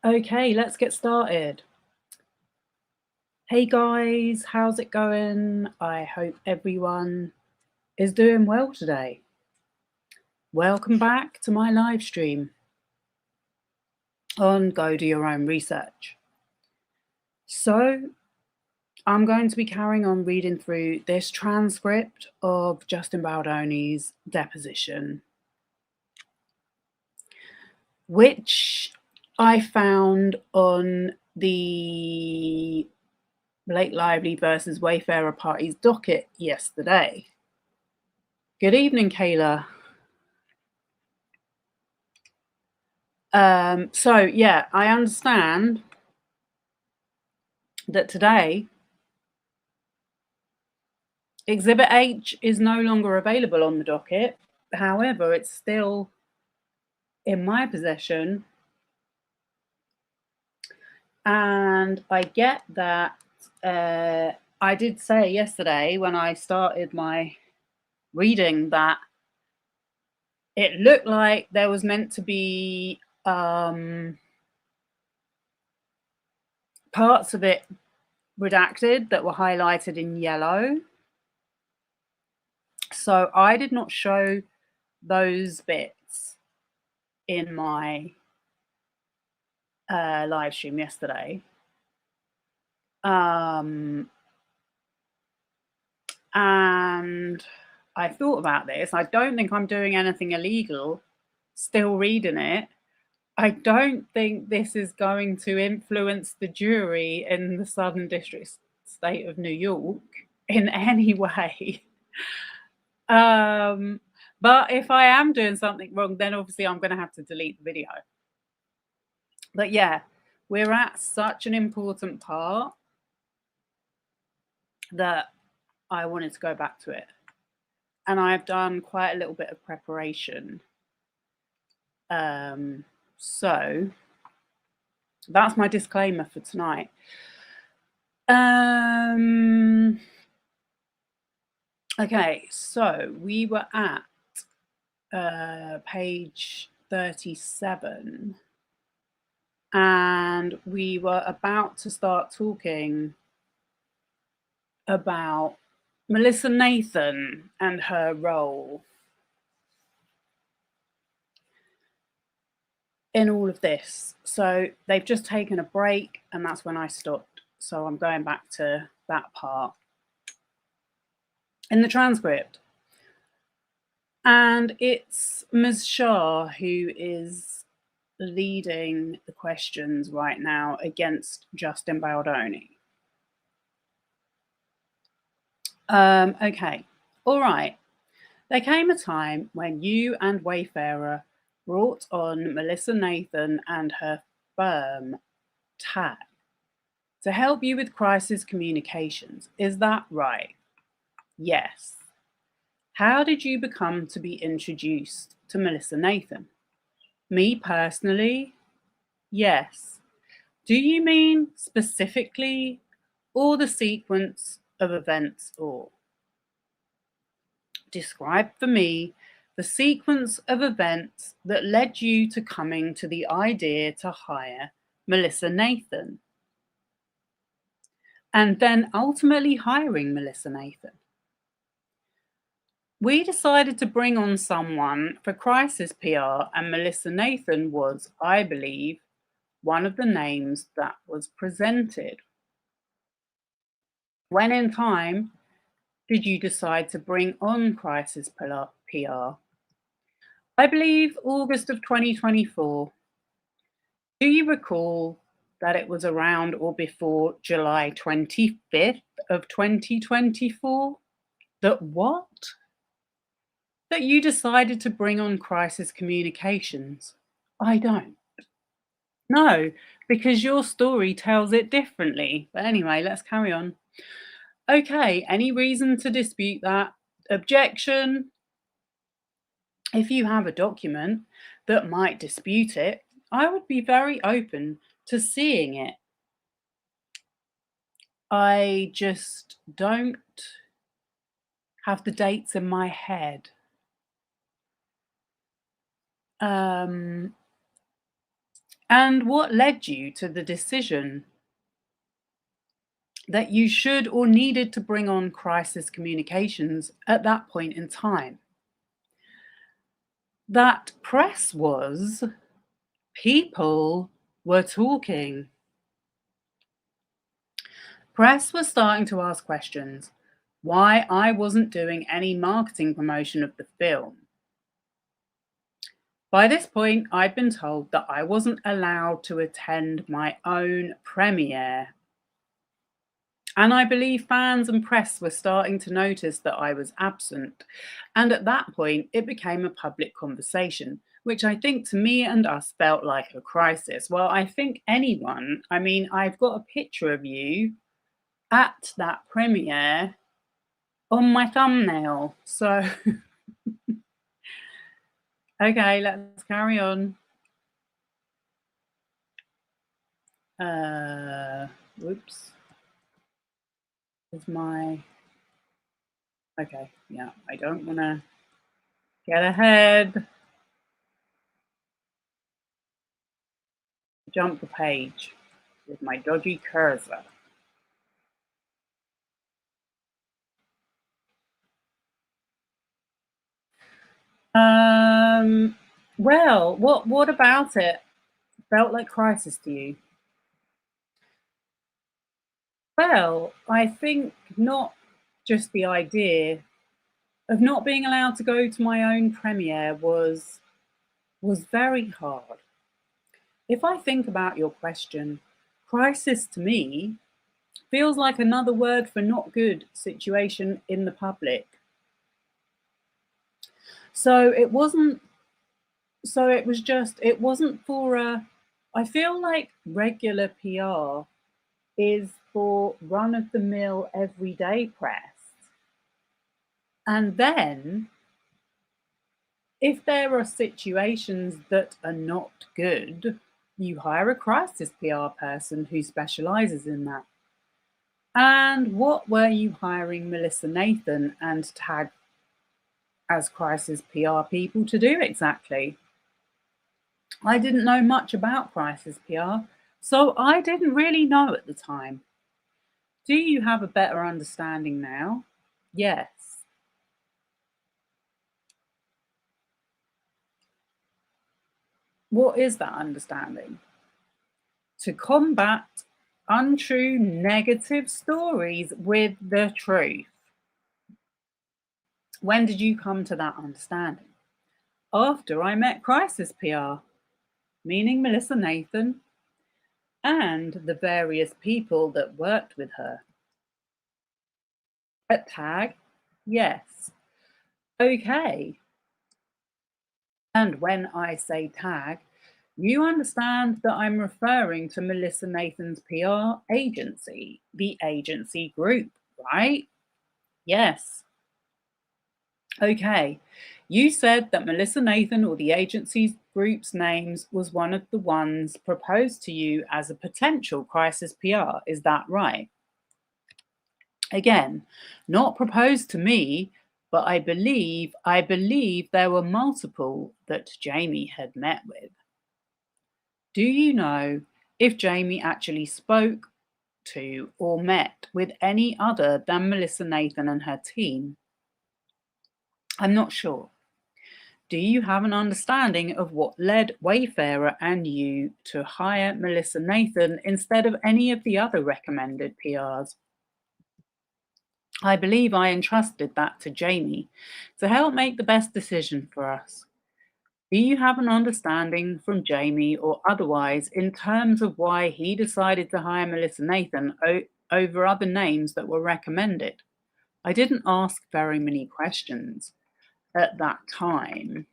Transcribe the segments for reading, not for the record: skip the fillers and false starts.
Okay, let's get started. Hey guys, how's it going? I hope everyone is doing well today. Welcome back to my live stream on Go Do Your Own Research. So, I'm going to be carrying on reading through this transcript of Justin Baldoni's deposition, which I found on the Blake Lively versus Wayfarer party's docket yesterday. Good evening, Kayla. So yeah, I understand that today Exhibit H is no longer available on the docket. However, it's still in my possession. And I get that I did say yesterday when I started my reading that it looked like there was meant to be parts of it redacted that were highlighted in yellow. So I did not show those bits in my live stream yesterday. And I thought about this. I don't think I'm doing anything illegal, still reading it. I don't think this is going to influence the jury in the Southern District State of New York in any way. But if I am doing something wrong, then obviously I'm going to have to delete the video. But yeah, we're at such an important part that I wanted to go back to it. And I've done quite a little bit of preparation. So that's my disclaimer for tonight. Okay, so we were at page 37. And we were about to start talking about Melissa Nathan and her role in all of this. So they've just taken a break, and that's when I stopped. So I'm going back to that part in the transcript. And it's Ms. Shah who is leading the questions right now against Justin Baldoni. Okay, all right. There came a time when you and Wayfarer brought on Melissa Nathan and her firm, TAG, to help you with crisis communications. Is that right? Yes. How did you become to be introduced to Melissa Nathan? Me personally? Yes. Do you mean specifically or the sequence of events or? Describe for me the sequence of events that led you to coming to the idea to hire Melissa Nathan and then ultimately hiring Melissa Nathan. We decided to bring on someone for crisis PR, and Melissa Nathan was, I believe, one of the names that was presented. When in time did you decide to bring on crisis PR? I believe August of 2024. Do you recall that it was around or before July 25th of 2024? That what? That you decided to bring on crisis communications? I don't. No, because your story tells it differently. But anyway, let's carry on. Okay, any reason to dispute that? Objection. If you have a document that might dispute it, I would be very open to seeing it. I just don't have the dates in my head. And And what led you to the decision that you should or needed to bring on crisis communications at that point in time? That press was, people were talking. Press was starting to ask questions. Why I wasn't doing any marketing promotion of the film. By this point, I'd been told that I wasn't allowed to attend my own premiere. And I believe fans and press were starting to notice that I was absent. And at that point, it became a public conversation, which I think to me and us felt like a crisis. Well, I think anyone, I mean, I've got a picture of you at that premiere on my thumbnail. So, okay, let's carry on. Whoops. Is my, okay, yeah, I don't want to get ahead. Jump the page with my dodgy cursor. Well, what about it felt like crisis to you? Well, I think not just the idea of not being allowed to go to my own premiere was very hard. If I think about your question, crisis to me feels like another word for not good situation in the public. So it wasn't for I feel like regular PR is for run-of-the-mill everyday press. And then if there are situations that are not good, you hire a crisis PR person who specializes in that. And what were you hiring Melissa Nathan and Tag as crisis PR people to do exactly? I didn't know much about crisis PR, so I didn't really know at the time. Do you have a better understanding now? Yes. What is that understanding? To combat untrue negative stories with the truth. When did you come to that understanding? After I met Crisis PR, meaning Melissa Nathan and the various people that worked with her. At Tag, yes. Okay. And when I say Tag, you understand that I'm referring to Melissa Nathan's PR agency, the agency group, right? Yes. Okay. You said that Melissa Nathan or the agency group's names was one of the ones proposed to you as a potential crisis PR. Is that right? Again, not proposed to me, but I believe there were multiple that Jamie had met with. Do you know if Jamie actually spoke to or met with any other than Melissa Nathan and her team? I'm not sure. Do you have an understanding of what led Wayfarer and you to hire Melissa Nathan instead of any of the other recommended PRs? I believe I entrusted that to Jamie to help make the best decision for us. Do you have an understanding from Jamie or otherwise in terms of why he decided to hire Melissa Nathan over other names that were recommended? I didn't ask very many questions at that time.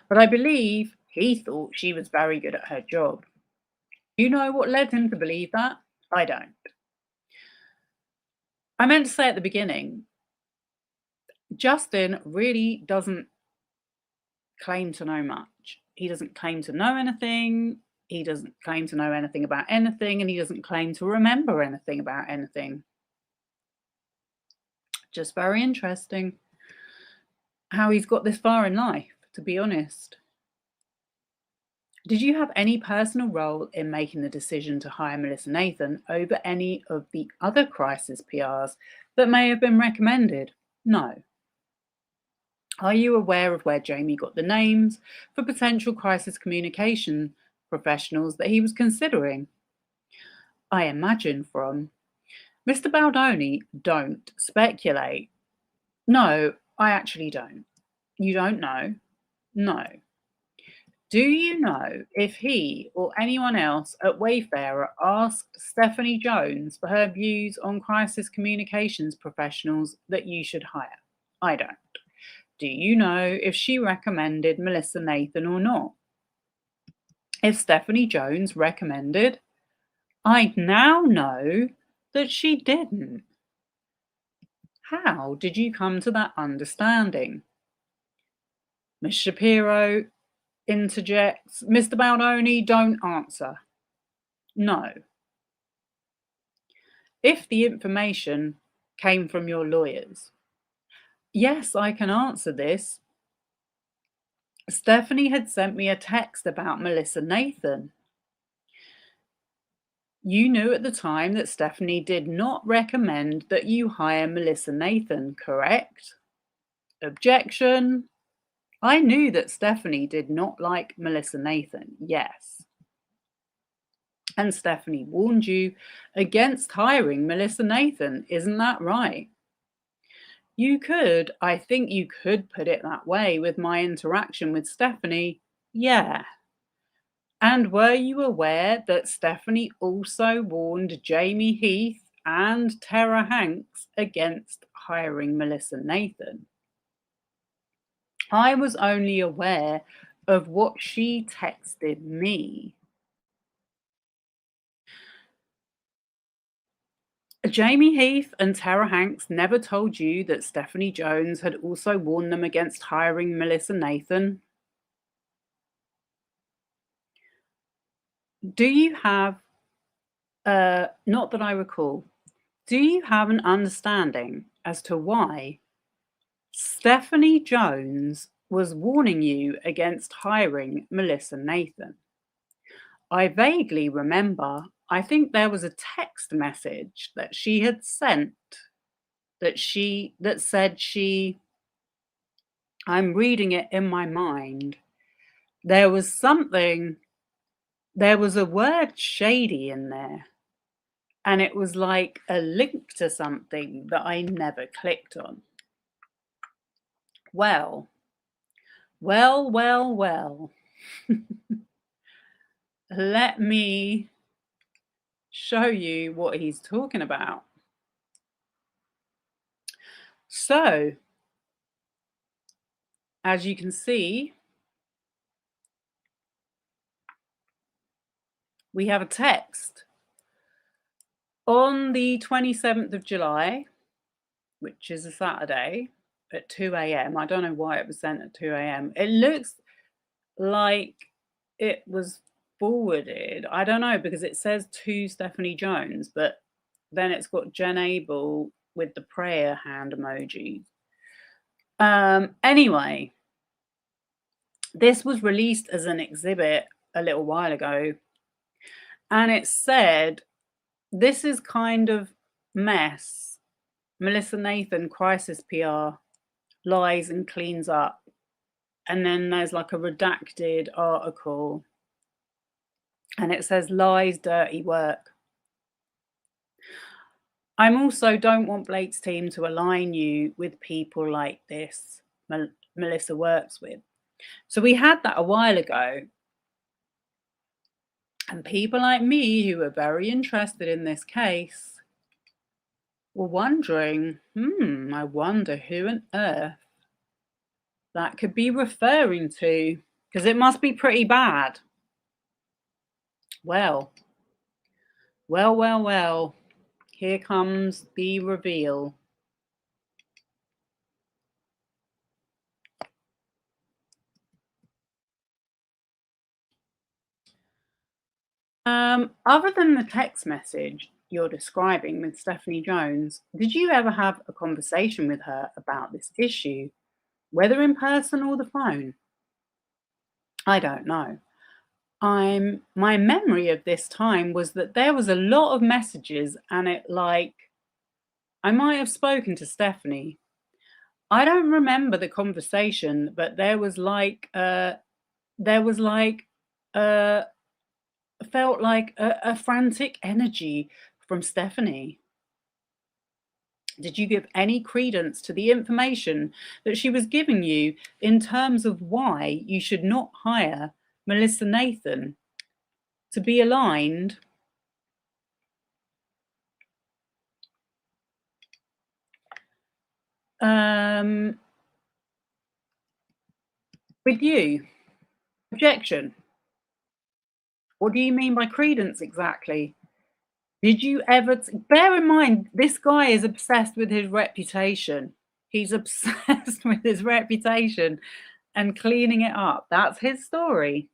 But I believe he thought she was very good at her job. Do you know what led him to believe that? I don't. I meant to say at the beginning, Justin really doesn't claim to know much. He doesn't claim to know anything. He doesn't claim to know anything about anything, and he doesn't claim to remember anything about anything. Just very interesting. how he's got this far in life, to be honest. Did you have any personal role in making the decision to hire Melissa Nathan over any of the other crisis PRs that may have been recommended? No. Are you aware of where Jamie got the names for potential crisis communication professionals that he was considering? I imagine from Mr. Baldoni, don't speculate. No, I actually don't. You don't know? No. Do you know if he or anyone else at Wayfarer asked Stephanie Jones for her views on crisis communications professionals that you should hire? I don't. Do you know if she recommended Melissa Nathan or not? If Stephanie Jones recommended, I now know that she didn't. How did you come to that understanding? Miss Shapiro interjects, Mr. Baldoni, don't answer. No. If the information came from your lawyers. Yes, I can answer this. Stephanie had sent me a text about Melissa Nathan. You knew at the time that Stephanie did not recommend that you hire Melissa Nathan, correct? Objection. I knew that Stephanie did not like Melissa Nathan, yes. And Stephanie warned you against hiring Melissa Nathan, isn't that right? I think you could put it that way with my interaction with Stephanie, yeah. And were you aware that Stephanie also warned Jamie Heath and Tara Hanks against hiring Melissa Nathan? I was only aware of what she texted me. Jamie Heath and Tara Hanks never told you that Stephanie Jones had also warned them against hiring Melissa Nathan? Do you have, not that I recall, do you have an understanding as to why Stephanie Jones was warning you against hiring Melissa Nathan? I vaguely remember, I think there was a text message that she had sent that said I'm reading it in my mind. There was a word shady in there, and it was like a link to something that I never clicked on. Well. Let me show you what he's talking about. So, as you can see, we have a text on the 27th of July, which is a Saturday at 2 a.m. I don't know why it was sent at 2 a.m. It looks like it was forwarded. I don't know, because it says to Stephanie Jones, but then it's got Jen Abel with the prayer hand emoji. Anyway, this was released as an exhibit a little while ago, and it said, this is kind of mess. Melissa Nathan, crisis PR, lies and cleans up. And then there's like a redacted article, and it says lies, dirty work. I'm also don't want Blake's team to align you with people like this Melissa works with. So we had that a while ago. And people like me who are very interested in this case were wondering, I wonder who on earth that could be referring to, because it must be pretty bad. Well, here comes the reveal. Other than the text message you're describing with Stephanie Jones, did you ever have a conversation with her about this issue? whether in person or the phone? I don't know. My memory of this time was that there was a lot of messages and it like I might have spoken to Stephanie. I don't remember the conversation, but there was like uh felt like a frantic energy from Stephanie. Did you give any credence to the information that she was giving you in terms of why you should not hire Melissa Nathan to be aligned with you? Objection. What do you mean by credence exactly? Did you ever bear in mind this guy is obsessed with his reputation. He's obsessed with his reputation and cleaning it up. That's his story.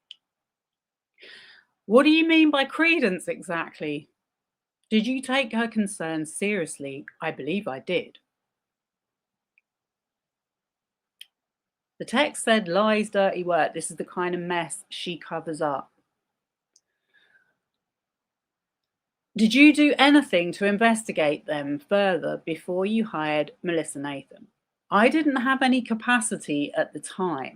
What do you mean by credence exactly? Did you take her concerns seriously? I believe I did. The text said lies, dirty work. This is the kind of mess she covers up. Did you do anything to investigate them further before you hired Melissa Nathan? I didn't have any capacity at the time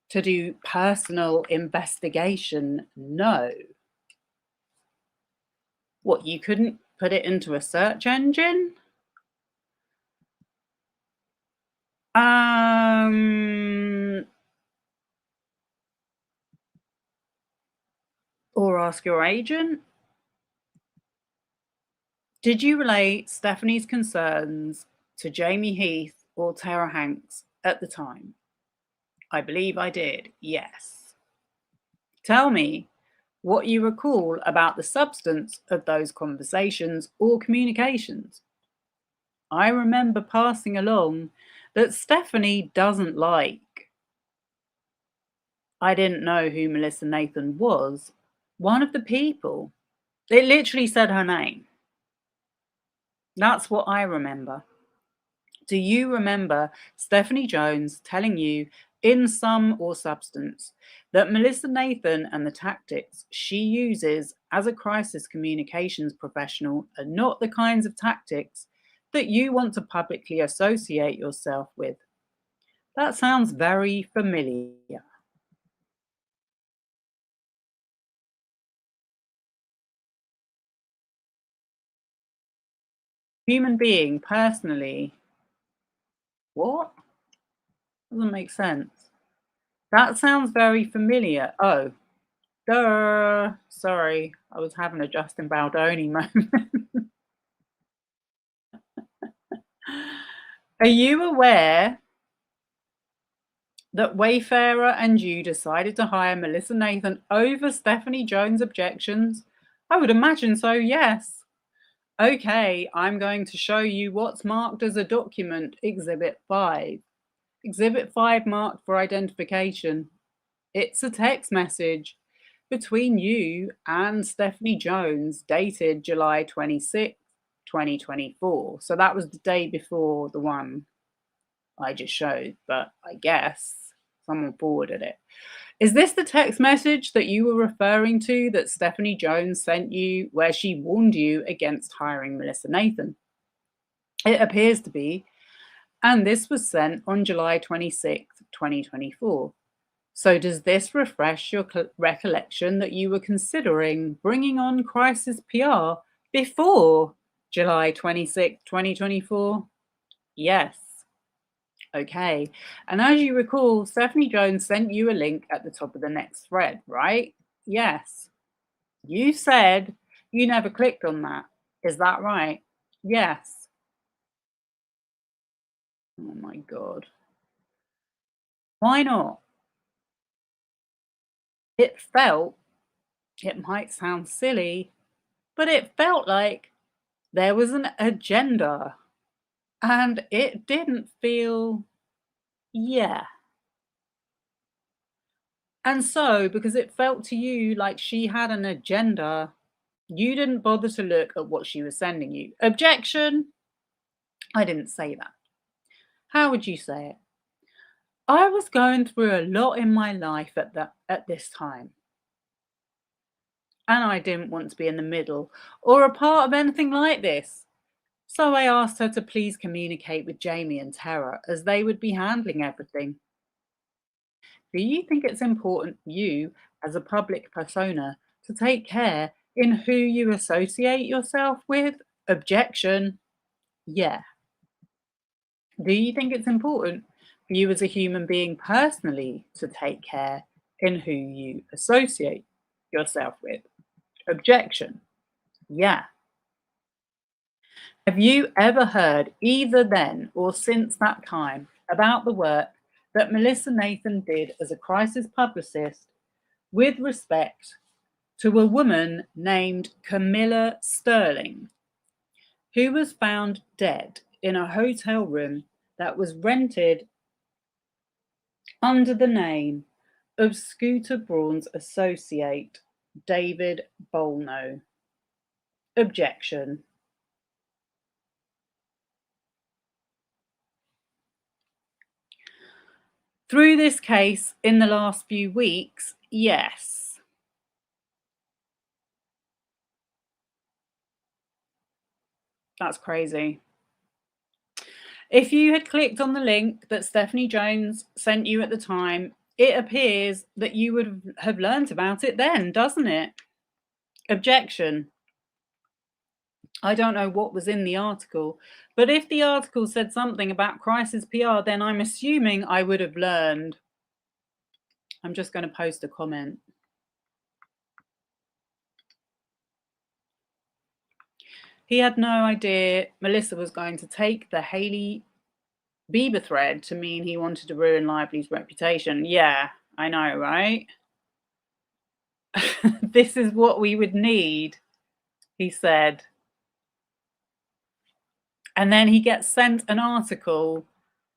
to do personal investigation, no. What, you couldn't put it into a search engine? Or ask your agent? Did you relate Stephanie's concerns to Jamie Heath or Tara Hanks at the time? I believe I did, yes. Tell me what you recall about the substance of those conversations or communications. I remember passing along that Stephanie doesn't like. I didn't know who Melissa Nathan was. One of the people. It literally said her name. That's what I remember. Do you remember Stephanie Jones telling you in sum or substance that Melissa Nathan and the tactics she uses as a crisis communications professional are not the kinds of tactics that you want to publicly associate yourself with? That sounds very familiar. Human being, personally. What? Doesn't make sense. That sounds very familiar. Oh, duh. Sorry, I was having a Justin Baldoni moment. Are you aware that Wayfarer and you decided to hire Melissa Nathan over Stephanie Jones' objections? I would imagine so, yes. Okay, I'm going to show you what's marked as a document, Exhibit 5. Exhibit 5 marked for identification. It's a text message between you and Stephanie Jones dated July 26th, 2024. So that was the day before the one I just showed, but I guess someone forwarded it. Is this the text message that you were referring to that Stephanie Jones sent you where she warned you against hiring Melissa Nathan? It appears to be, and this was sent on July 26th, 2024. So does this refresh your recollection that you were considering bringing on crisis PR before July 26th, 2024? Yes. Okay. And as you recall, Stephanie Jones sent you a link at the top of the next thread, right? Yes. You said you never clicked on that. Is that right? Yes. Oh my God. Why not? It might sound silly, but it felt like there was an agenda and it didn't feel, yeah. And so, because it felt to you like she had an agenda, you didn't bother to look at what she was sending you. Objection! I didn't say that. How would you say it? I was going through a lot in my life at this time, and I didn't want to be in the middle or a part of anything like this. So I asked her to please communicate with Jamie and Tara, as they would be handling everything. Do you think it's important for you as a public persona to take care in who you associate yourself with? Objection. Yeah. Do you think it's important for you as a human being personally to take care in who you associate yourself with? Objection. Yeah. Have you ever heard, either then or since that time, about the work that Melissa Nathan did as a crisis publicist with respect to a woman named Camilla Sterling, who was found dead in a hotel room that was rented under the name of Scooter Braun's associate, David Bolno? Objection. Through this case in the last few weeks, yes. That's crazy. If you had clicked on the link that Stephanie Jones sent you at the time, it appears that you would have learnt about it then, doesn't it? Objection. I don't know what was in the article, but if the article said something about crisis PR, then I'm assuming I would have learned. I'm just going to post a comment. He had no idea Melissa was going to take the Hailey Bieber thread to mean he wanted to ruin Lively's reputation. Yeah, I know, right? This is what we would need, he said. And then he gets sent an article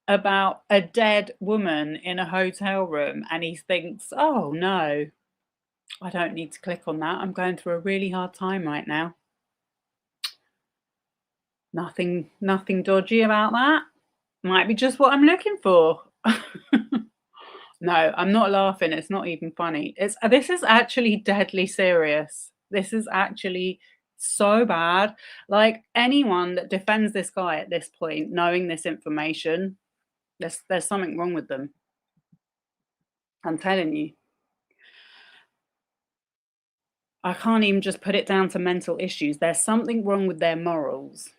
about a dead woman in a hotel room, and he thinks, oh no, I don't need to click on that. I'm going through a really hard time right now. Nothing dodgy about that. Might be just what I'm looking for. No, I'm not laughing. It's not even funny. This is actually deadly serious. This is actually so bad. Like, anyone that defends this guy at this point, knowing this information, there's something wrong with them. I'm telling you. I can't even just put it down to mental issues. There's something wrong with their morals.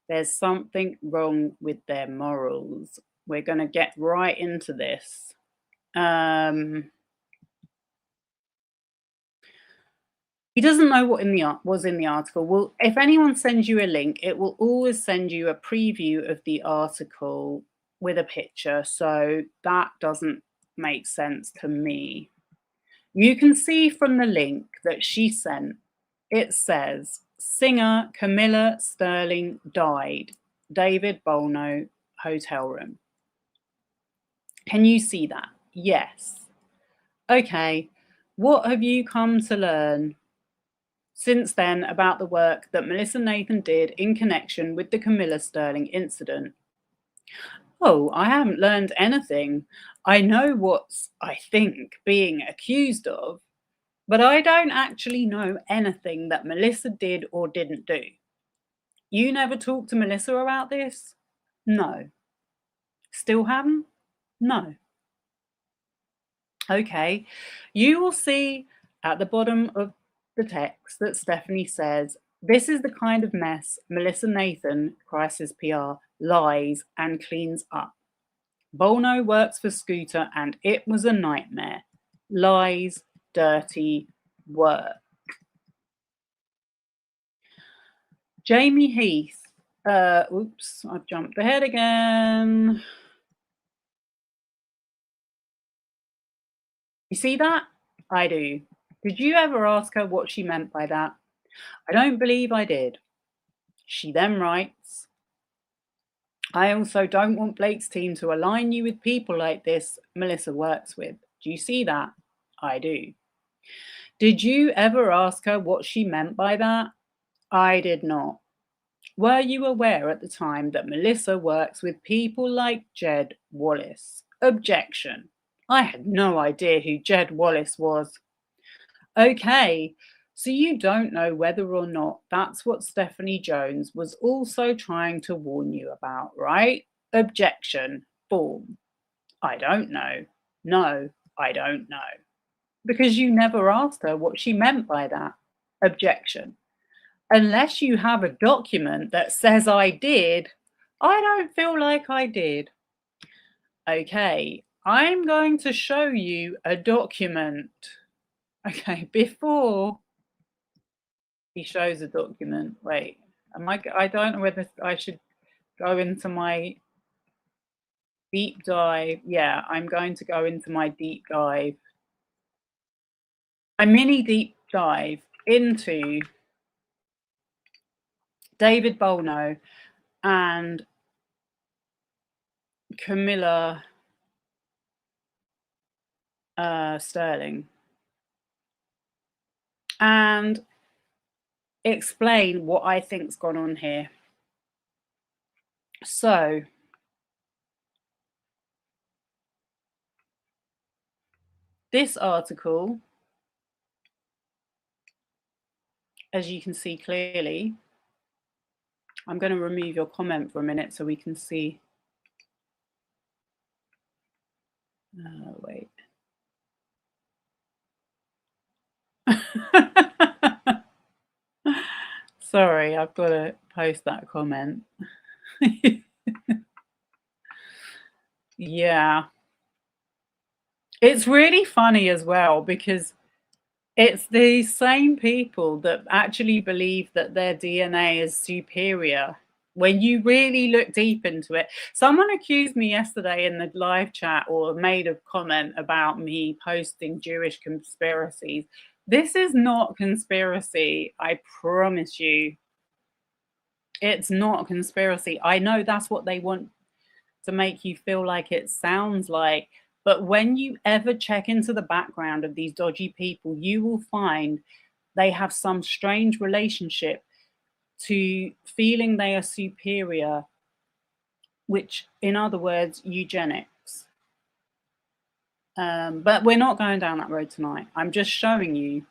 There's something wrong with their morals. We're going to get right into this. He doesn't know what was in the article. Well, if anyone sends you a link, it will always send you a preview of the article with a picture. So that doesn't make sense to me. You can see from the link that she sent, it says, singer Camilla Sterling died, David Bolno, hotel room. Can you see that? Yes. Okay, what have you come to learn since then about the work that Melissa Nathan did in connection with the Camilla Sterling incident? Oh, I haven't learned anything. I know what's, I think, being accused of, but I don't actually know anything that Melissa did or didn't do. You never talked to Melissa about this? No. Still haven't? No. Okay. You will see at the bottom of the text that Stephanie says, this is the kind of mess Melissa Nathan, crisis PR, lies and cleans up. Bolno works for Scooter and it was a nightmare. Lies, dirty work. Jamie Heath. Oops, I've jumped ahead again. You see that? I do. Did you ever ask her what she meant by that? I don't believe I did. She then writes, I also don't want Blake's team to align you with people like this Melissa works with. Do you see that? I do. Did you ever ask her what she meant by that? I did not. Were you aware at the time that Melissa works with people like Jed Wallace? Objection. I had no idea who Jed Wallace was. Okay, so you don't know whether or not that's what Stephanie Jones was also trying to warn you about, right? Objection. Form. I don't know. No, I don't know. Because you never asked her what she meant by that. Objection. Unless you have a document that says I did, I don't feel like I did. Okay, I'm going to show you a document. Okay, before he shows a document, wait, I don't know whether I should go into my deep dive. Yeah, I'm going to go into my deep dive. A mini deep dive into David Bolno and Camilla Sterling, and explain what I think's gone on here. So, this article, as you can see clearly, I'm going to remove your comment for a minute so we can see. Wait. Sorry, I've got to post that comment. Yeah. It's really funny as well because it's the same people that actually believe that their DNA is superior. When you really look deep into it, someone accused me yesterday in the live chat or made a comment about me posting Jewish conspiracies. This is not conspiracy, I promise you. It's not a conspiracy. I know that's what they want to make you feel like it sounds like. But when you ever check into the background of these dodgy people, you will find they have some strange relationship to feeling they are superior, which, in other words, eugenics. But we're not going down that road tonight. I'm just showing you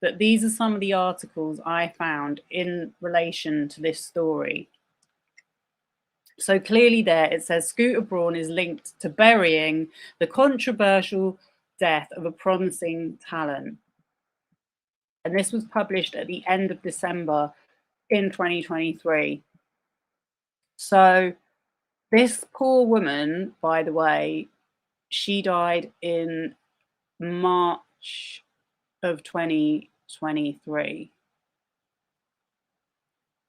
that these are some of the articles I found in relation to this story. So clearly there it says Scooter Braun is linked to burying the controversial death of a promising talent. And this was published at the end of December in 2023. So this poor woman, by the way, she died in March of 2023.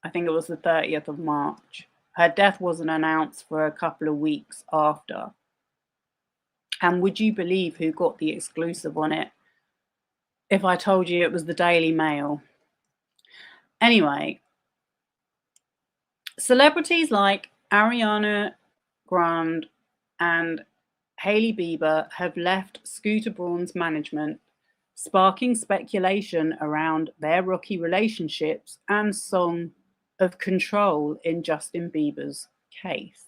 I think it was the 30th of March. Her death wasn't announced for a couple of weeks after. And would you believe who got the exclusive on it? If I told you it was the Daily Mail. Anyway, celebrities like Ariana Grande and Hailey Bieber have left Scooter Braun's management, sparking speculation around their rocky relationships and song of control in Justin Bieber's case.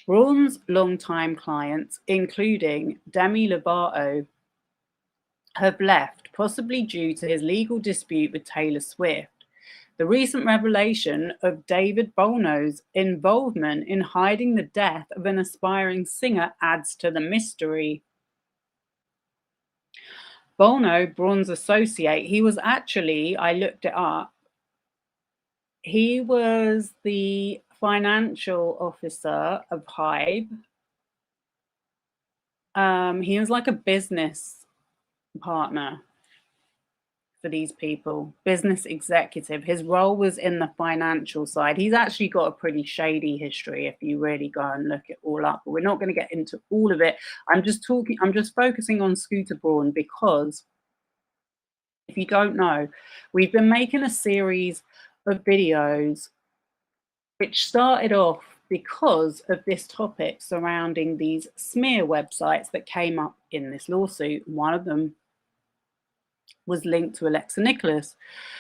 Braun's longtime clients, including Demi Lovato, have left, possibly due to his legal dispute with Taylor Swift. The recent revelation of David Bolno's involvement in hiding the death of an aspiring singer adds to the mystery. Bolno, Braun's associate, he was actually, I looked it up, he was the financial officer of Hybe. He was like a business partner for these people, business executive. His role was in the financial side. He's actually got a pretty shady history if you really go and look it all up, but we're not going to get into all of it. I'm just focusing on Scooter Braun because if you don't know, we've been making a series of videos which started off because of this topic surrounding these smear websites that came up in this lawsuit. One of them was linked to Alexa Nicholas.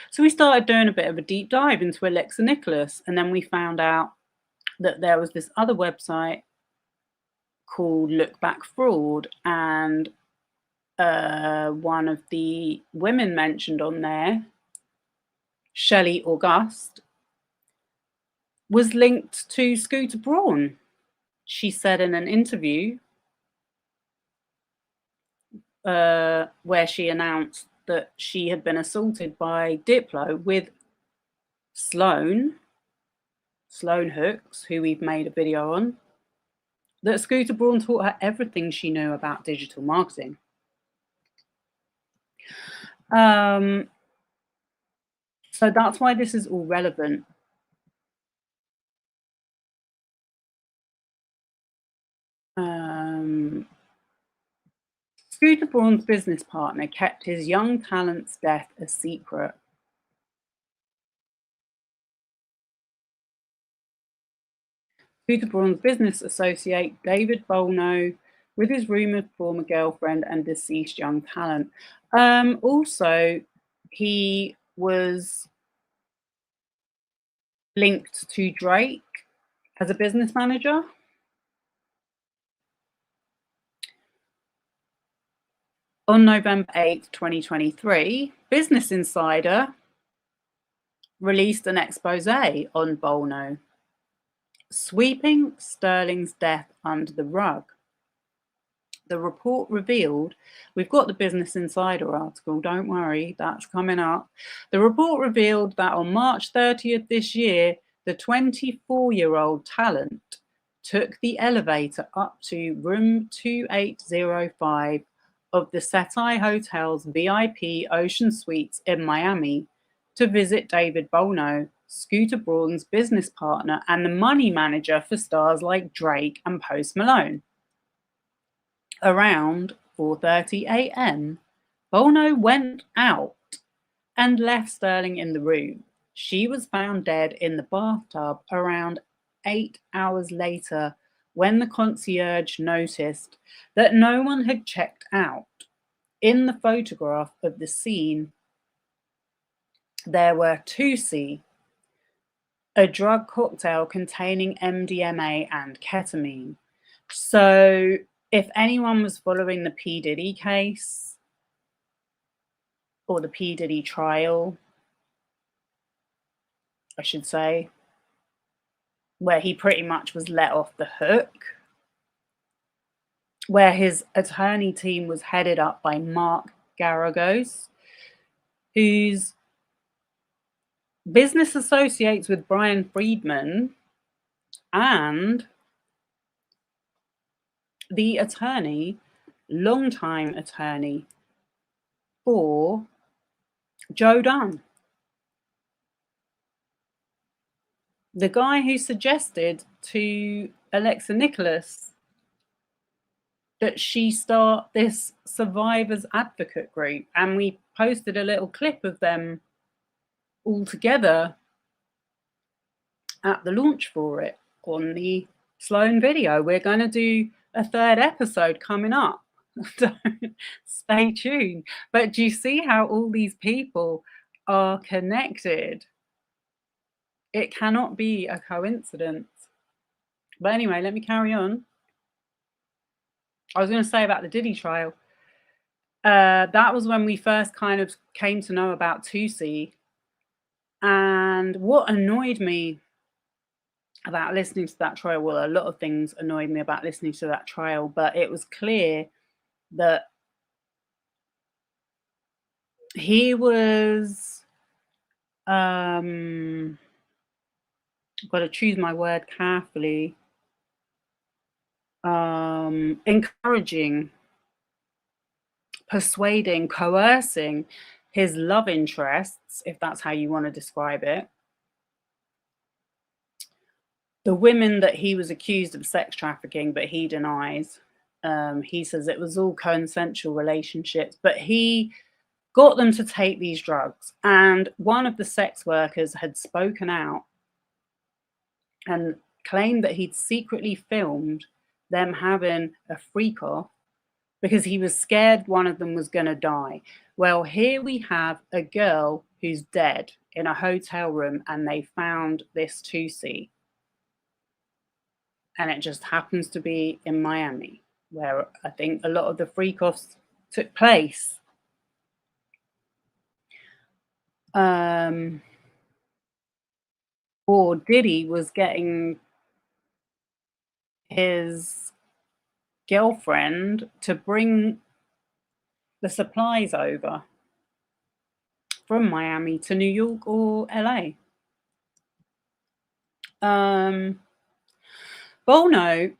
So we started doing a bit of a deep dive into Alexa Nicholas, and then we found out that there was this other website called Look Back Fraud, and one of the women mentioned on there, Shelley Auguste, was linked to Scooter Braun. She said in an interview where she announced that she had been assaulted by Diplo with Sloan Hooks, who we've made a video on, that Scooter Braun taught her everything she knew about digital marketing. So that's why this is all relevant. Scooter Braun's business partner kept his young talent's death a secret. Scooter Braun's business associate David Bolno with his rumoured former girlfriend and deceased young talent. Also, he was linked to Drake as a business manager. On November 8th, 2023, Business Insider released an expose on Bolno, sweeping Sterling's death under the rug. The report revealed, we've got the Business Insider article, don't worry, that's coming up. The report revealed that on March 30th this year, the 24-year-old talent took the elevator up to room 2805 of the Setai Hotel's VIP Ocean Suites in Miami to visit David Bolno, Scooter Braun's business partner and the money manager for stars like Drake and Post Malone. Around 4:30 a.m., Bolno went out and left Sterling in the room. She was found dead in the bathtub around 8 hours later when the concierge noticed that no one had checked out. In the photograph of the scene, there were 2C, a drug cocktail containing MDMA and ketamine. So if anyone was following the P. Diddy case or the P. Diddy trial, I should say, where he pretty much was let off the hook, where his attorney team was headed up by Mark Garagos, whose business associates with Brian Friedman and the attorney, longtime attorney for Joe Dunn, the guy who suggested to Alexa Nicholas that she start this survivors advocate group, and we posted a little clip of them all together at the launch for it on the Sloan video. We're going to do a third episode coming up. Stay tuned. But do you see how all these people are connected? It cannot be a coincidence. But anyway, let me carry on. I was going to say about the Diddy trial. That was when we first kind of came to know about 2C. And what annoyed me about listening to that trial, well, a lot of things annoyed me about listening to that trial, but it was clear that he was, got to choose my word carefully, encouraging, persuading, coercing his love interests, if that's how you want to describe it, the women that he was accused of sex trafficking, but he denies. He says it was all consensual relationships, but he got them to take these drugs. And one of the sex workers had spoken out and claimed that he'd secretly filmed them having a freak off because he was scared one of them was going to die. Well, here we have a girl who's dead in a hotel room, and they found this 2C. and it just happens to be in Miami, where I think a lot of the freak-offs took place. Or Diddy was getting his girlfriend to bring the supplies over from Miami to New York or LA. Bolno, I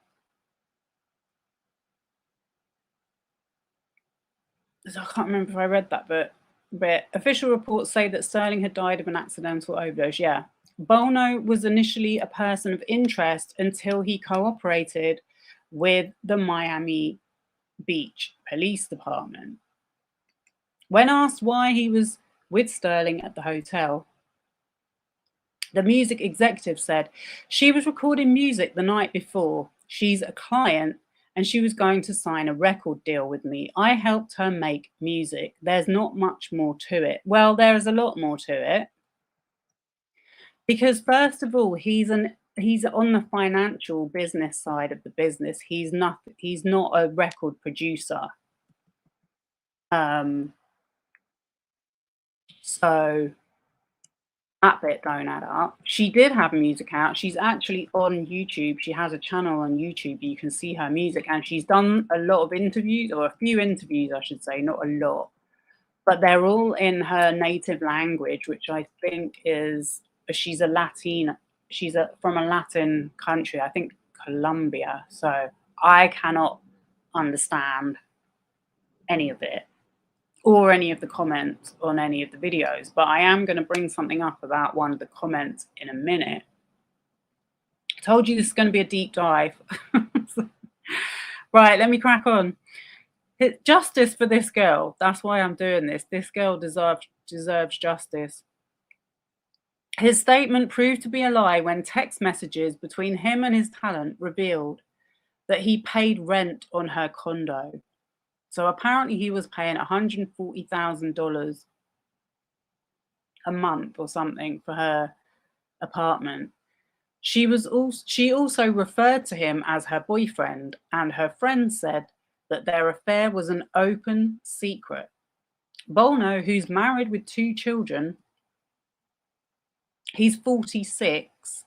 can't remember if I read that, but official reports say that Sterling had died of an accidental overdose. Yeah. Bolno was initially a person of interest until he cooperated with the Miami Beach Police Department. When asked why he was with Sterling at the hotel, the music executive said, "She was recording music the night before. She's a client and she was going to sign a record deal with me. I helped her make music. There's not much more to it." Well, there is a lot more to it. Because first of all, he's on the financial business side of the business. He's not a record producer. So that bit don't add up. She did have music out. She's actually on YouTube. She has a channel on YouTube. You can see her music, and she's done a lot of interviews, or a few interviews, I should say, not a lot. But they're all in her native language, which I think is, she's a Latina. She's from a Latin country, I think Colombia. So I cannot understand any of it or any of the comments on any of the videos, but I am going to bring something up about one of the comments in a minute. I told you this is going to be a deep dive. Right, let me crack on. Justice for this girl. That's why I'm doing this. This girl deserves justice. His statement proved to be a lie when text messages between him and his talent revealed that he paid rent on her condo. So apparently he was paying $140,000 a month or something for her apartment. She also referred to him as her boyfriend, and her friends said that their affair was an open secret. Bolno, who's married with 2 children, he's 46.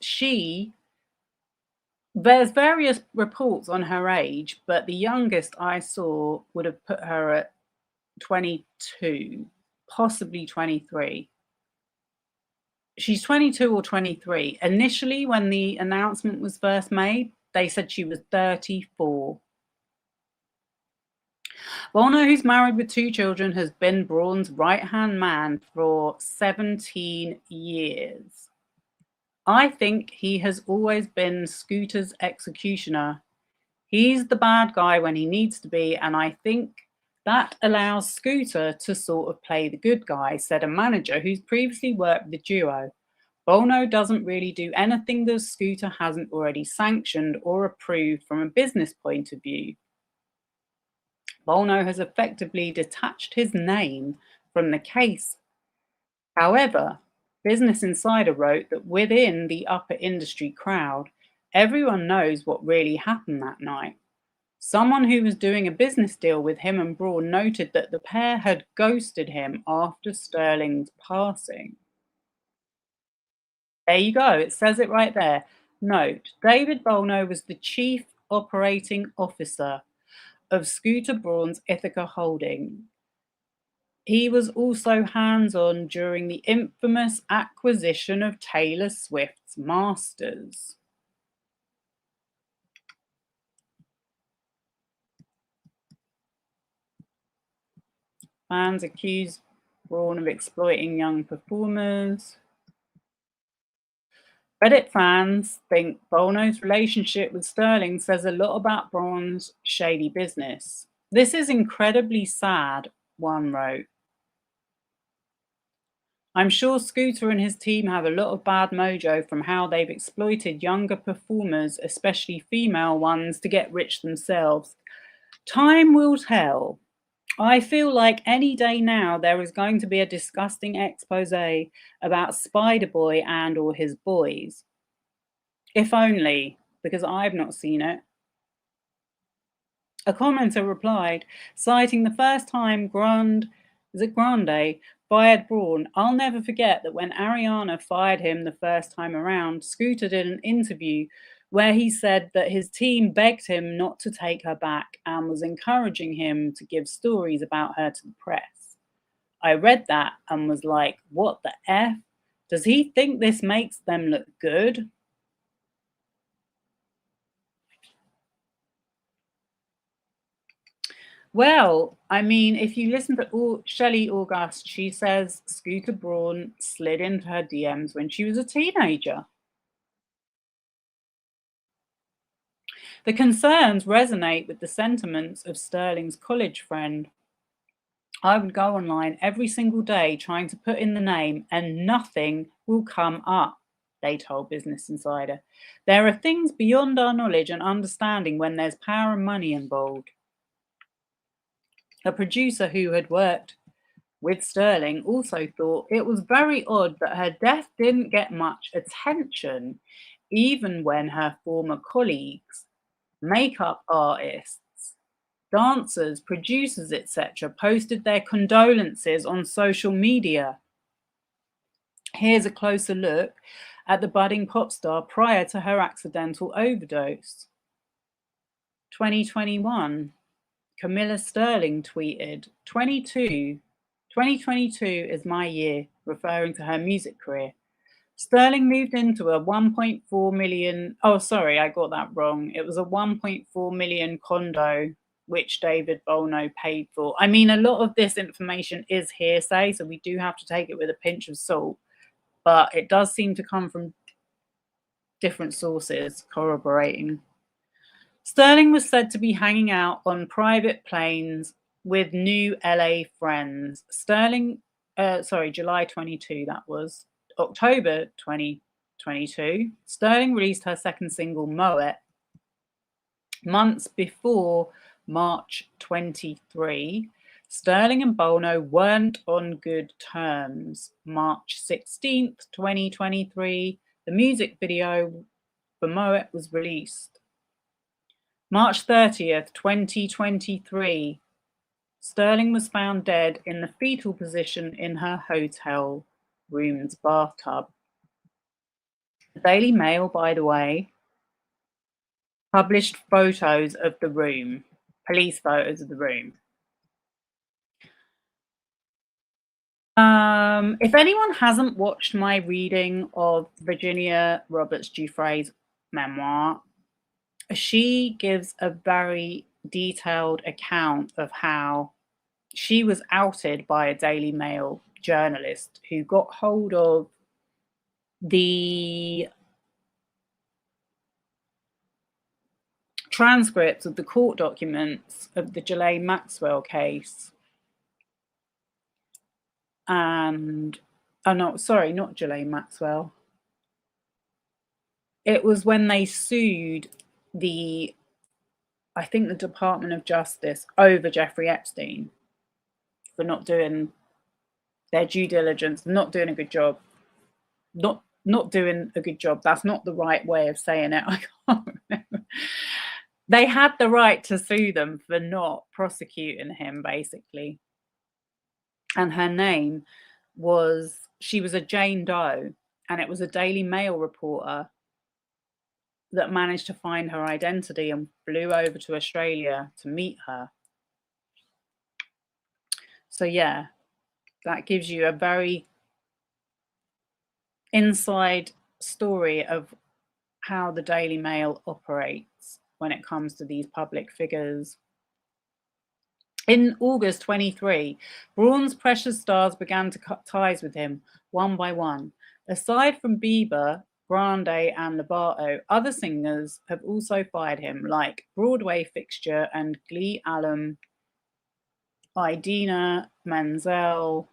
There's various reports on her age, but the youngest I saw would have put her at 22, possibly 23. She's 22 or 23. Initially, when the announcement was first made, they said she was 34. Bolno, who's married with 2 children, has been Braun's right-hand man for 17 years. I think he has always been Scooter's executioner. He's the bad guy when he needs to be, and I think that allows Scooter to sort of play the good guy, said a manager who's previously worked with the duo. Bolno doesn't really do anything that Scooter hasn't already sanctioned or approved from a business point of view. Bolno has effectively detached his name from the case. However, Business Insider wrote that within the upper industry crowd, everyone knows what really happened that night. Someone who was doing a business deal with him and Braun noted that the pair had ghosted him after Sterling's passing. There you go. It says it right there. Note, David Bolno was the chief operating officer of Scooter Braun's Ithaca Holding. He was also hands-on during the infamous acquisition of Taylor Swift's masters. Fans accused Braun of exploiting young performers. Reddit fans think Bolno's relationship with Sterling says a lot about Braun's shady business. This is incredibly sad, one wrote. I'm sure Scooter and his team have a lot of bad mojo from how they've exploited younger performers, especially female ones, to get rich themselves. Time will tell. I feel like any day now there is going to be a disgusting expose about Spider Boy and or his boys. If only. because I've not seen it. A commenter replied, citing the first time Grande fired Braun, "I'll never forget that when Ariana fired him the first time around, Scooter did an interview where he said that his team begged him not to take her back and was encouraging him to give stories about her to the press. I read that and was like, what the F? Does he think this makes them look good?" Well, I mean, if you listen to Shelley August, she says Scooter Braun slid into her DMs when she was a teenager. The concerns resonate with the sentiments of Sterling's college friend. "I would go online every single day trying to put in the name and nothing will come up," they told Business Insider. "There are things beyond our knowledge and understanding when there's power and money involved." A producer who had worked with Sterling also thought it was very odd that her death didn't get much attention, even when her former colleagues, makeup artists, dancers, producers, etc., posted their condolences on social media. Here's a closer look at the budding pop star prior to her accidental overdose. 2021. Camilla Sterling tweeted, 2022 is my year, referring to her music career. Sterling moved into a 1.4 million, oh, sorry, I got that wrong. It was a 1.4 million condo, which David Bolno paid for. I mean, a lot of this information is hearsay, so we do have to take it with a pinch of salt, but it does seem to come from different sources corroborating. Sterling was said to be hanging out on private planes with new LA friends. July 22, that was. October 2022, Sterling released her second single, Moet, months before March 23. Sterling and Bolno weren't on good terms. March 16th, 2023, the music video for Moet was released. March 30th, 2023, Sterling was found dead in the fetal position in her hotel room's bathtub. The Daily Mail, by the way, published photos of the room, police photos of the room. If anyone hasn't watched my reading of Virginia Roberts Giuffre's memoir, she gives a very detailed account of how she was outed by a Daily Mail journalist who got hold of the transcripts of the court documents of the Ghislaine Maxwell case. And, oh no, sorry, not Ghislaine Maxwell. It was when they sued I think the Department of Justice over Jeffrey Epstein for not doing their due diligence, not doing a good job. Not doing a good job. That's not the right way of saying it. I can't remember. They had the right to sue them for not prosecuting him, basically. And her name was, she was a Jane Doe, and it was a Daily Mail reporter that managed to find her identity and flew over to Australia to meet her. So yeah, that gives you a very inside story of how the Daily Mail operates when it comes to these public figures. In August 23, Braun's precious stars began to cut ties with him one by one. Aside from Bieber, Grande and Lovato, other singers have also fired him, like Broadway fixture and Glee alum Idina Menzel,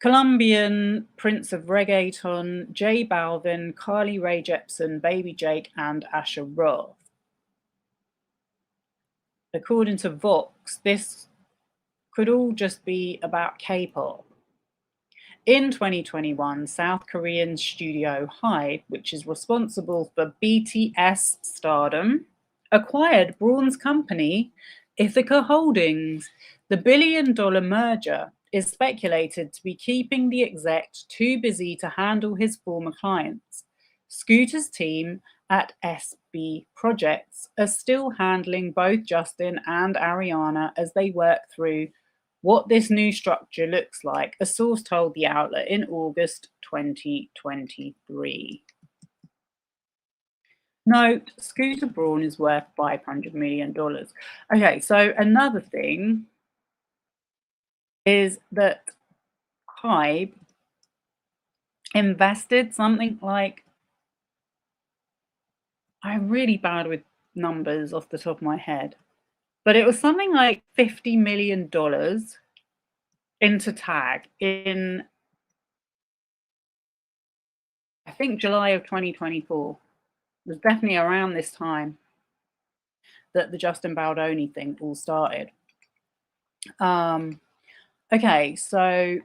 Colombian Prince of Reggaeton, J Balvin, Carly Rae Jepsen, Baby Jake, and Asher Roth. According to Vox, this could all just be about K-pop. In 2021, South Korean studio HYBE, which is responsible for BTS stardom, acquired Braun's company, Ithaca Holdings. The billion-dollar merger is speculated to be keeping the exec too busy to handle his former clients. Scooter's team at SB Projects are still handling both Justin and Ariana as they work through what this new structure looks like, a source told the outlet in August 2023. Note, Scooter Braun is worth $500 million. Okay, so another thing is that HYBE invested something like, I'm really bad with numbers off the top of my head, but it was something like $50 million into TAG in, I think, July of 2024. It was definitely around this time that the Justin Baldoni thing all started. Okay, so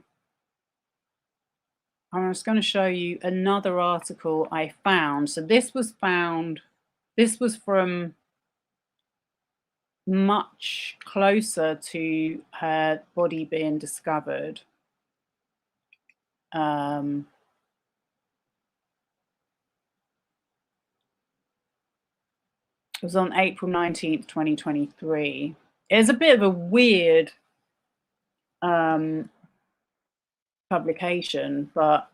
I'm just going to show you another article I found. So this was from much closer to her body being discovered. It was on April 19th, 2023. It's a bit of a weird publication, but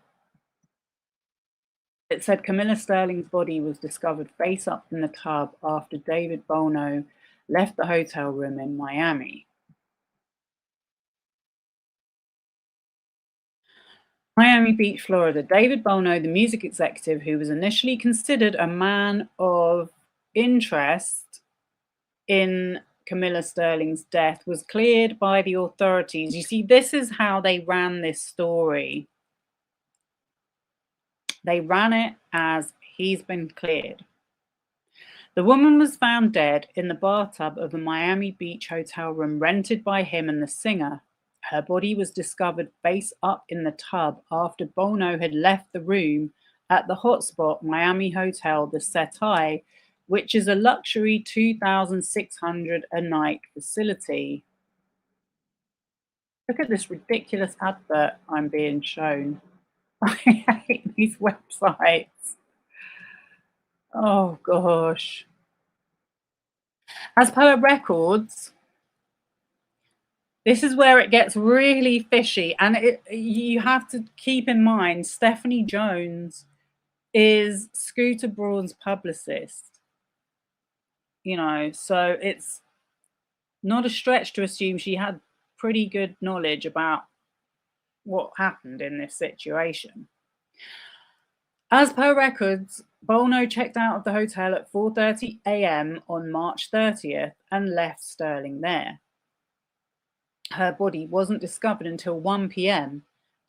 it said Camilla Sterling's body was discovered face up in the tub after David Bolno left the hotel room in Miami. Miami Beach, Florida. David Bolno, the music executive who was initially considered a man of interest in Camilla Sterling's death, was cleared by the authorities. You see, this is how they ran this story. They ran it as he's been cleared. The woman was found dead in the bathtub of a Miami Beach hotel room rented by him and the singer. Her body was discovered face up in the tub after Bolno had left the room at the hotspot Miami hotel, the Setai, which is a luxury $2,600 a night facility. Look at this ridiculous advert I'm being shown. I hate these websites. Oh gosh. As per records, this is where it gets really fishy, and you have to keep in mind Stephanie Jones is Scooter Braun's publicist. You know, so it's not a stretch to assume she had pretty good knowledge about what happened in this situation. As per records, Bolno checked out of the hotel at 4:30 a.m. on March 30th and left Sterling there. Her body wasn't discovered until 1 p.m.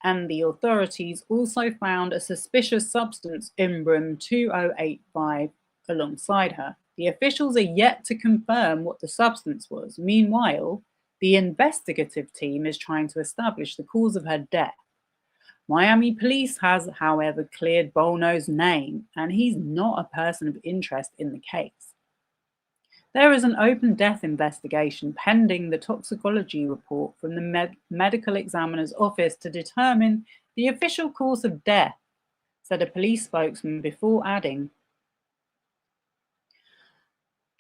and the authorities also found a suspicious substance in room 2085 alongside her. The officials are yet to confirm what the substance was. Meanwhile, the investigative team is trying to establish the cause of her death. Miami police has, however, cleared Bolno's name, and he's not a person of interest in the case. There is an open death investigation pending the toxicology report from the medical examiner's office to determine the official cause of death, said a police spokesman before adding,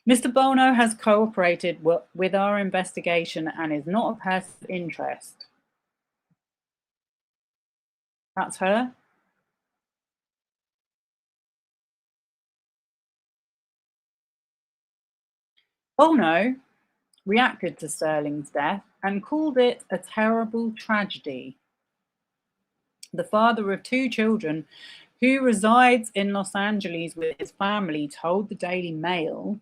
Mr. Bolno has cooperated with our investigation and is not a person of interest. That's her. Bolno reacted to Sterling's death and called it a terrible tragedy. The father of 2 children who resides in Los Angeles with his family told the Daily Mail,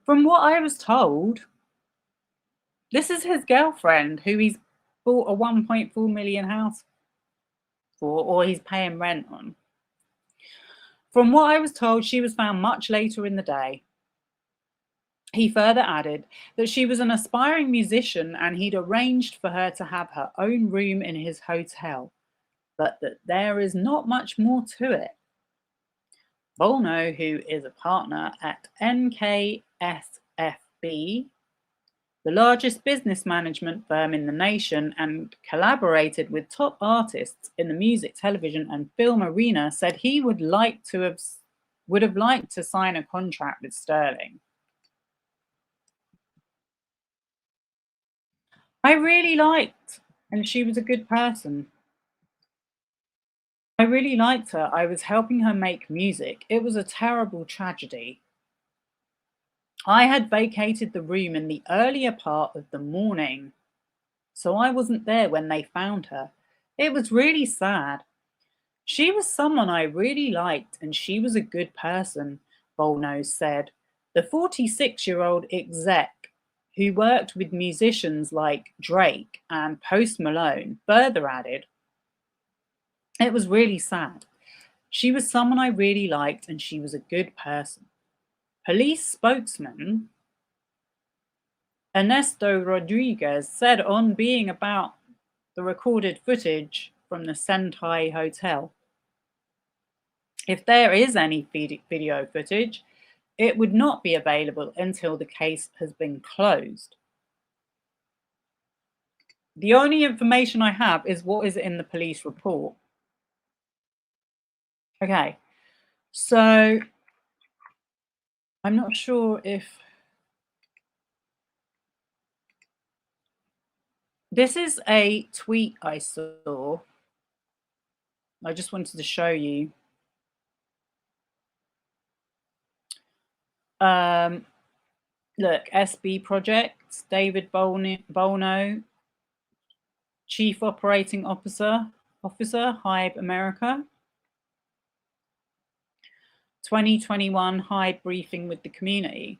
from what I was told, this is his girlfriend who he's bought a $1.4 million house for, or he's paying rent on. From what I was told, she was found much later in the day. He further added that she was an aspiring musician and he'd arranged for her to have her own room in his hotel, but that there is not much more to it. Bolno, who is a partner at NKSFB, the largest business management firm in the nation, and collaborated with top artists in the music, television, and film arena, said he would have liked to sign a contract with Sterling. I really liked, and she was a good person. I really liked her. I was helping her make music. It was a terrible tragedy. I had vacated the room in the earlier part of the morning, so I wasn't there when they found her. It was really sad. She was someone I really liked, and she was a good person, Bolno said. The 46-year-old exec, who worked with musicians like Drake and Post Malone, further added, "It was really sad. She was someone I really liked, and she was a good person." Police spokesman Ernesto Rodriguez said on being about the recorded footage from the Sentai Hotel, "If there is any video footage, it would not be available until the case has been closed. The only information I have is what is in the police report." Okay, so I'm not sure if this is a tweet I saw. I just wanted to show you. Look, SB Projects, David Bolno, Chief Operating Officer, Hybe America. 2021 Hybe briefing with the community.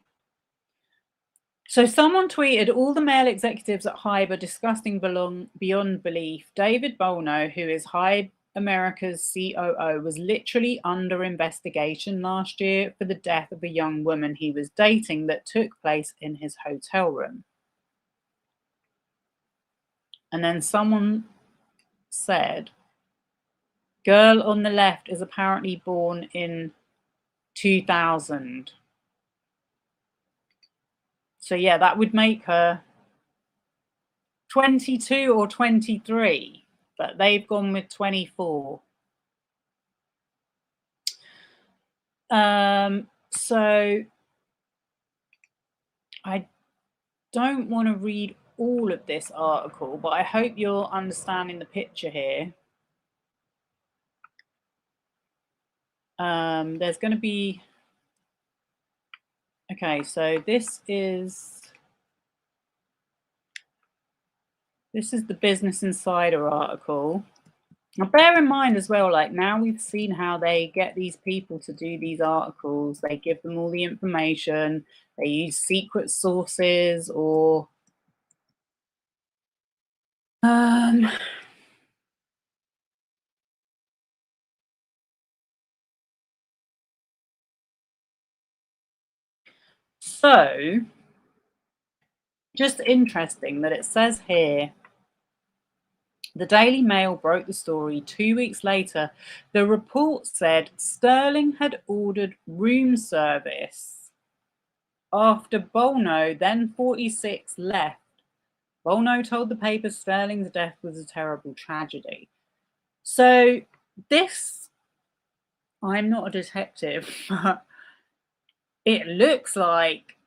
So someone tweeted, "All the male executives at Hybe are disgusting beyond belief. David Bolno, who is Hybe America's COO, was literally under investigation last year for the death of a young woman he was dating that took place in his hotel room." And then someone said, "Girl on the left is apparently born in 2000. So yeah, that would make her 22 or 23, but they've gone with 24. So I don't want to read all of this article, but I hope you're understanding the picture here. There's going to be, okay, so this is the Business Insider article. Now, bear in mind as well, like now we've seen how they get these people to do these articles. They give them all the information. They use secret sources or so just interesting that it says here, the Daily Mail broke the story 2 weeks later. The report said Sterling had ordered room service after Bolno, then 46, left. Bolno told the paper Sterling's death was a terrible tragedy. So this, I'm not a detective, but it looks like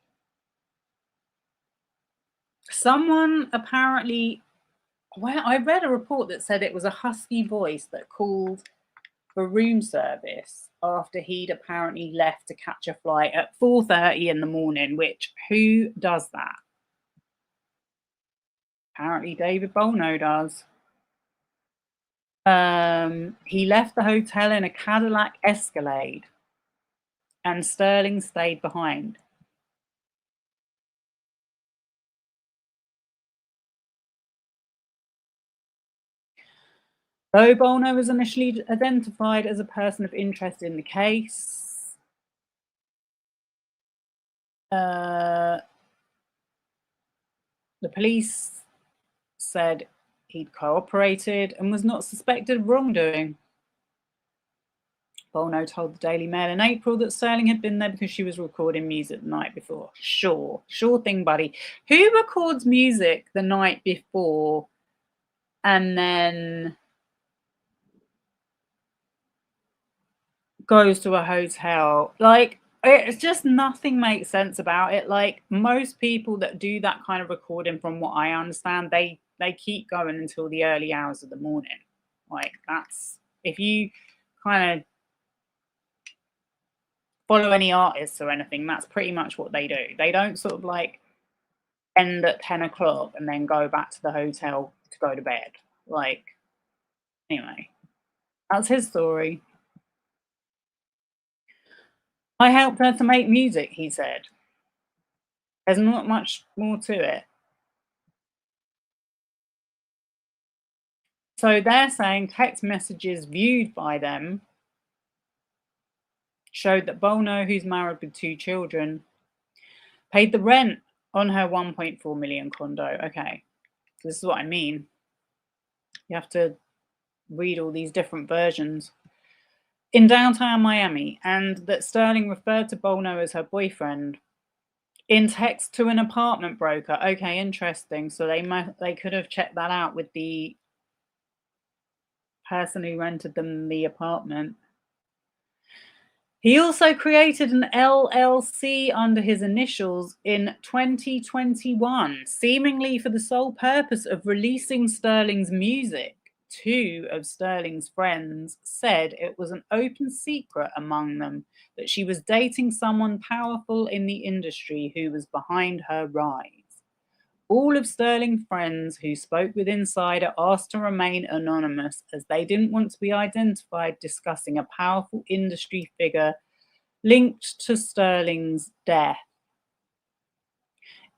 someone apparently, well, I read a report that said it was a husky voice that called for room service after he'd apparently left to catch a flight at 4:30 in the morning, which who does that? Apparently David Bolno does. He left the hotel in a Cadillac Escalade and Sterling stayed behind. Though Bolno was initially identified as a person of interest in the case, The police said he'd cooperated and was not suspected of wrongdoing. Bolno told the Daily Mail in April that Sterling had been there because she was recording music the night before. Sure thing, buddy. Who records music the night before and then goes to a hotel? Like, it's just nothing makes sense about it. Like, most people that do that kind of recording, from what I understand, they keep going until the early hours of the morning. Like, that's, if you kind of follow any artists or anything, that's pretty much what they do. They don't sort of like end at 10 o'clock and then go back to the hotel to go to bed. Like, anyway, that's his story. I helped her to make music, he said. There's not much more to it. So they're saying text messages viewed by them showed that Bolno, who's married with 2 children, paid the rent on her 1.4 million condo. Okay, this is what I mean. You have to read all these different versions. In downtown Miami, and that Sterling referred to Bolno as her boyfriend in text to an apartment broker. Okay, interesting. So they could have checked that out with the person who rented them the apartment. He also created an LLC under his initials in 2021, seemingly for the sole purpose of releasing Sterling's music. 2 of Sterling's friends said it was an open secret among them that she was dating someone powerful in the industry who was behind her rise. All of Sterling's friends who spoke with Insider asked to remain anonymous as they didn't want to be identified discussing a powerful industry figure linked to Sterling's death.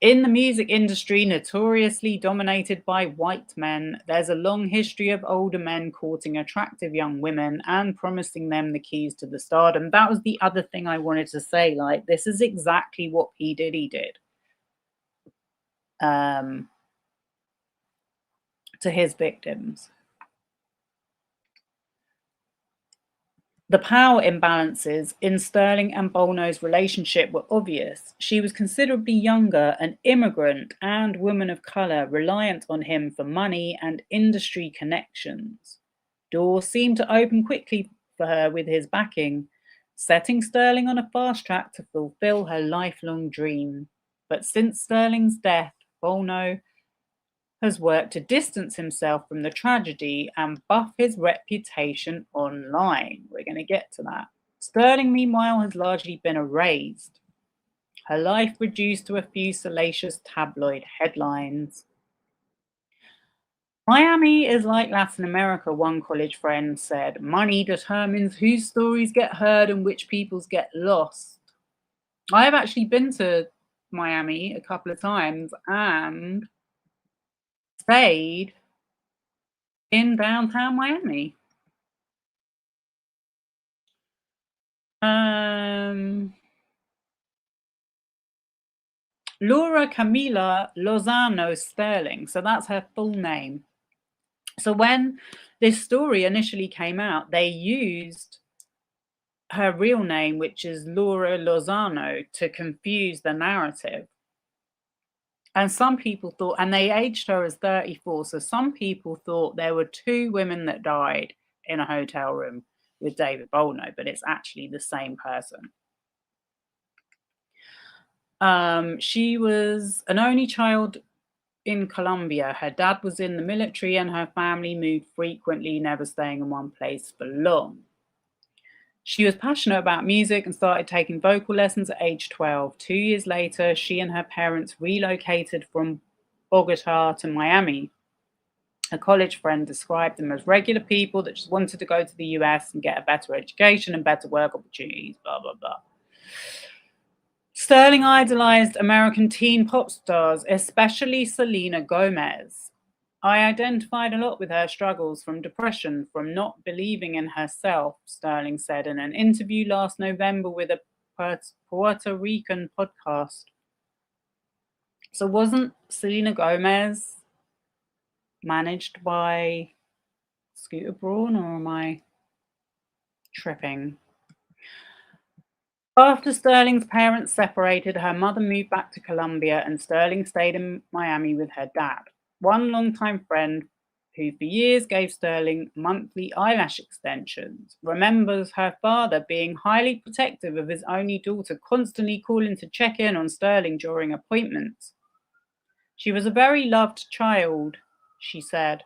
In the music industry, notoriously dominated by white men, there's a long history of older men courting attractive young women and promising them the keys to the stardom. That was the other thing I wanted to say. Like, this is exactly what P. Diddy did to his victims. The power imbalances in Sterling and Bolno's relationship were obvious. She was considerably younger, an immigrant and woman of color, reliant on him for money and industry connections. Doors seemed to open quickly for her with his backing, setting Sterling on a fast track to fulfill her lifelong dream. But since Sterling's death, Bolno has worked to distance himself from the tragedy and buff his reputation online. We're going to get to that. Sterling, meanwhile, has largely been erased. Her life reduced to a few salacious tabloid headlines. Miami is like Latin America, one college friend said. Money determines whose stories get heard and which people's get lost. I have actually been to Miami a couple of times and stayed in downtown Miami. Laura Camilla Lozano Sterling. So that's her full name. So when this story initially came out, they used her real name, which is Laura Lozano, to confuse the narrative. And some people thought, and they aged her as 34. So some people thought there were 2 women that died in a hotel room with David Bolno, but it's actually the same person. She was an only child in Colombia. Her dad was in the military and her family moved frequently, never staying in one place for long. She was passionate about music and started taking vocal lessons at age 12. 2 years later, she and her parents relocated from Bogota to Miami. A college friend described them as regular people that just wanted to go to the US and get a better education and better work opportunities, blah, blah, blah. Sterling idolized American teen pop stars, especially Selena Gomez. I identified a lot with her struggles, from depression, from not believing in herself, Sterling said in an interview last November with a Puerto Rican podcast. So wasn't Selena Gomez managed by Scooter Braun, or am I tripping? After Sterling's parents separated, her mother moved back to Colombia and Sterling stayed in Miami with her dad. One longtime friend, who for years gave Sterling monthly eyelash extensions, remembers her father being highly protective of his only daughter, constantly calling to check in on Sterling during appointments. She was a very loved child, he said.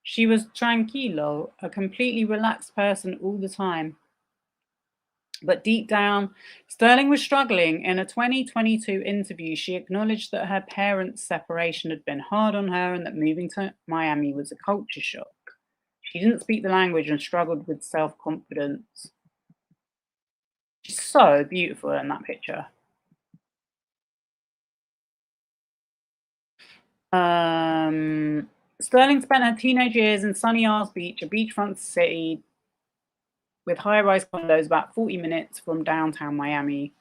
She was tranquilo, a completely relaxed person all the time. But deep down, Sterling was struggling. In a 2022 interview, she acknowledged that her parents' separation had been hard on her and that moving to Miami was a culture shock. She didn't speak the language and struggled with self-confidence. She's so beautiful in that picture. Sterling spent her teenage years in Sunny Isles Beach, a beachfront city with high-rise condos about 40 minutes from downtown Miami.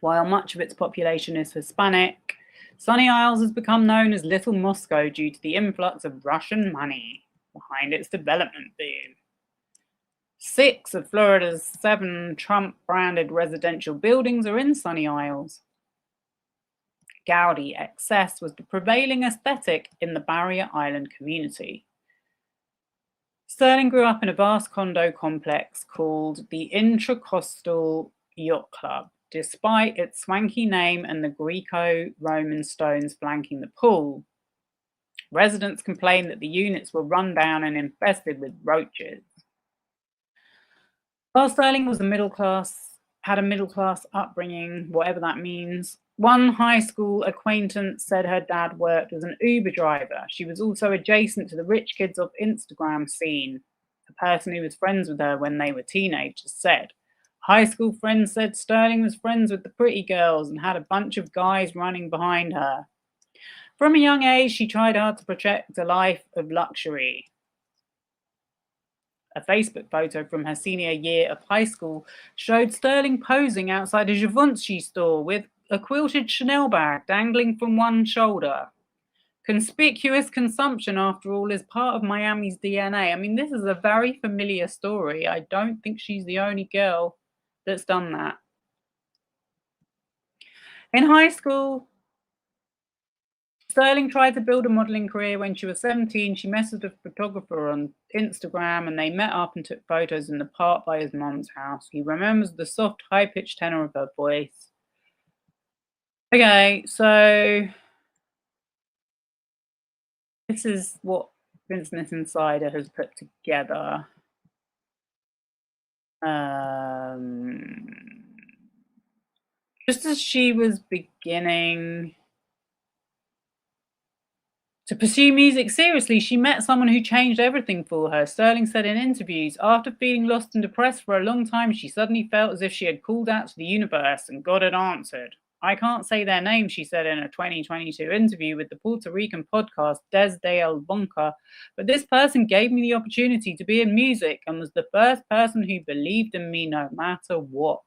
While much of its population is Hispanic, Sunny Isles has become known as Little Moscow due to the influx of Russian money behind its development boom. 6 of Florida's 7 Trump-branded residential buildings are in Sunny Isles. Gaudi excess was the prevailing aesthetic in the Barrier Island community. Sterling grew up in a vast condo complex called the Intracoastal Yacht Club, despite its swanky name and the Greco-Roman stones flanking the pool. Residents complained that the units were run down and infested with roaches. While Sterling was had a middle-class upbringing, whatever that means, one high school acquaintance said her dad worked as an Uber driver. She was also adjacent to the rich kids of Instagram scene. The person who was friends with her when they were teenagers said. High school friends said Sterling was friends with the pretty girls and had a bunch of guys running behind her. From a young age, she tried hard to project a life of luxury. A Facebook photo from her senior year of high school showed Sterling posing outside a Givenchy store with a quilted Chanel bag dangling from one shoulder. Conspicuous consumption, after all, is part of Miami's DNA. I mean, this is a very familiar story. I don't think she's the only girl that's done that. In high school, Sterling tried to build a modeling career. When she was 17, she messaged a photographer on Instagram and they met up and took photos in the park by his mom's house. He remembers the soft, high-pitched tenor of her voice. Okay, so this is what Business Insider has put together. Just as she was beginning to pursue music seriously, she met someone who changed everything for her. Sterling said in interviews, after feeling lost and depressed for a long time, she suddenly felt as if she had called out to the universe and God had answered. I can't say their name, she said in a 2022 interview with the Puerto Rican podcast Desde El Bonca, but this person gave me the opportunity to be in music and was the first person who believed in me no matter what.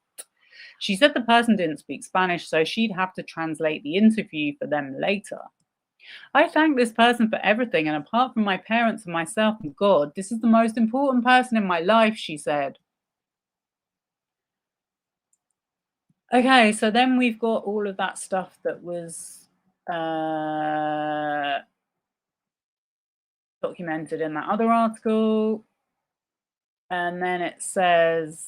She said the person didn't speak Spanish, so she'd have to translate the interview for them later. I thank this person for everything, and apart from my parents and myself and God, this is the most important person in my life, she said. Okay, so then we've got all of that stuff that was documented in that other article. And then it says,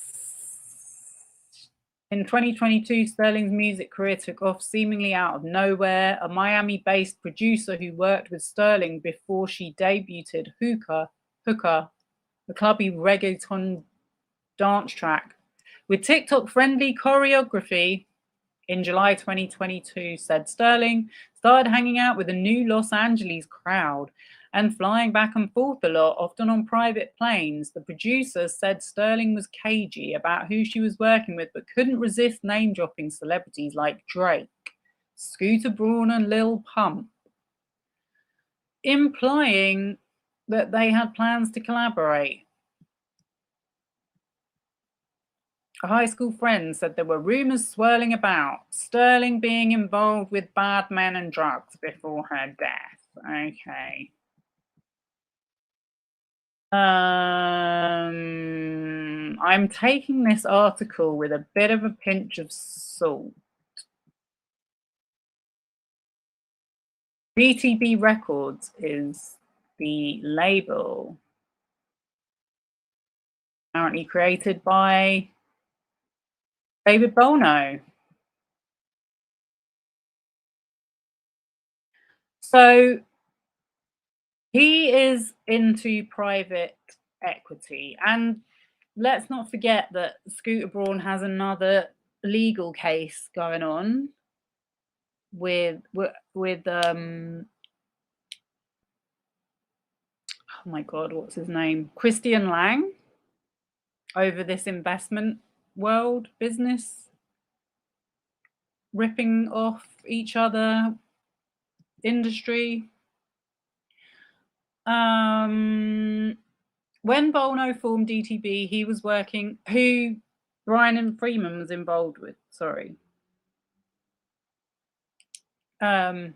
in 2022, Sterling's music career took off seemingly out of nowhere. A Miami-based producer who worked with Sterling before she debuted Hookah, the clubby reggaeton dance track, with TikTok-friendly choreography in July 2022, said Sterling started hanging out with a new Los Angeles crowd and flying back and forth a lot, often on private planes. The producer said Sterling was cagey about who she was working with, but couldn't resist name-dropping celebrities like Drake, Scooter Braun, and Lil Pump, implying that they had plans to collaborate. A high school friend said there were rumors swirling about Sterling being involved with bad men and drugs before her death. Okay. I'm taking this article with a bit of a pinch of salt. BTB Records is the label, apparently created by David Bolno. So he is into private equity, and let's not forget that Scooter Braun has another legal case going on with oh my god, what's his name? Christian Lang, over this investment world business ripping off each other industry. When Bolno formed DTB, he was working, who Brian and Freeman was involved with, sorry. And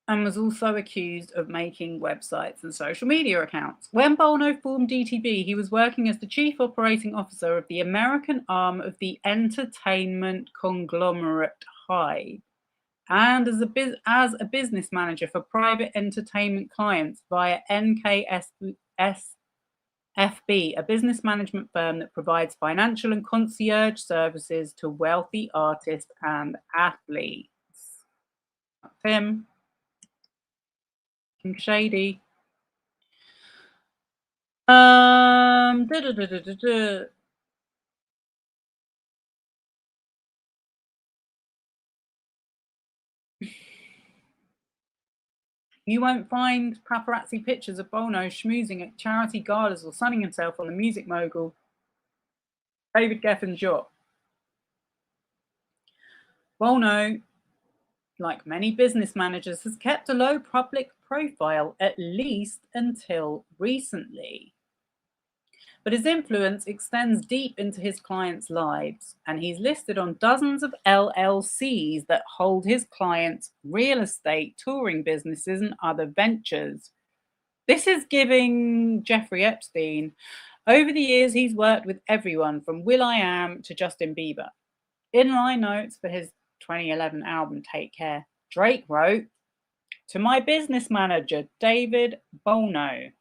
was also accused of making websites and social media accounts. When Bolno formed DTB, he was working as the chief operating officer of the American arm of the entertainment conglomerate Hive, and as a business manager for private entertainment clients via NKSFB, a business management firm that provides financial and concierge services to wealthy artists and athletes. Tim. Shady. You won't find paparazzi pictures of Bolno schmoozing at charity galas or sunning himself on the music mogul David Geffen's yacht. Bolno, like many business managers, has kept a low public profile, at least until recently. But his influence extends deep into his clients' lives, and he's listed on dozens of LLCs that hold his clients' real estate, touring businesses, and other ventures. This is giving Jeffrey Epstein. Over the years, he's worked with everyone from will.i.am to Justin Bieber. In line notes for his 2011 album, Take Care, Drake wrote, "To my business manager, David Bolno,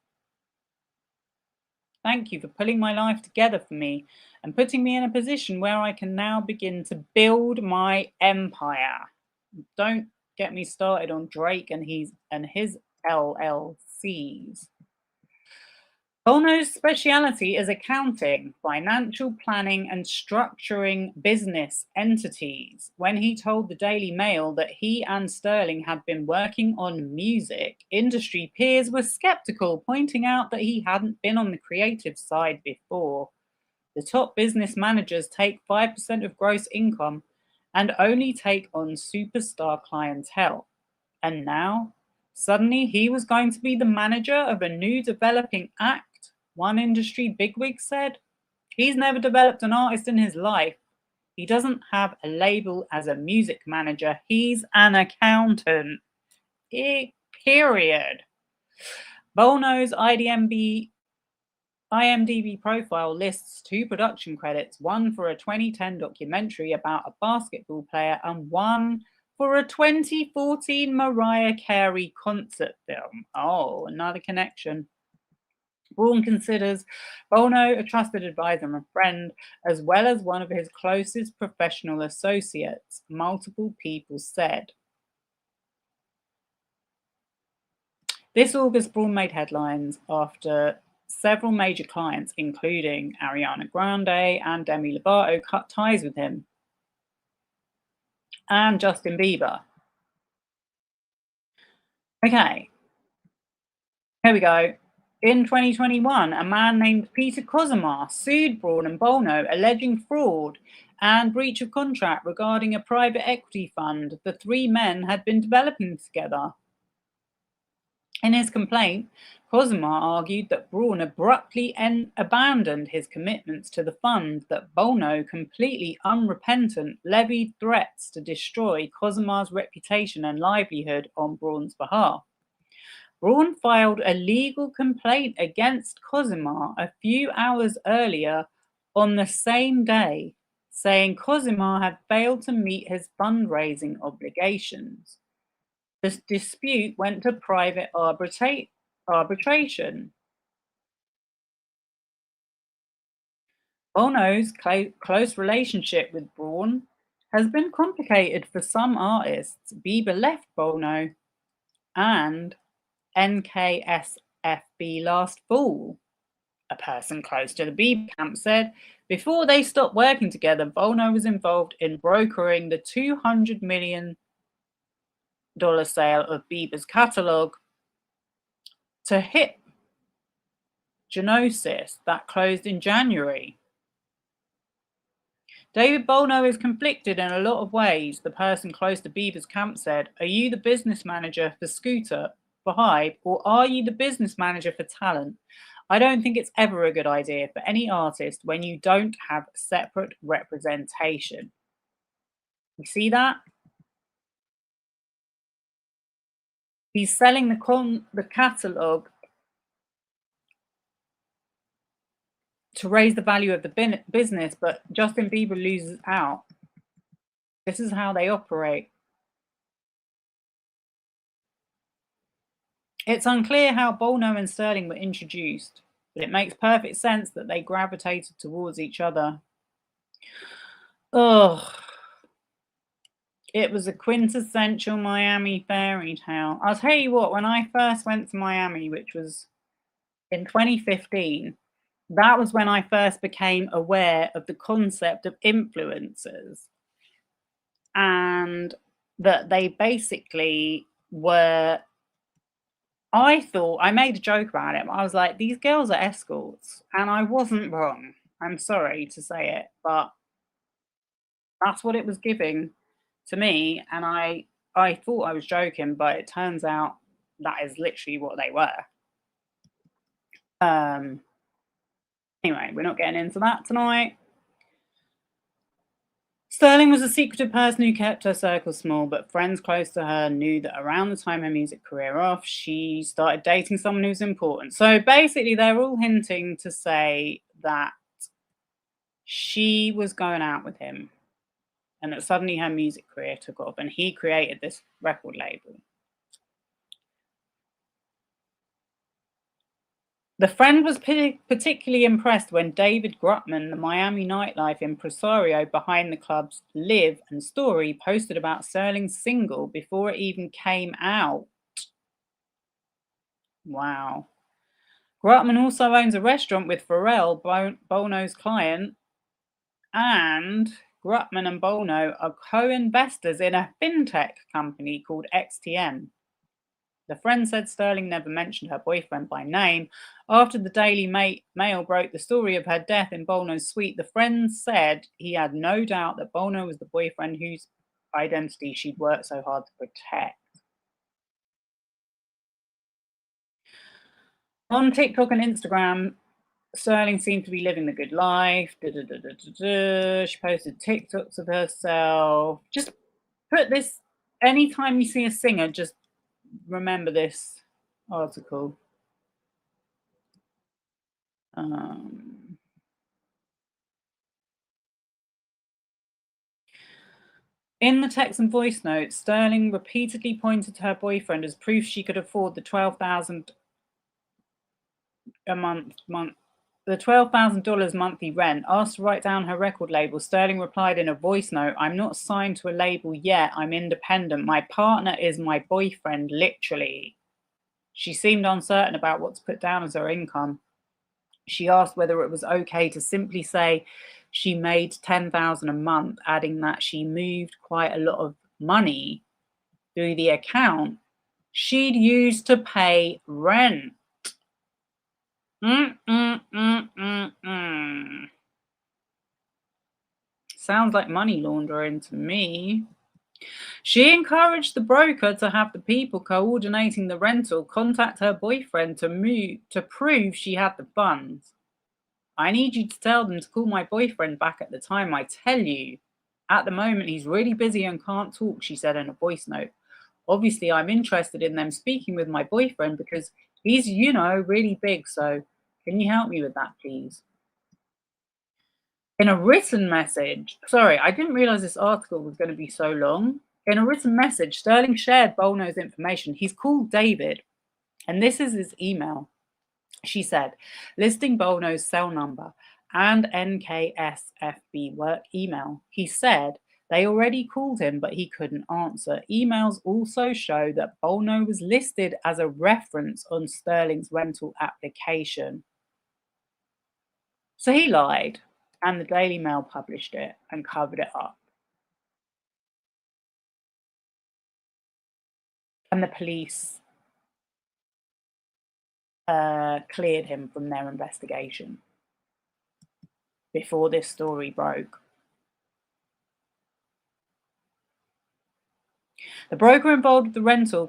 thank you for pulling my life together for me and putting me in a position where I can now begin to build my empire." Don't get me started on Drake and his LLCs. Bolno's speciality is accounting, financial planning, and structuring business entities. When he told the Daily Mail that he and Sterling had been working on music, industry peers were skeptical, pointing out that he hadn't been on the creative side before. The top business managers take 5% of gross income and only take on superstar clientele. And now, suddenly, he was going to be the manager of a new developing act. One industry bigwig said, "He's never developed an artist in his life. He doesn't have a label as a music manager. He's an accountant." Period. Bolno's IMDb profile lists 2 production credits, one for a 2010 documentary about a basketball player and one for a 2014 Mariah Carey concert film. Oh, another connection. Braun considers Bolno a trusted advisor and friend, as well as one of his closest professional associates, multiple people said. This August, Braun made headlines after several major clients, including Ariana Grande and Demi Lovato, cut ties with him, and Justin Bieber. Okay, here we go. In 2021, a man named Pt2 sued Braun and Bolno, alleging fraud and breach of contract regarding a private equity fund the 3 men had been developing together. In his complaint, Cosima argued that Braun abruptly abandoned his commitments to the fund, that Bolno, completely unrepentant, levied threats to destroy Cosima's reputation and livelihood on Braun's behalf. Braun filed a legal complaint against Cosima a few hours earlier on the same day, saying Cosima had failed to meet his fundraising obligations. The dispute went to private arbitration. Bono's close relationship with Braun has been complicated for some artists. Bieber left Bolno and NKSFB last fall. A person close to the Bieber camp said before they stopped working together, Bolno was involved in brokering the $200 million sale of Bieber's catalogue to Hip Genosis that closed in January. David Bolno is conflicted in a lot of ways, the person close to Bieber's camp said. Are you the business manager for Scooter, for Hype, or are you the business manager for talent? I don't think it's ever a good idea for any artist when you don't have separate representation. You see that? He's selling the catalogue to raise the value of the business, but Justin Bieber loses out. This is how they operate. It's unclear how Bolno and Sterling were introduced, but it makes perfect sense that they gravitated towards each other. Ugh. It was a quintessential Miami fairy tale. I'll tell you what, when I first went to Miami, which was in 2015, that was when I first became aware of the concept of influencers, and that they basically were, I thought, I made a joke about it, but I was like, these girls are escorts, and I wasn't wrong. I'm sorry to say it, but that's what it was giving to me, and I thought I was joking, but it turns out that is literally what they were. Anyway, we're not getting into that tonight. Sterling was a secretive person who kept her circle small, but friends close to her knew that around the time her music career off, she started dating someone who's important. So basically, they're all hinting to say that she was going out with him and that suddenly her music career took off and he created this record label. The friend was particularly impressed when David Grutman, the Miami nightlife impresario behind the club's Live and Story, posted about Sterling's single before it even came out. Wow. Grutman also owns a restaurant with Pharrell, Bolno's client, and Grutman and Bolno are co-investors in a fintech company called XTM. The friend said Sterling never mentioned her boyfriend by name. After the Daily Mail broke the story of her death in Bolno's suite, the friend said he had no doubt that Bolno was the boyfriend whose identity she'd worked so hard to protect. On TikTok and Instagram, Sterling seemed to be living the good life. She posted TikToks of herself. Just put this, anytime you see a singer, just remember this article. In the text and voice notes, Sterling repeatedly pointed to her boyfriend as proof she could afford the $12,000 a month, the $12,000 monthly rent. Asked to write down her record label, Sterling replied in a voice note, "I'm not signed to a label yet. I'm independent. My partner is my boyfriend, literally." She seemed uncertain about what to put down as her income. She asked whether it was okay to simply say she made $10,000 a month, adding that she moved quite a lot of money through the account she'd used to pay rent. Sounds like money laundering to me. She encouraged the broker to have the people coordinating the rental contact her boyfriend to prove she had the funds. I need you to tell them to call my boyfriend back at the time I tell you. At the moment, he's really busy and can't talk, she said in a voice note. Obviously, I'm interested in them speaking with my boyfriend because he's, really big. So can you help me with that, please? In a written message, sorry, I didn't realize this article was going to be so long. In a written message, Sterling shared Bolno's information. He's called David, and this is his email. She said, listing Bolno's cell number and NKSFB work email. He said they already called him, but he couldn't answer. Emails also show that Bolno was listed as a reference on Sterling's rental application. So he lied, and the Daily Mail published it and covered it up. And the police cleared him from their investigation before this story broke. The broker involved with the rental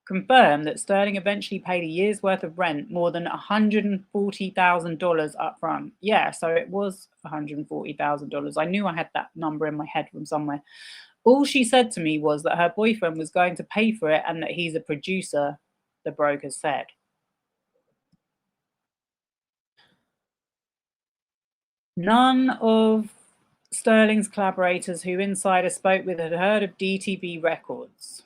confirmed that Sterling eventually paid a year's worth of rent, more than $140,000 up front. Yeah, so it was $140,000. I knew I had that number in my head from somewhere. All she said to me was that her boyfriend was going to pay for it and that he's a producer, the broker said. None of Sterling's collaborators who Insider spoke with had heard of DTB Records.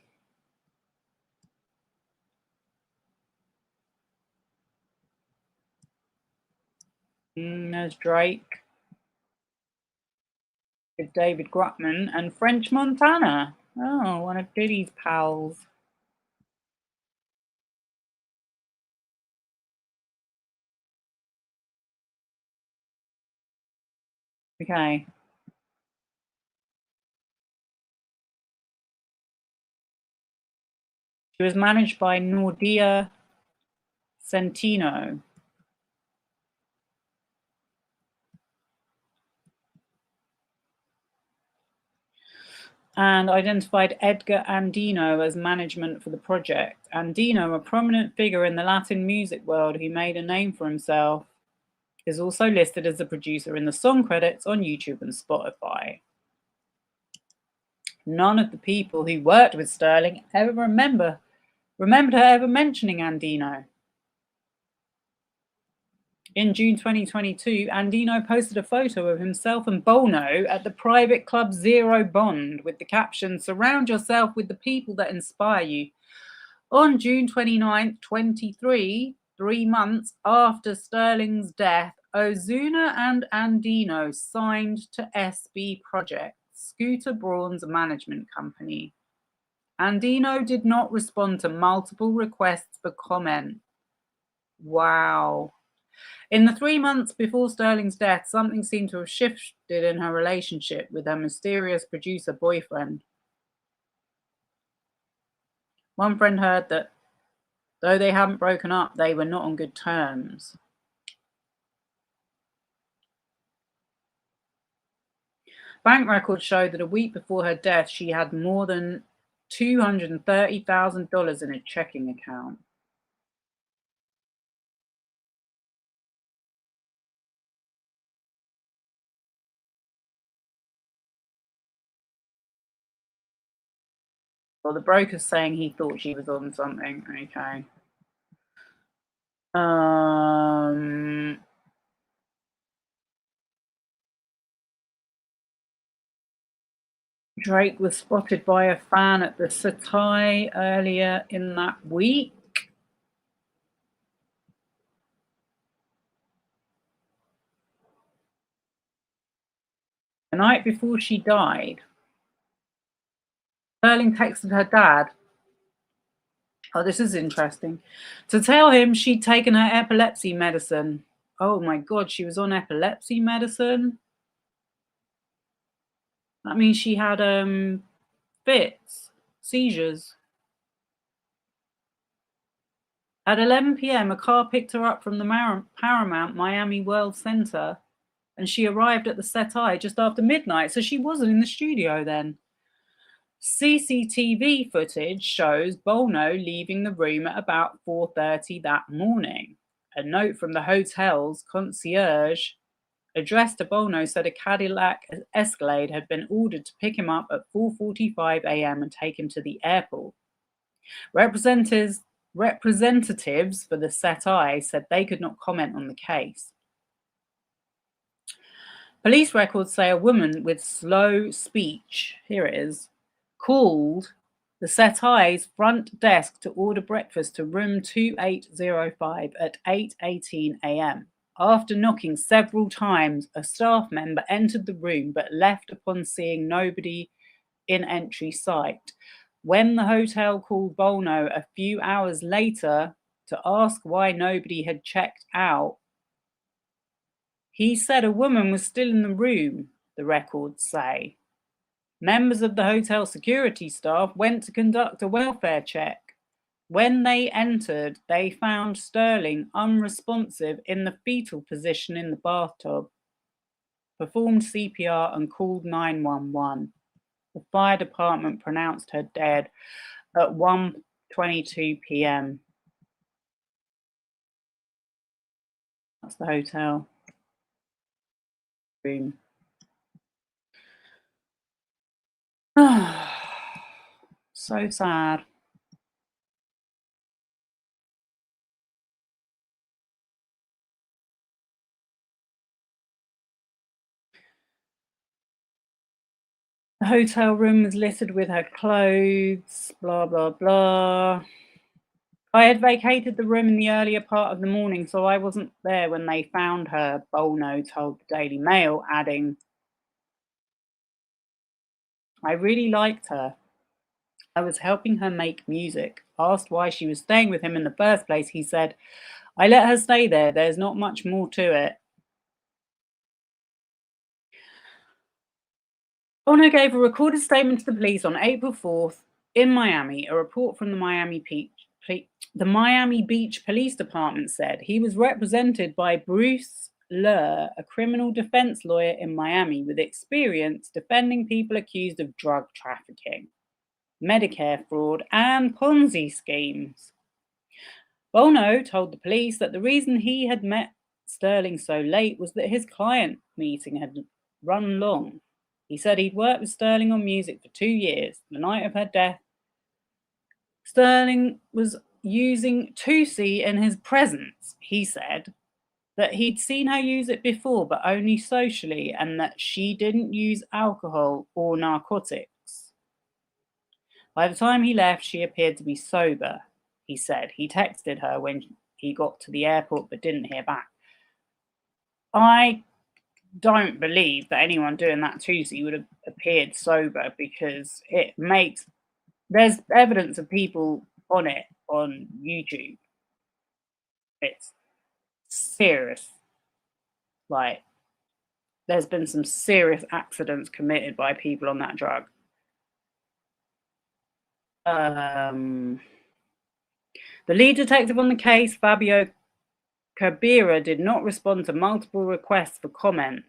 There's Drake, with David Grutman, and French Montana. Oh, one of Diddy's pals. Okay. She was managed by Nordia Centino. And identified Edgar Andino as management for the project. Andino, a prominent figure in the Latin music world who made a name for himself, is also listed as a producer in the song credits on YouTube and Spotify. None of the people who worked with Sterling ever remembered her ever mentioning Andino. In June 2022, Andino posted a photo of himself and Bolno at the private club Zero Bond with the caption, "Surround yourself with the people that inspire you." On June 29, 2023, 3 months after Sterling's death, Ozuna and Andino signed to SB Projects, Scooter Braun's management company. Andino did not respond to multiple requests for comment. Wow. In the 3 months before Sterling's death, something seemed to have shifted in her relationship with her mysterious producer boyfriend. One friend heard that though they hadn't broken up, they were not on good terms. Bank records showed that a week before her death, she had more than $230,000 in a checking account. Well, the broker's saying he thought she was on something. Okay. Drake was spotted by a fan at the Satai earlier in that week. The night before she died, Sterling texted her dad. Oh, this is interesting. To tell him she'd taken her epilepsy medicine. Oh my God, she was on epilepsy medicine? That means she had fits, seizures. At 11 p.m., a car picked her up from the Paramount Miami World Center, and she arrived at the Satai just after midnight, so she wasn't in the studio then. CCTV footage shows Bolno leaving the room at about 4:30 that morning. A note from the hotel's concierge addressed to Bolno said a Cadillac Escalade had been ordered to pick him up at 4:45 a.m. and take him to the airport. Representatives for the Set-I said they could not comment on the case. Police records say a woman with slow speech, here it is, called the Set-I's front desk to order breakfast to room 2805 at 8:18 a.m. After knocking several times, a staff member entered the room but left upon seeing nobody in entry sight. When the hotel called Bolno a few hours later to ask why nobody had checked out, he said a woman was still in the room, the records say. Members of the hotel security staff went to conduct a welfare check. When they entered, they found Sterling unresponsive in the fetal position in the bathtub, performed CPR and called 911. The fire department pronounced her dead at 1:22 p.m. That's the hotel room. So sad. The hotel room was littered with her clothes, blah, blah, blah. I had vacated the room in the earlier part of the morning, so I wasn't there when they found her, Bolno told the Daily Mail, adding, I really liked her. I was helping her make music. Asked why she was staying with him in the first place, he said, I let her stay there. There's not much more to it. Bolno gave a recorded statement to the police on April 4th in Miami. A report from the Miami Beach Police Department said he was represented by Bruce Lur, a criminal defense lawyer in Miami with experience defending people accused of drug trafficking, Medicare fraud, and Ponzi schemes. Bolno told the police that the reason he had met Sterling so late was that his client meeting had run long. He said he'd worked with Sterling on music for 2 years. The night of her death, Sterling was using 2C in his presence. He said that he'd seen her use it before, but only socially, and that she didn't use alcohol or narcotics. By the time he left, she appeared to be sober, he said. He texted her when he got to the airport, but didn't hear back. I don't believe that anyone doing that 2C would have appeared sober, because there's evidence of people on it on YouTube. It's serious. Like, there's been some serious accidents committed by people on that drug. The lead detective on the case, Fabio Cabrera, did not respond to multiple requests for comment.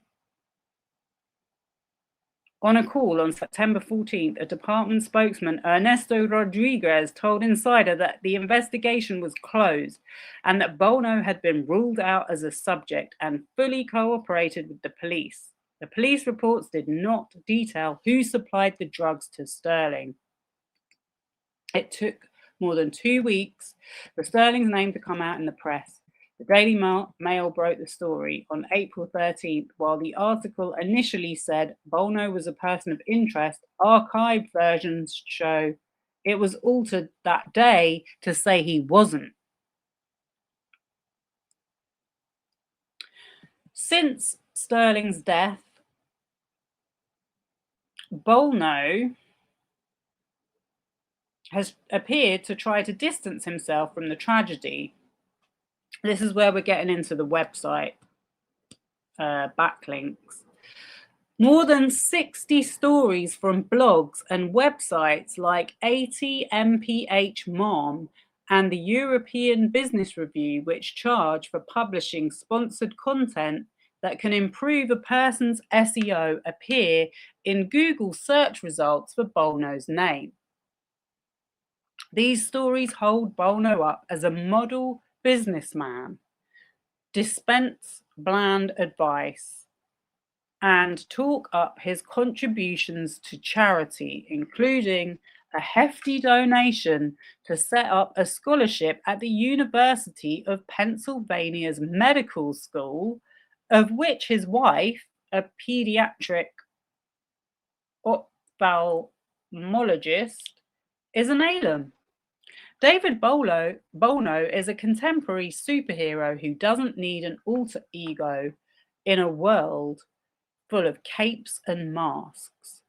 On a call on September 14th, a department spokesman, Ernesto Rodriguez, told Insider that the investigation was closed and that Bolno had been ruled out as a subject and fully cooperated with the police. The police reports did not detail who supplied the drugs to Sterling. It took more than 2 weeks for Sterling's name to come out in the press. The Daily Mail broke the story on April 13th. While the article initially said Bolno was a person of interest, archived versions show it was altered that day to say he wasn't. Since Sterling's death, Bolno has appeared to try to distance himself from the tragedy. This is where we're getting into the website backlinks. More than 60 stories from blogs and websites like ATMPH Mom and the European Business Review, which charge for publishing sponsored content, that can improve a person's SEO appear in Google search results for Bolno's name. These stories hold Bolno up as a model businessman, dispense bland advice, and talk up his contributions to charity, including a hefty donation to set up a scholarship at the University of Pennsylvania's medical school, of which his wife, a pediatric ophthalmologist, is an alum. David Bolno is a contemporary superhero who doesn't need an alter ego in a world full of capes and masks,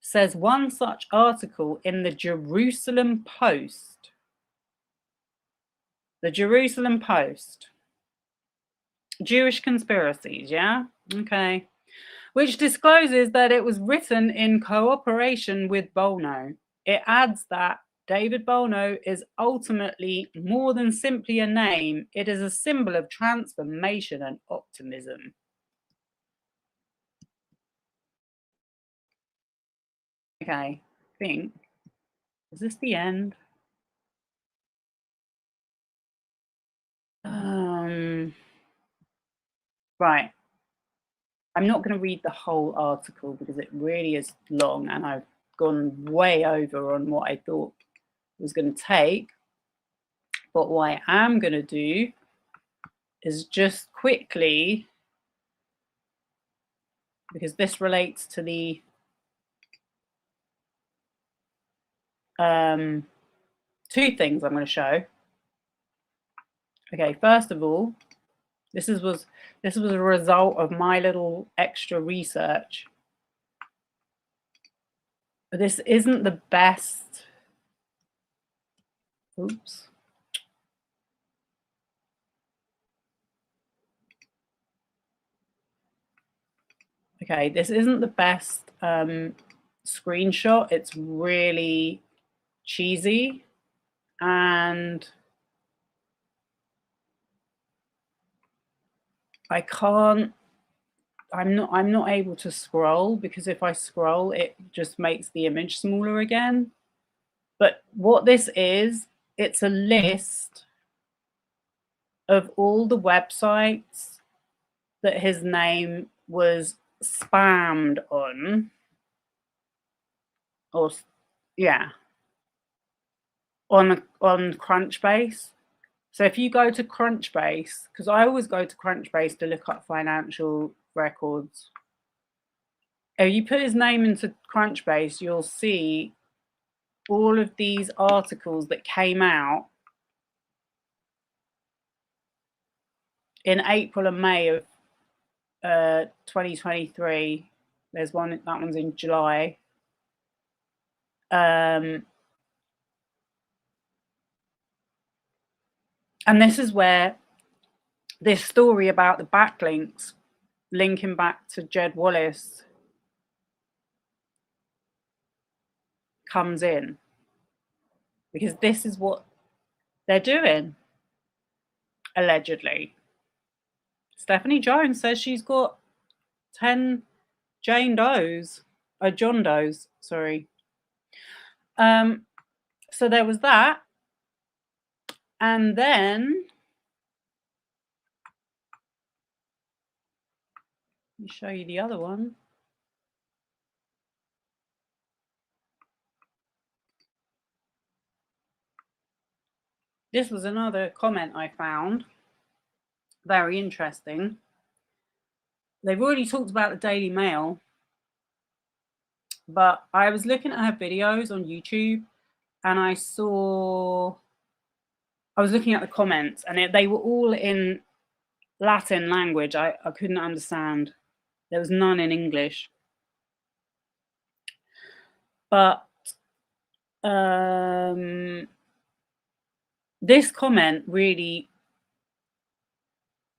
says one such article in the Jerusalem Post. The Jerusalem Post. Jewish conspiracies, yeah? Okay. Which discloses that it was written in cooperation with Bolno. It adds that David Bolno is ultimately more than simply a name. It is a symbol of transformation and optimism. Okay, I think, is this the end? Right. I'm not going to read the whole article because it really is long and I've gone way over on what I thought it was going to take. But what I am going to do is just quickly, because this relates to the two things I'm going to show. Okay, first of all, this was a result of my little extra research. But this isn't the best. Oops. Okay, this isn't the best screenshot. It's really cheesy and I'm not able to scroll because if I scroll, it just makes the image smaller again. But what this is, it's a list of all the websites that his name was spammed on, or yeah, on Crunchbase. So if you go to Crunchbase, because I always go to Crunchbase to look up financial records. If you put his name into Crunchbase, you'll see all of these articles that came out in April and May of 2023. There's one, that one's in July. And this is where this story about the backlinks linking back to Jed Wallace comes in, because this is what they're doing, allegedly. Stephanie Jones says she's got 10 John Does, sorry. So there was that. And then let me show you the other one. This was another comment I found very interesting. They've already talked about the Daily Mail, but I was looking at her videos on YouTube and I was looking at the comments and they were all in Latin language. I couldn't understand. There was none in English. But this comment really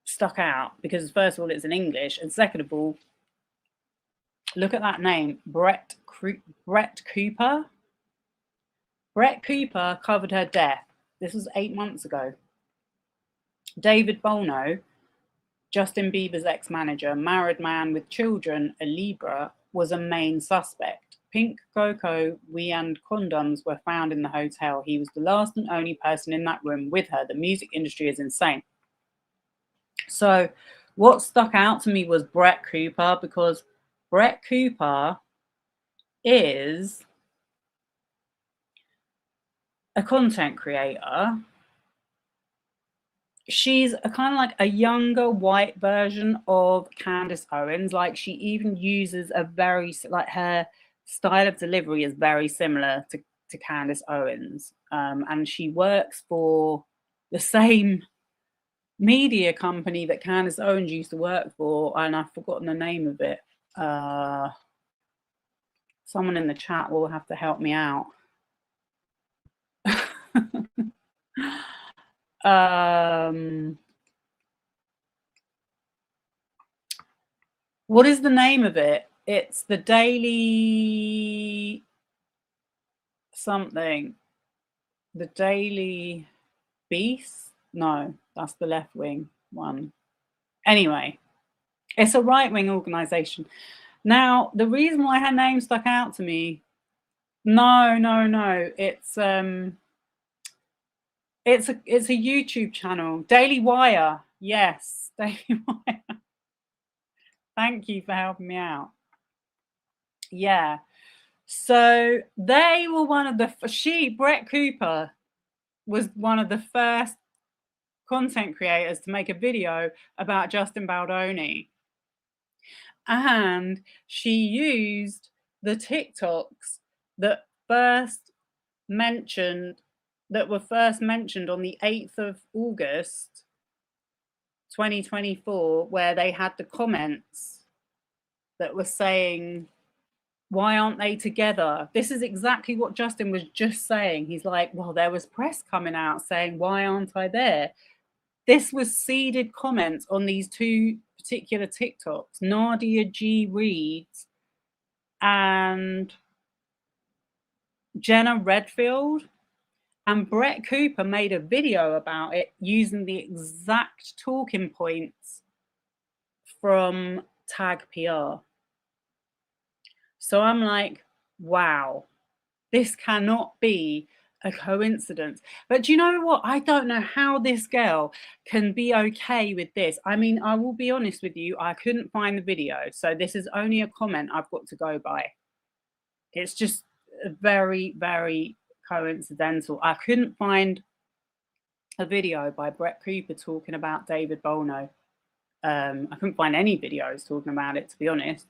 stuck out because first of all, it's in English, and second of all, look at that name, Brett Cooper. Brett Cooper covered her death. This was 8 months ago. David Bolno Justin Bieber's ex-manager, married man with children, a Libra, was a main suspect. Pink cocoa, we and condoms were found in the hotel. He was the last and only person in that room with her. The music industry is insane. So what stuck out to me was Brett Cooper, because Brett Cooper is a content creator. She's a kind of like a younger white version of Candace Owens. Like, she even uses a very, like, her style of delivery is very similar to Candace Owens. And she works for the same media company that Candace Owens used to work for, and I've forgotten the name of it. Someone in the chat will have to help me out. What is the name of it? It's the Daily something. The Daily Beast? No, that's the left wing one. Anyway, it's a right wing organization. Now, the reason why her name stuck out to me, no, it's a YouTube channel, Daily Wire. Yes, Daily Wire. Thank you for helping me out. Yeah. So they were one of the, Brett Cooper was one of the first content creators to make a video about Justin Baldoni. And she used the TikToks that were first mentioned on the 8th of August 2024, where they had the comments that were saying, why aren't they together? This is exactly what Justin was just saying. He's like, well, there was press coming out saying, why aren't I there? This was seeded comments on these two particular TikToks, Nadia G. Reeds and Jenna Redfield. And Brett Cooper made a video about it using the exact talking points from Tag PR. So I'm like, wow, this cannot be a coincidence. But do you know what? I don't know how this girl can be okay with this. I mean, I will be honest with you, I couldn't find the video. So this is only a comment I've got to go by. It's just very, very coincidental. I couldn't find a video by Brett Cooper talking about David Bolno. I couldn't find any videos talking about it, to be honest,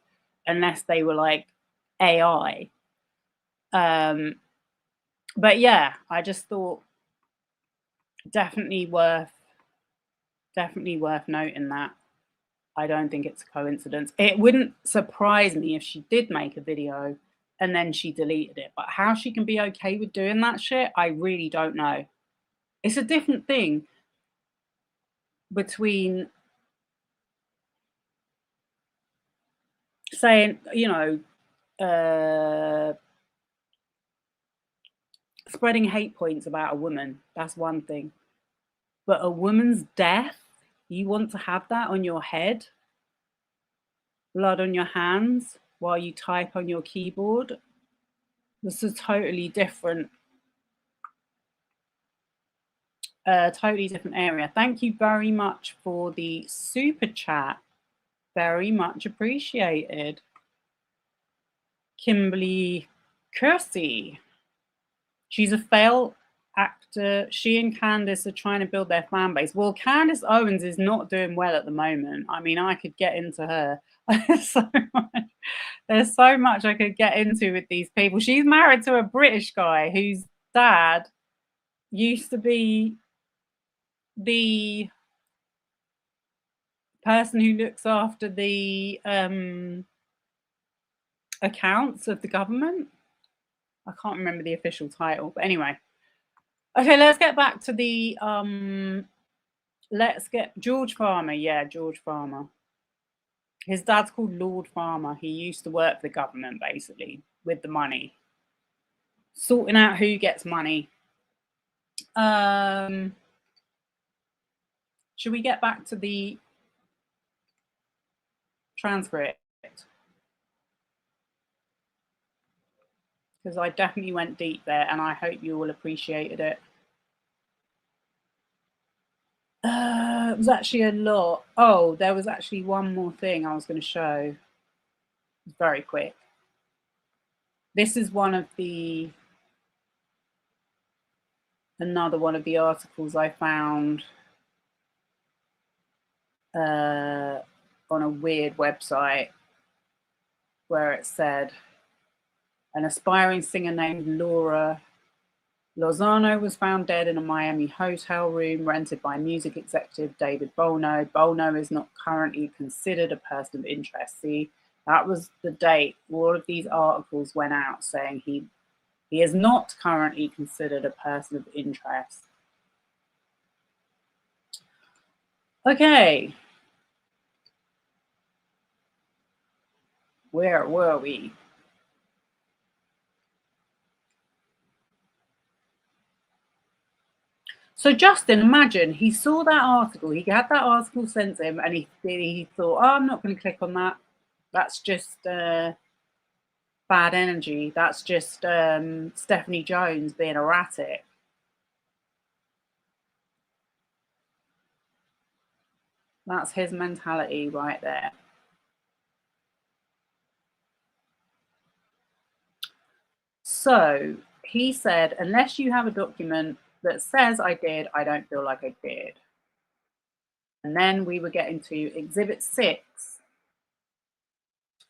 unless they were like AI. But yeah, I just thought definitely worth noting that. I don't think it's a coincidence. It wouldn't surprise me if she did make a video and then she deleted it. But how she can be okay with doing that shit, I really don't know. It's a different thing between saying, you know, spreading hate points about a woman. That's one thing. But a woman's death, you want to have that on your head? Blood on your hands while you type on your keyboard? This is totally different. Totally different area. Thank you very much for the super chat. Very much appreciated. Kimberly Kersey. She's a failed actor. She and Candace are trying to build their fan base. Well, Candace Owens is not doing well at the moment. I mean, I could get into her. There's so much I could get into with these people. She's married to a British guy whose dad used to be the person who looks after the accounts of the government. I can't remember the official title, but anyway. Okay, let's get back to the let's get George Farmer. Yeah, George Farmer. His dad's called Lord Farmer. He used to work for the government, basically, with the money, sorting out who gets money. Should we get back to the transcript, because I definitely went deep there and I hope you all appreciated it. It was actually a lot. Oh, there was actually one more thing I was going to show. Very quick. This is another one of the articles I found on a weird website where it said an aspiring singer named Laura Lozano was found dead in a Miami hotel room rented by music executive David Bolno. Bolno is not currently considered a person of interest. See, that was the date. All of these articles went out saying he is not currently considered a person of interest. Okay. Where were we? So Justin, imagine he saw that article, he had that article sent to him, and he thought, oh, I'm not going to click on that. That's just bad energy. That's just Stephanie Jones being erratic. That's his mentality right there. So he said, unless you have a document that says I did, I don't feel like I did. And then we were getting to Exhibit 6.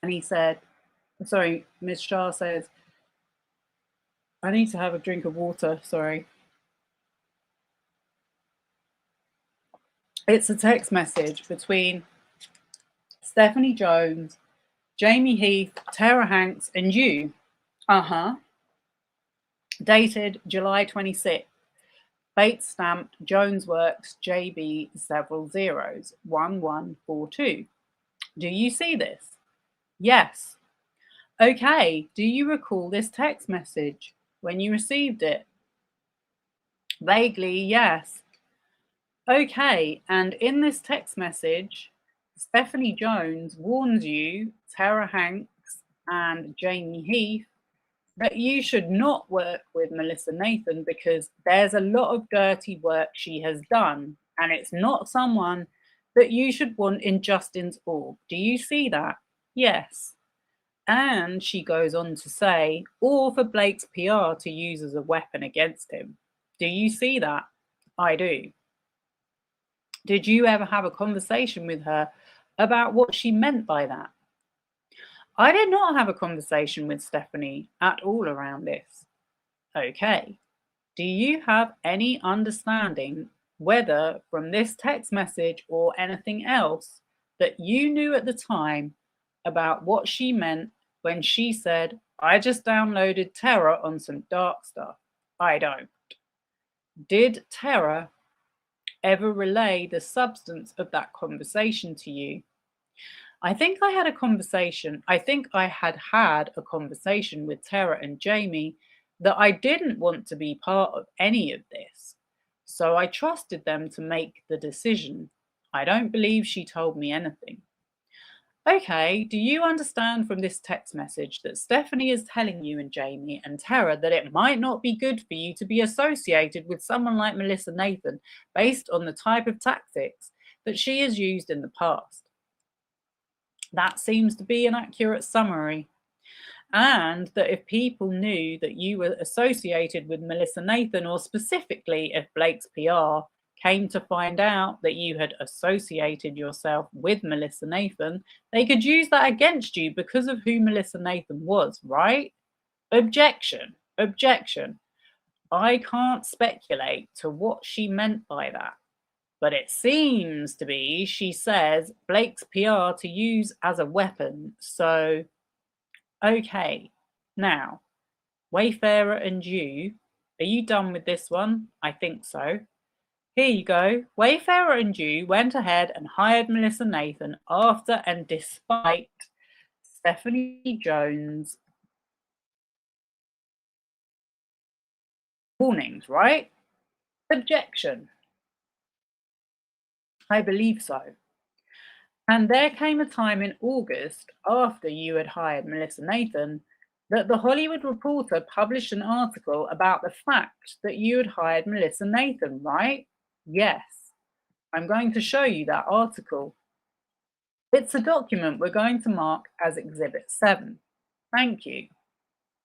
And he said, sorry, Ms. Shah says, I need to have a drink of water, sorry. It's a text message between Stephanie Jones, Jamie Heath, Tara Hanks, and you. Dated July 26th. Bates stamped Jones Works JB several zeros 1142. Do you see this? Yes. Okay. Do you recall this text message when you received it? Vaguely, yes. Okay. And in this text message, Stephanie Jones warns you, Tara Hanks, and Jamie Heath that you should not work with Melissa Nathan because there's a lot of dirty work she has done, and it's not someone that you should want in Justin's org. Do you see that? Yes. And she goes on to say, or for Blake's PR to use as a weapon against him. Do you see that? I do. Did you ever have a conversation with her about what she meant by that? I did not have a conversation with Stephanie at all around this. Okay. Do you have any understanding whether from this text message or anything else that you knew at the time about what she meant when she said, I just downloaded Terra on some dark stuff? I don't. Did Terra ever relay the substance of that conversation to you? I think I had a conversation with Tara and Jamie that I didn't want to be part of any of this. So I trusted them to make the decision. I don't believe she told me anything. Okay, do you understand from this text message that Stephanie is telling you and Jamie and Tara that it might not be good for you to be associated with someone like Melissa Nathan based on the type of tactics that she has used in the past? That seems to be an accurate summary. And that if people knew that you were associated with Melissa Nathan, or specifically if Blake's PR came to find out that you had associated yourself with Melissa Nathan, they could use that against you because of who Melissa Nathan was, right? Objection. Objection. I can't speculate to what she meant by that. But it seems to be, she says, Blake's PR to use as a weapon. So, okay. Now, Wayfarer and you, are you done with this one? I think so. Here you go. Wayfarer and you went ahead and hired Melissa Nathan after and despite Stephanie Jones' warnings, right? Objection. I believe so. And there came a time in August, after you had hired Melissa Nathan, that the Hollywood Reporter published an article about the fact that you had hired Melissa Nathan, right? Yes. I'm going to show you that article. It's a document we're going to mark as Exhibit 7. Thank you.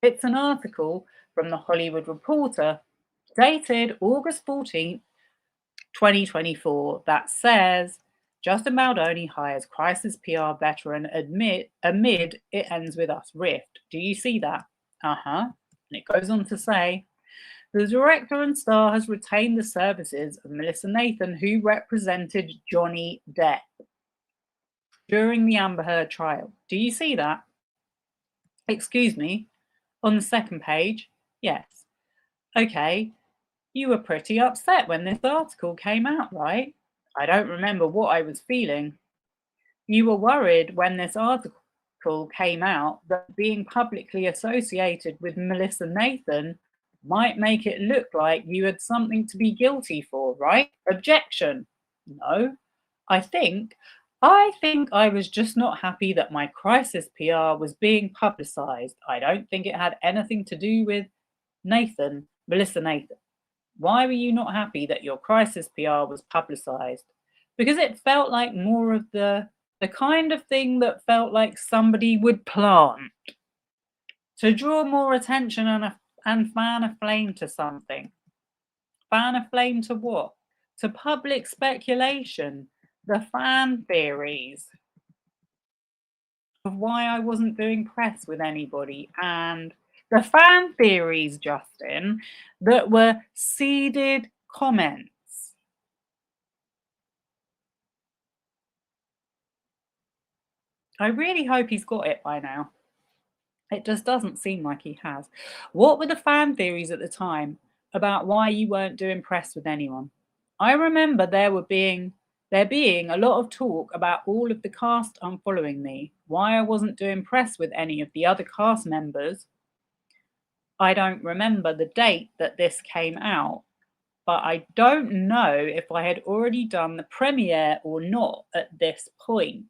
It's an article from the Hollywood Reporter dated August 14th, 2024 that says, Justin Baldoni hires crisis PR veteran amid it ends with us rift. Do you see that? And it goes on to say, the director and star has retained the services of Melissa Nathan, who represented Johnny Depp during the Amber Heard trial. Do you see that? Excuse me, on the second page, yes. Okay, you were pretty upset when this article came out, right? I don't remember what I was feeling. You were worried when this article came out that being publicly associated with Melissa Nathan might make it look like you had something to be guilty for, right? Objection. No. I think I was just not happy that my crisis PR was being publicized. I don't think it had anything to do with Melissa Nathan. Why were you not happy that your crisis PR was publicized? Because it felt like more of the kind of thing that felt like somebody would plant to draw more attention and fan a flame to something. Fan a flame to what? To public speculation, the fan theories of why I wasn't doing press with anybody, and the fan theories, Justin, that were seeded comments. I really hope he's got it by now. It just doesn't seem like he has. What were the fan theories at the time about why you weren't doing press with anyone? I remember there being a lot of talk about all of the cast unfollowing me, why I wasn't doing press with any of the other cast members. I don't remember the date that this came out, but I don't know if I had already done the premiere or not at this point.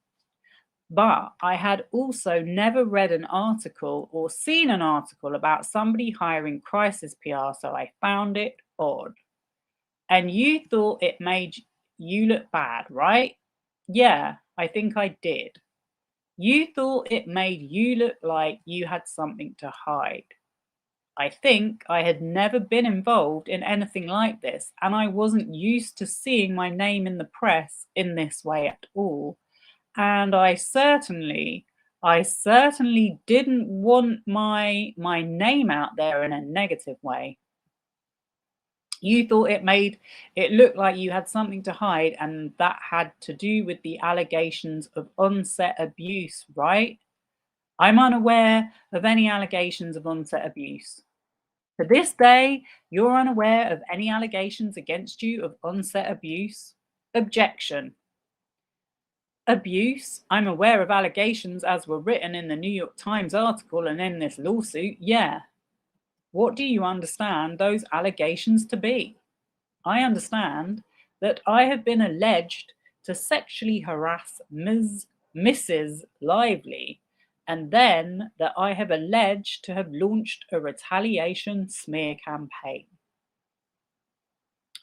But I had also never read an article or seen an article about somebody hiring crisis PR, so I found it odd. And you thought it made you look bad, right? Yeah, I think I did. You thought it made you look like you had something to hide. I think I had never been involved in anything like this, and I wasn't used to seeing my name in the press in this way at all. And I certainly didn't want my name out there in a negative way. You thought it made it look like you had something to hide, and that had to do with the allegations of on-set abuse, right? I'm unaware of any allegations of on-set abuse. To this day, you're unaware of any allegations against you of on-set abuse? Objection. Abuse? I'm aware of allegations as were written in the New York Times article and in this lawsuit, yeah. What do you understand those allegations to be? I understand that I have been alleged to sexually harass Mrs. Lively, and then that I have alleged to have launched a retaliation smear campaign.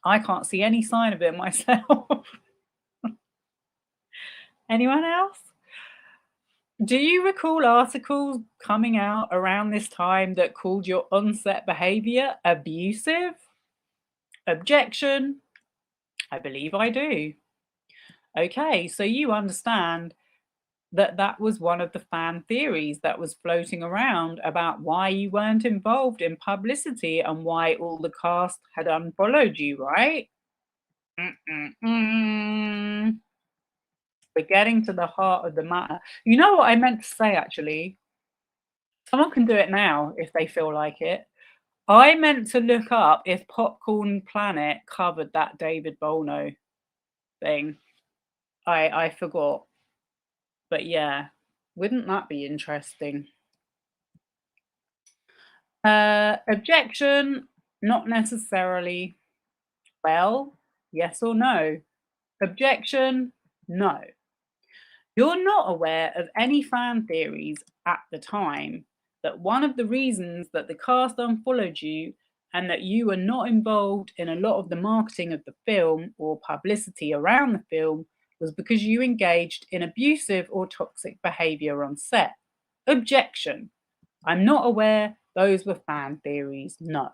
I can't see any sign of it myself. Anyone else? Do you recall articles coming out around this time that called your on-set behavior abusive? Objection. I believe I do. Okay, so you understand that that was one of the fan theories that was floating around about why you weren't involved in publicity and why all the cast had unfollowed you, right? We're getting to the heart of the matter. You know what I meant to say, actually? Someone can do it now if they feel like it. I meant to look up if Popcorn Planet covered that David Bolno thing. I forgot. But yeah, wouldn't that be interesting? Objection, not necessarily. Well, yes or no? Objection, no. You're not aware of any fan theories at the time that one of the reasons that the cast unfollowed you and that you were not involved in a lot of the marketing of the film or publicity around the film was because you engaged in abusive or toxic behavior on set. Objection. I'm not aware those were fan theories. No.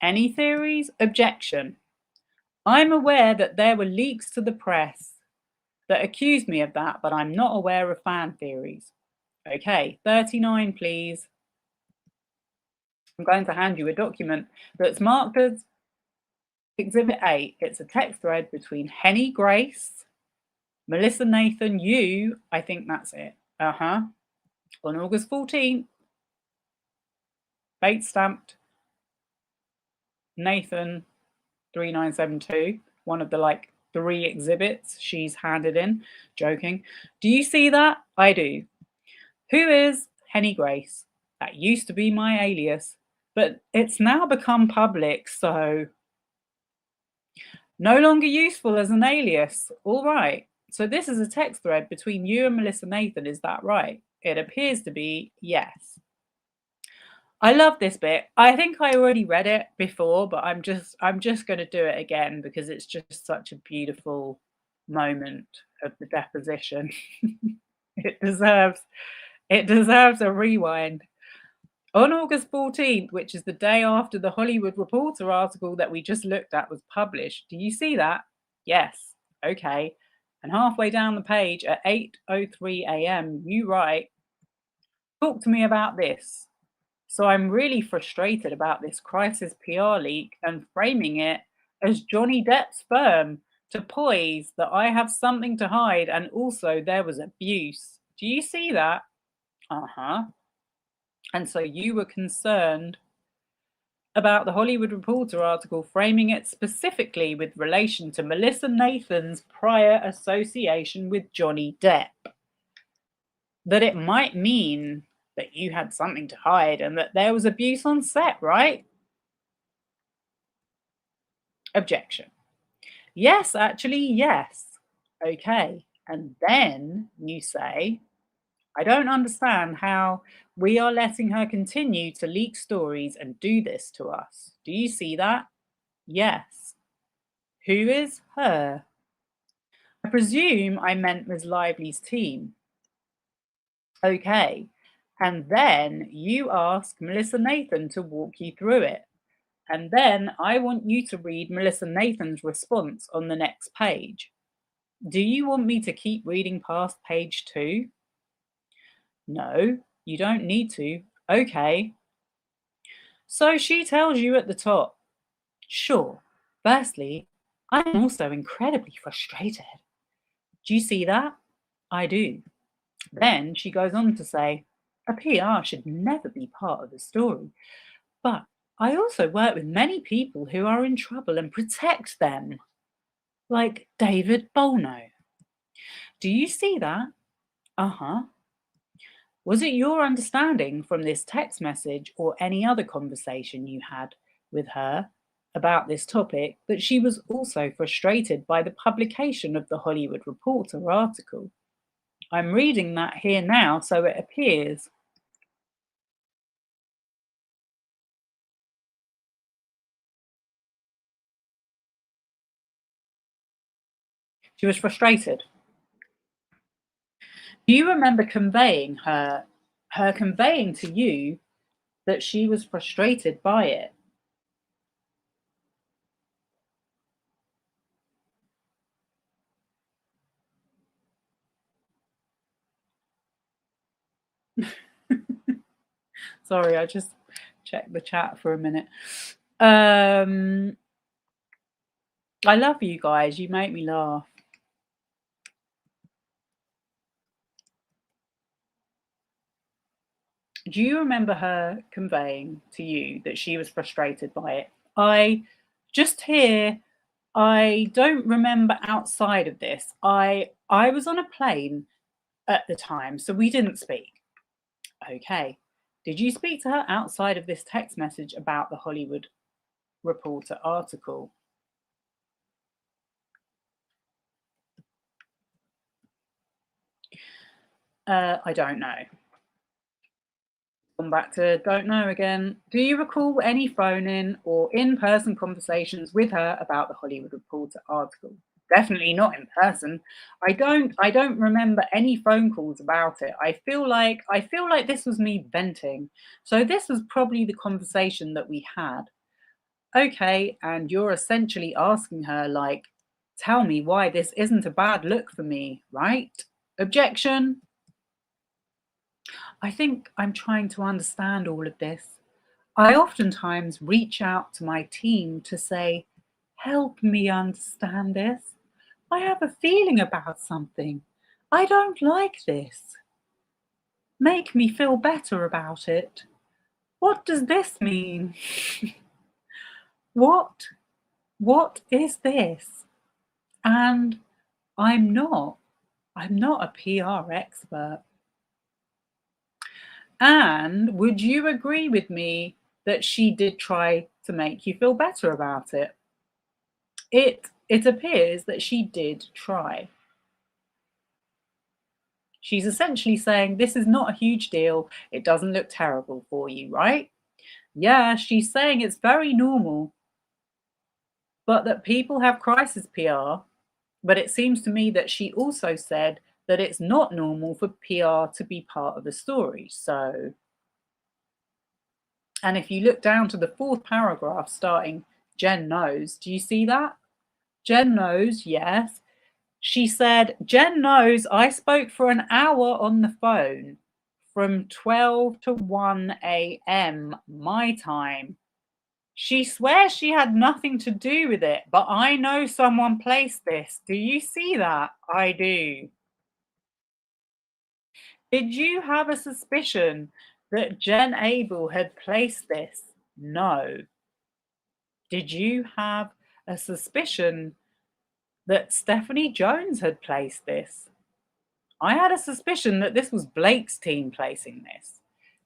Any theories? Objection. I'm aware that there were leaks to the press that accused me of that, but I'm not aware of fan theories. Okay, 39, please. I'm going to hand you a document that's marked as Exhibit 8. It's a text thread between Henny Grace, Melissa Nathan, you, I think that's it. On August 14th, date stamped, Nathan 3972, one of the like 3 exhibits she's handed in. Joking. Do you see that? I do. Who is Henny Grace? That used to be my alias, but it's now become public, so no longer useful as an alias. All right. So this is a text thread between you and Melissa Nathan, is that right? It appears to be, yes. I love this bit. I think I already read it before, but I'm just going to do it again because it's just such a beautiful moment of the deposition. It deserves a rewind. On August 14th, which is the day after the Hollywood Reporter article that we just looked at was published. Do you see that? Yes. Okay. And halfway down the page at 8:03 a.m., you write, talk to me about this. So I'm really frustrated about this crisis PR leak and framing it as Johnny Depp's firm to poise that I have something to hide and also there was abuse. Do you see that? And so you were concerned about the Hollywood Reporter article framing it specifically with relation to Melissa Nathan's prior association with Johnny Depp. That it might mean that you had something to hide and that there was abuse on set, right? Objection. Yes, actually, yes. Okay. And then you say, I don't understand how we are letting her continue to leak stories and do this to us. Do you see that? Yes. Who is her? I presume I meant Ms. Lively's team. Okay. And then you ask Melissa Nathan to walk you through it. And then I want you to read Melissa Nathan's response on the next page. Do you want me to keep reading past page 2? No, you don't need to. Okay. So she tells you at the top, sure, firstly, I am also incredibly frustrated. Do you see that? I do. Then she goes on to say, a PR should never be part of the story, but I also work with many people who are in trouble and protect them, like David Bolno. Do you see that? Was it your understanding from this text message or any other conversation you had with her about this topic that she was also frustrated by the publication of the Hollywood Reporter article? I'm reading that here now, so it appears. She was frustrated. Do you remember conveying her conveying to you that she was frustrated by it? Sorry, I just checked the chat for a minute. I love you guys. You make me laugh. Do you remember her conveying to you that she was frustrated by it? I don't remember outside of this. I was on a plane at the time, so we didn't speak. Okay. Did you speak to her outside of this text message about the Hollywood Reporter article? I don't know. Come back to don't know again. Do you recall any phone-in or in-person conversations with her about the Hollywood Reporter article? Definitely not in person. I don't remember any phone calls about it. I feel like this was me venting. So this was probably the conversation that we had. Okay, and you're essentially asking her like, tell me why this isn't a bad look for me, right? Objection. I think I'm trying to understand all of this. I oftentimes reach out to my team to say, help me understand this. I have a feeling about something. I don't like this. Make me feel better about it. What does this mean? What? What is this? And I'm not. I'm not a PR expert. And would you agree with me that she did try to make you feel better about it? It appears that she did try. She's essentially saying this is not a huge deal. It doesn't look terrible for you, right? Yeah, she's saying it's very normal, but that people have crisis PR. But it seems to me that she also said that it's not normal for PR to be part of a story. So, and if you look down to the fourth paragraph starting, Jen knows, do you see that? Jen knows, yes. She said, Jen knows I spoke for an hour on the phone from 12 to 1 a.m. my time. She swears she had nothing to do with it, but I know someone placed this. Do you see that? I do. Did you have a suspicion that Jen Abel had placed this? No. Did you have a suspicion that Stephanie Jones had placed this? I had a suspicion that this was Blake's team placing this.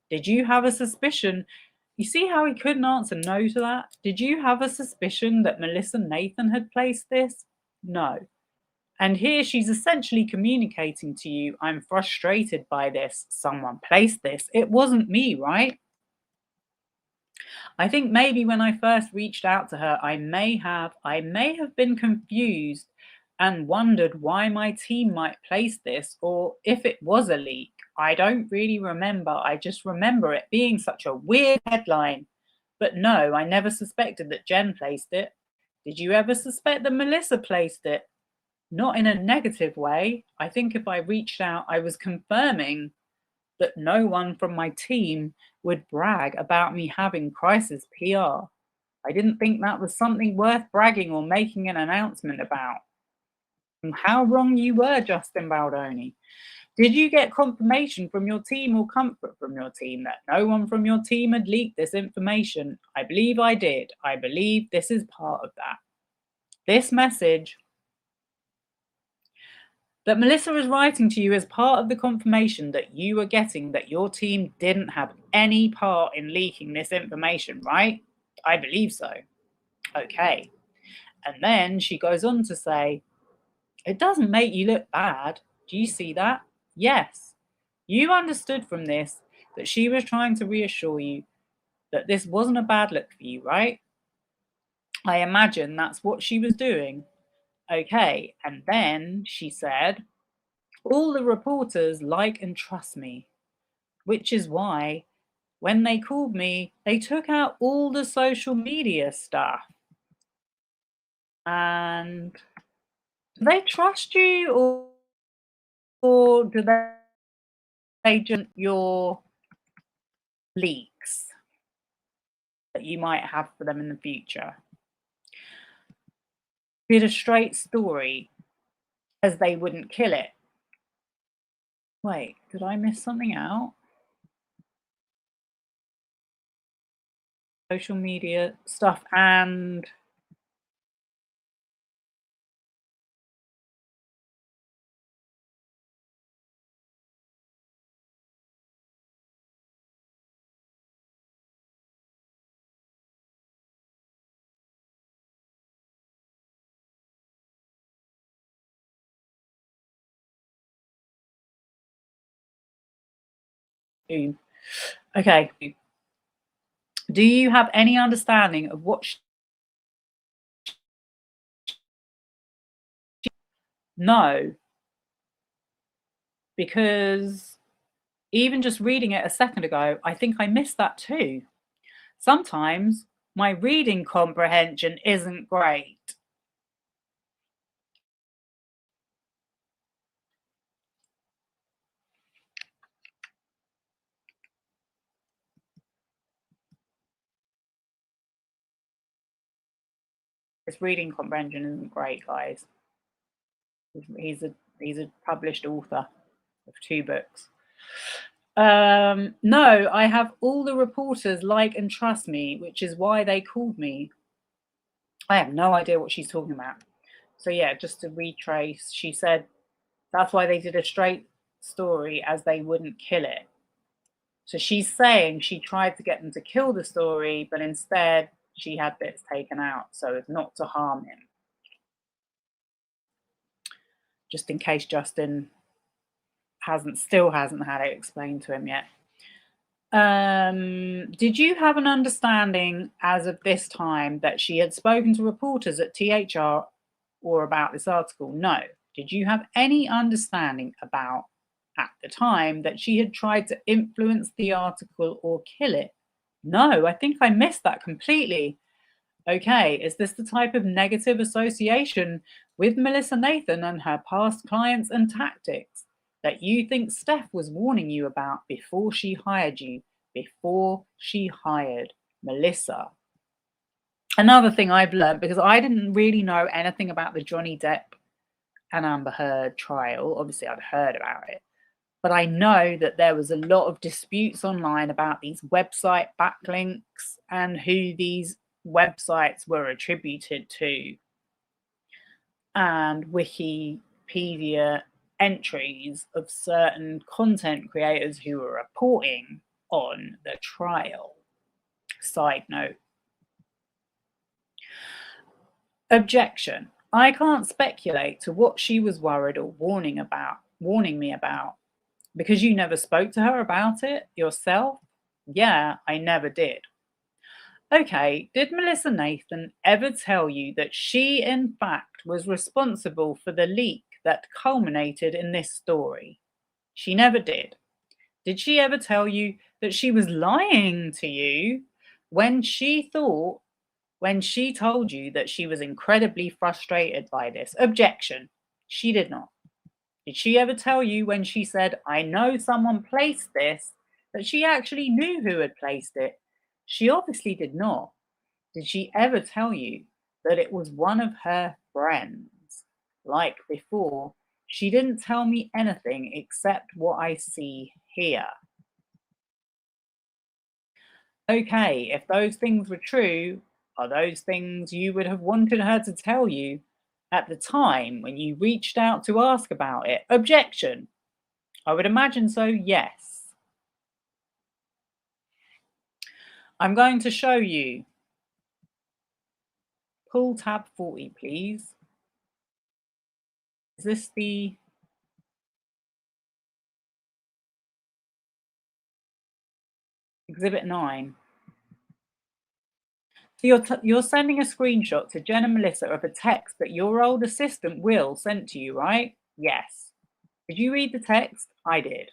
Did you have a suspicion? You see how he couldn't answer no to that? Did you have a suspicion that Melissa Nathan had placed this? No. And here she's essentially communicating to you, I'm frustrated by this. Someone placed this. It wasn't me, right? I think maybe when I first reached out to her, I may have been confused and wondered why my team might place this or if it was a leak. I don't really remember. I just remember it being such a weird headline. But no, I never suspected that Jen placed it. Did you ever suspect that Melissa placed it? Not in a negative way. I think if I reached out, I was confirming that no one from my team would brag about me having crisis PR. I didn't think that was something worth bragging or making an announcement about. And how wrong you were, Justin Baldoni. Did you get confirmation from your team or comfort from your team that no one from your team had leaked this information? I believe I did. I believe this is part of that. This message that Melissa is writing to you as part of the confirmation that you are getting that your team didn't have any part in leaking this information, right? I believe so. Okay. And then she goes on to say, it doesn't make you look bad. Do you see that? Yes. You understood from this that she was trying to reassure you that this wasn't a bad look for you, right? I imagine that's what she was doing. Okay. And then she said, all the reporters like and trust me, which is why when they called me, they took out all the social media stuff. And do they trust you or do they just your leaks that you might have for them in the future? Did a straight story as they wouldn't kill it. Wait, did I miss something out? Social media stuff and Okay. Do you have any understanding of what No, because even just reading it a second ago, I think I missed that too. Sometimes my reading comprehension isn't great. His reading comprehension isn't great, guys. He's a published author of 2 books. No, I have all the reporters like and trust me, which is why they called me. I have no idea what she's talking about. So yeah, just to retrace, she said that's why they did a straight story, as they wouldn't kill it. So she's saying she tried to get them to kill the story, but instead she had bits taken out so as not to harm him. Just in case Justin still hasn't had it explained to him yet. Did you have an understanding as of this time that she had spoken to reporters at THR or about this article? No. Did you have any understanding about at the time that she had tried to influence the article or kill it? No, I think I missed that completely. Okay, is this the type of negative association with Melissa Nathan and her past clients and tactics that you think Steph was warning you about before she hired you, before she hired Melissa? Another thing I've learned, because I didn't really know anything about the Johnny Depp and Amber Heard trial. Obviously, I'd heard about it, but I know that there was a lot of disputes online about these website backlinks and who these websites were attributed to, and Wikipedia entries of certain content creators who were reporting on the trial. Side note. Objection. I can't speculate to what she was worried or warning me about, because you never spoke to her about it yourself. Yeah, I never did. Okay, did Melissa Nathan ever tell you that she in fact was responsible for the leak that culminated in this story? She never did. Did she ever tell you that she was lying to you when she told you that she was incredibly frustrated by this? Objection. She did not. Did she ever tell you when she said, I know someone placed this, that she actually knew who had placed it? She obviously did not. Did she ever tell you that it was one of her friends? Like before, she didn't tell me anything except what I see here. Okay, if those things were true, are those things you would have wanted her to tell you at the time when you reached out to ask about it? Objection. I would imagine so, yes. I'm going to show you. Pull tab 40, please. Is this the Exhibit 9? So you're sending a screenshot to Jen and Melissa of a text that your old assistant Will sent to you, right? Yes. Did you read the text? I did.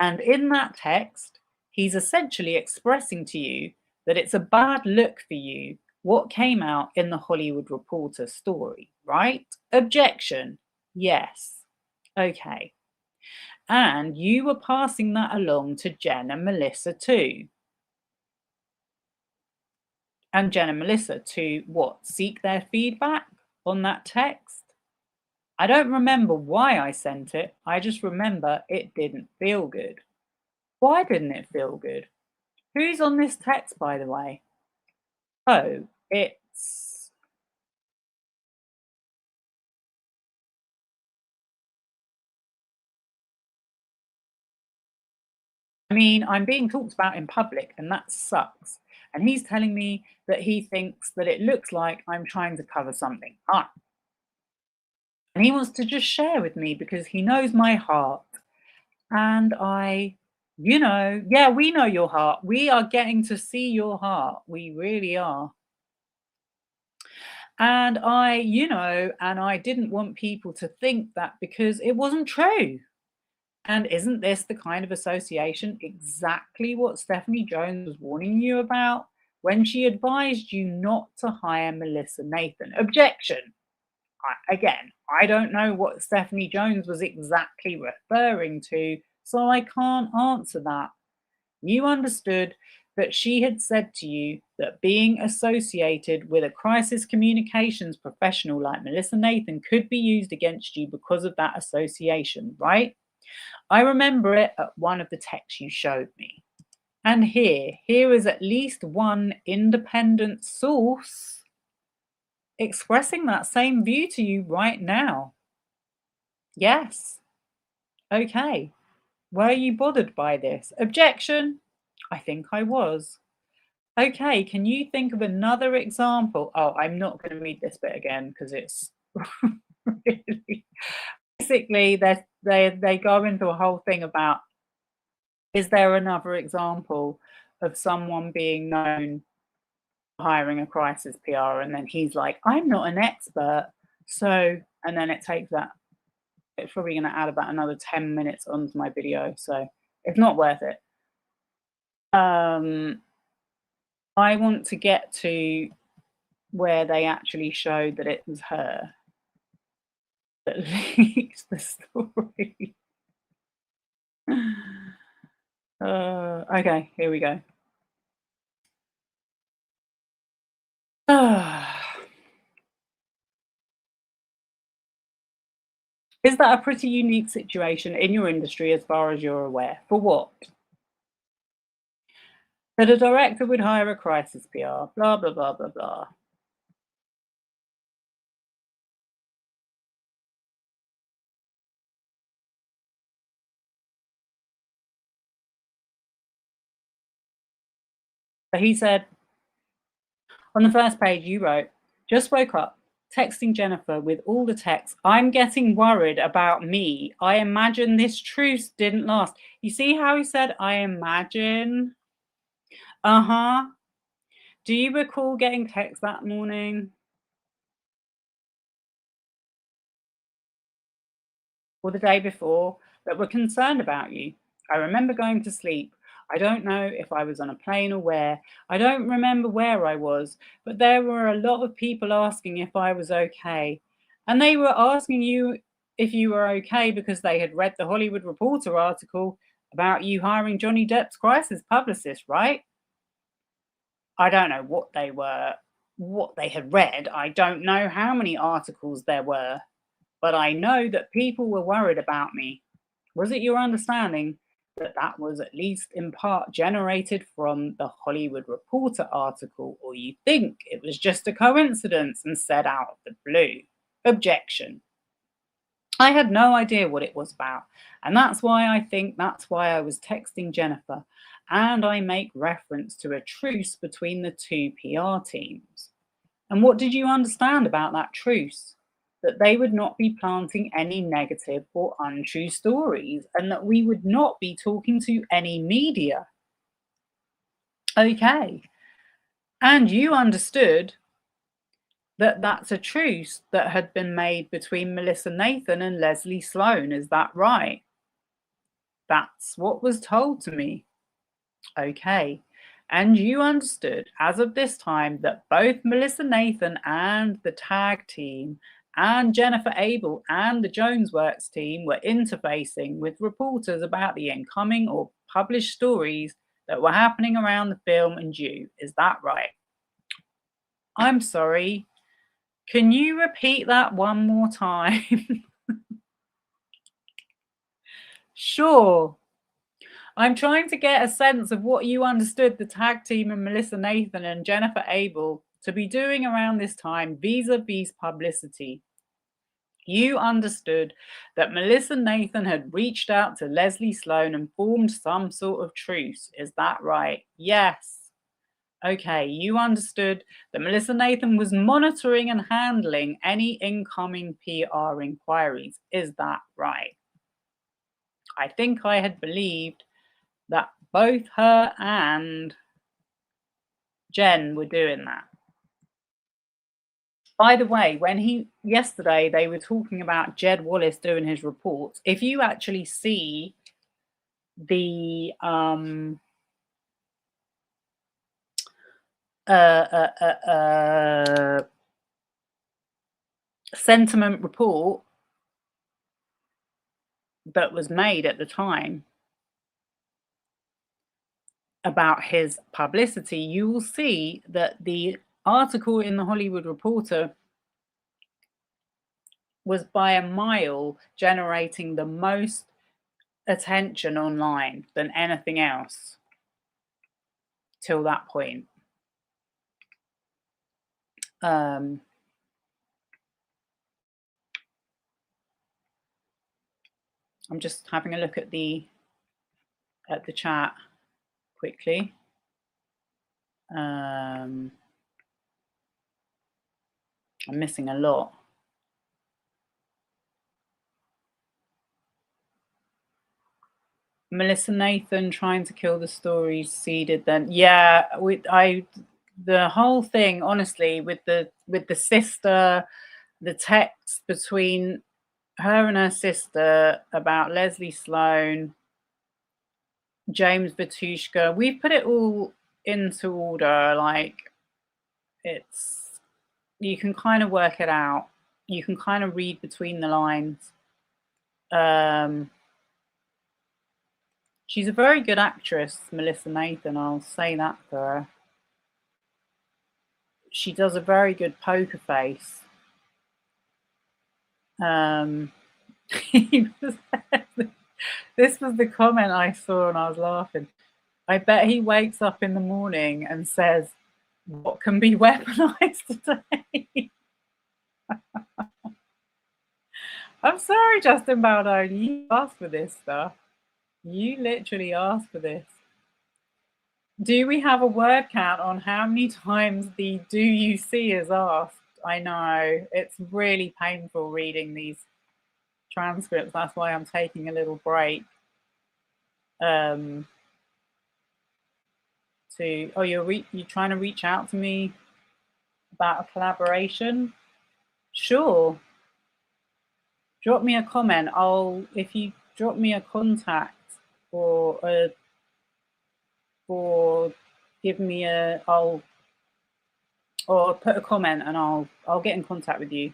And in that text, he's essentially expressing to you that it's a bad look for you what came out in the Hollywood Reporter story, right? Objection. Yes. Okay. And you were passing that along to Jen and Melissa too. And Jen and Melissa to what? Seek their feedback on that text? I don't remember why I sent it. I just remember it didn't feel good. Why didn't it feel good? Who's on this text, by the way? Oh, it's... I mean, I'm being talked about in public, and that sucks. And he's telling me that he thinks that it looks like I'm trying to cover something up. And he wants to just share with me because he knows my heart. And I You know, yeah, we know your heart. We are getting to see your heart. We really are. And I didn't want people to think that because it wasn't true. And isn't this the kind of association exactly what Stephanie Jones was warning you about when she advised you not to hire Melissa Nathan? Objection. Again, I don't know what Stephanie Jones was exactly referring to, so I can't answer that. You understood that she had said to you that being associated with a crisis communications professional like Melissa Nathan could be used against you because of that association, right? I remember it at one of the texts you showed me. And here is at least one independent source expressing that same view to you right now. Yes. Okay. Were you bothered by this? Objection. I think I was. Okay, can you think of another example? Oh, I'm not going to read this bit again because it's really basically they go into a whole thing about, is there another example of someone being known for hiring a crisis PR? And then he's like, I'm not an expert. So, and then it takes that, it's probably going to add about another 10 minutes onto my video. So it's not worth it. I want to get to where they actually showed that it was her that leaked the story. Okay, here we go. Is that a pretty unique situation in your industry as far as you're aware? For what? That a director would hire a crisis PR, blah, blah, blah, blah, blah. So he said, on the first page you wrote, just woke up, texting Jennifer with all the texts. I'm getting worried about me. I imagine this truce didn't last. You see how he said, I imagine? Uh-huh. Do you recall getting texts that morning or the day before that were concerned about you? I remember going to sleep. I don't know if I was on a plane or where. I don't remember where I was, but there were a lot of people asking if I was okay. And they were asking you if you were okay because they had read the Hollywood Reporter article about you hiring Johnny Depp's crisis publicist, right? I don't know what they had read. I don't know how many articles there were, but I know that people were worried about me. Was it your understanding that that was at least in part generated from the Hollywood Reporter article, or you think it was just a coincidence and said out of the blue? Objection. I had no idea what it was about, and that's why I was texting Jennifer, and I make reference to a truce between the two PR teams. And what did you understand about that truce? That they would not be planting any negative or untrue stories, and that we would not be talking to any media. Okay. And you understood that that's a truce that had been made between Melissa Nathan and Leslie Sloan. Is that right? That's what was told to me. Okay. And you understood as of this time that both Melissa Nathan and the tag team and Jennifer Abel and the Jonesworks team were interfacing with reporters about the incoming or published stories that were happening around the film and you. Is that right? I'm sorry. Can you repeat that one more time? Sure. I'm trying to get a sense of what you understood the tag team and Melissa Nathan and Jennifer Abel to be doing around this time vis-a-vis publicity. You understood that Melissa Nathan had reached out to Leslie Sloan and formed some sort of truce. Is that right? Yes. Okay, you understood that Melissa Nathan was monitoring and handling any incoming PR inquiries. Is that right? I think I had believed that both her and Jen were doing that. By the way, yesterday they were talking about Jed Wallace doing his reports. If you actually see the sentiment report that was made at the time about his publicity, you will see that the article in the Hollywood Reporter was by a mile generating the most attention online than anything else till that point. I'm just having a look at the chat quickly. I'm missing a lot. Melissa Nathan trying to kill the story seeded. Then yeah, the whole thing, honestly, with the sister, the text between her and her sister about Leslie Sloan, James Batushka, we put it all into order. Like, you can kind of work it out. You can kind of read between the lines. She's a very good actress, Melissa Nathan, I'll say that for her. She does a very good poker face. This was the comment I saw and I was laughing. I bet he wakes up in the morning and says, what can be weaponized today? I'm sorry, Justin Baldoni, you asked for this stuff. You literally asked for this. Do we have a word count on how many times the "do you see" is asked? I know, it's really painful reading these transcripts. That's why I'm taking a little break. You're trying to reach out to me about a collaboration? Sure. Drop me a comment. If you drop me a contact or give me or put a comment and I'll get in contact with you.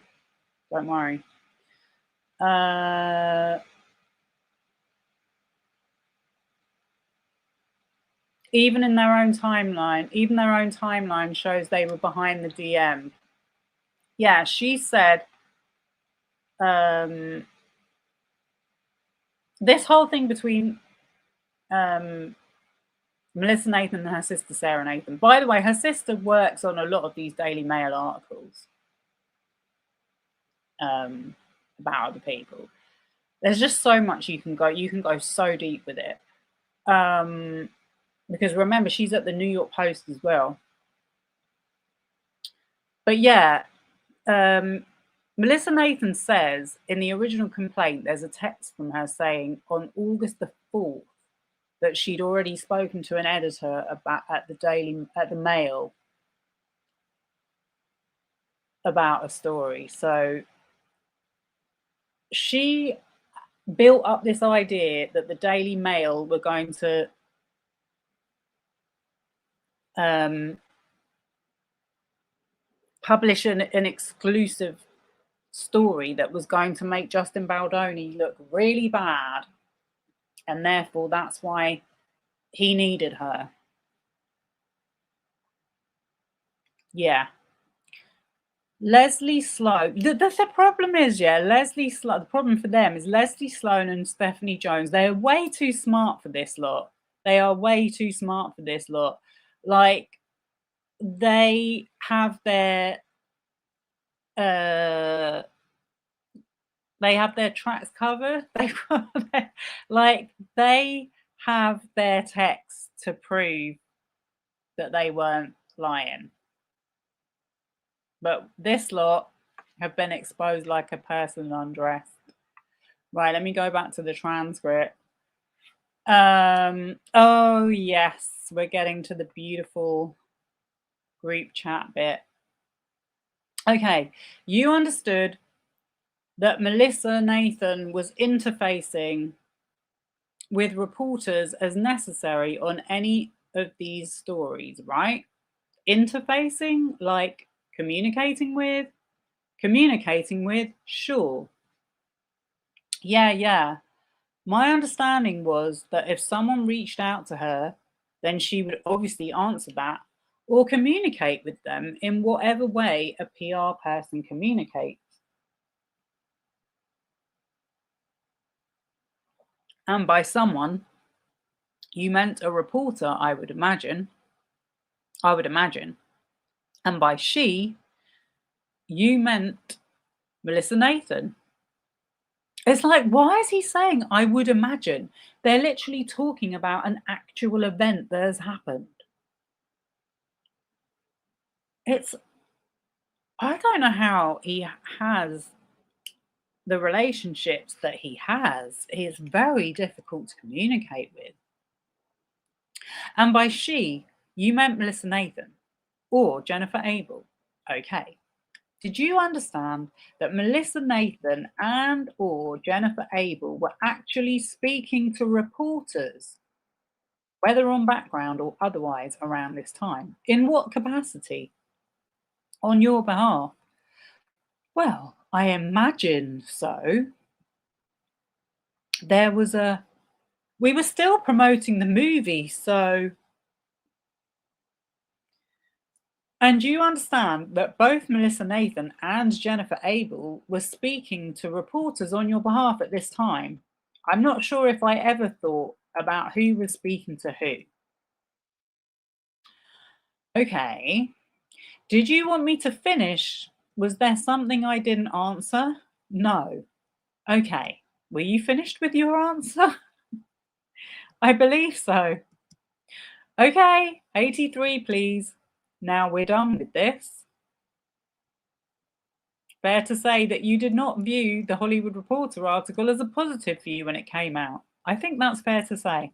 Don't worry. Even their own timeline shows they were behind the DM. Yeah, she said this whole thing between Melissa Nathan and her sister Sarah Nathan. By the way, her sister works on a lot of these Daily Mail articles about other people. There's just so much you can go. You can go so deep with it. Because remember, she's at the New York Post as well. But yeah, Melissa Nathan says in the original complaint, there's a text from her saying on August the 4th that she'd already spoken to an editor at the Mail about a story. So she built up this idea that the Daily Mail were going to publish an exclusive story that was going to make Justin Baldoni look really bad, and therefore that's why he needed her. Yeah. Leslie Sloan. The problem is, Leslie Sloan. The problem for them is Leslie Sloan and Stephanie Jones. They are way too smart for this lot. They are way too smart for this lot. Like, they have their tracks covered. They have their text to prove that they weren't lying. But this lot have been exposed like a person undressed. Right, let me go back to the transcript. Oh, yes, we're getting to the beautiful group chat bit. Okay, you understood that Melissa Nathan was interfacing with reporters as necessary on any of these stories, right? Interfacing, like communicating with, sure. Yeah. My understanding was that if someone reached out to her, then she would obviously answer that or communicate with them in whatever way a PR person communicates. And by someone, you meant a reporter, I would imagine. And by she, you meant Melissa Nathan. It's like, why is he saying I would imagine? They're literally talking about an actual event that has happened. I don't know how he has the relationships that he has. It's very difficult to communicate with. And by she, you meant Melissa Nathan or Jennifer Abel. Okay. Did you understand that Melissa Nathan and or Jennifer Abel were actually speaking to reporters, whether on background or otherwise, around this time? In what capacity? On your behalf? Well, I imagine so. We were still promoting the movie, so. And you understand that both Melissa Nathan and Jennifer Abel were speaking to reporters on your behalf at this time. I'm not sure if I ever thought about who was speaking to who. Okay. Did you want me to finish? Was there something I didn't answer? No. Okay. Were you finished with your answer? I believe so. Okay, 83, please. Now we're done with this. Fair to say that you did not view the Hollywood Reporter article as a positive for you when it came out. I think that's fair to say.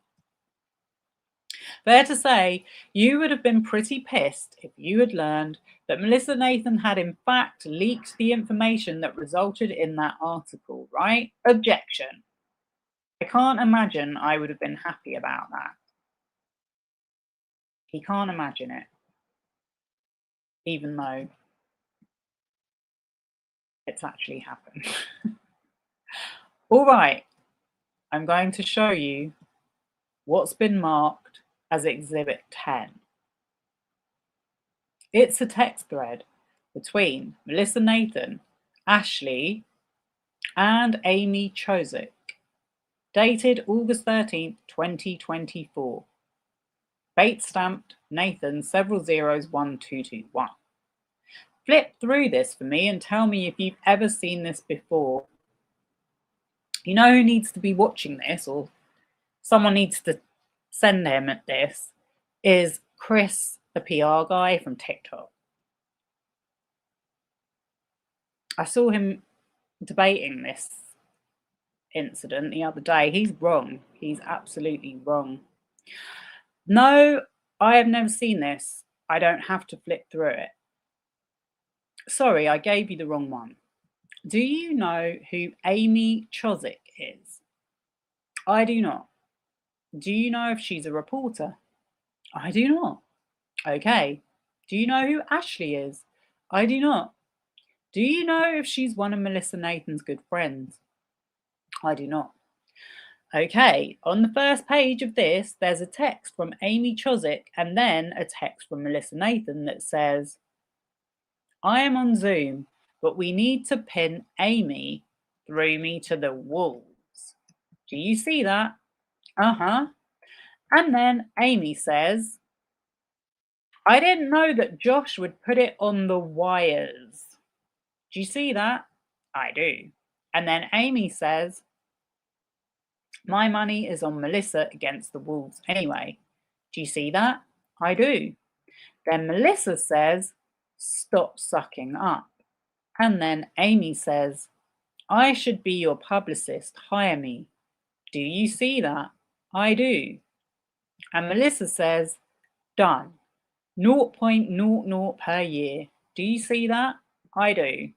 Fair to say you would have been pretty pissed if you had learned that Melissa Nathan had in fact leaked the information that resulted in that article, right? Objection. I can't imagine I would have been happy about that. He can't imagine it, even though it's actually happened. All right, I'm going to show you what's been marked as Exhibit 10. It's a text thread between Melissa Nathan, Ashley, and Amy Chozick, dated August 13th, 2024. Bait stamped Nathan, several zeros, 1221. Flip through this for me and tell me if you've ever seen this before. You know who needs to be watching this, or someone needs to send him at this, is Chris, the PR guy from TikTok. I saw him debating this incident the other day. He's wrong. He's absolutely wrong. No, I have never seen this. I don't have to flip through it. Sorry, I gave you the wrong one. Do you know who Amy Chozick is? I do not. Do you know if she's a reporter? I do not. Okay. Do you know who Ashley is? I do not. Do you know if she's one of Melissa Nathan's good friends? I do not. Okay, on the first page of this, there's a text from Amy Chozick and then a text from Melissa Nathan that says, I am on Zoom, but we need to pin Amy through me to the wolves. Do you see that? Uh-huh. And then Amy says, I didn't know that Josh would put it on the wires. Do you see that? I do. And then Amy says, my money is on Melissa against the wolves anyway. Do you see that? I do. Then Melissa says, stop sucking up. And then Amy says, I should be your publicist. Hire me. Do you see that? I do. And Melissa says, done. 0.00 per year. Do you see that? I do.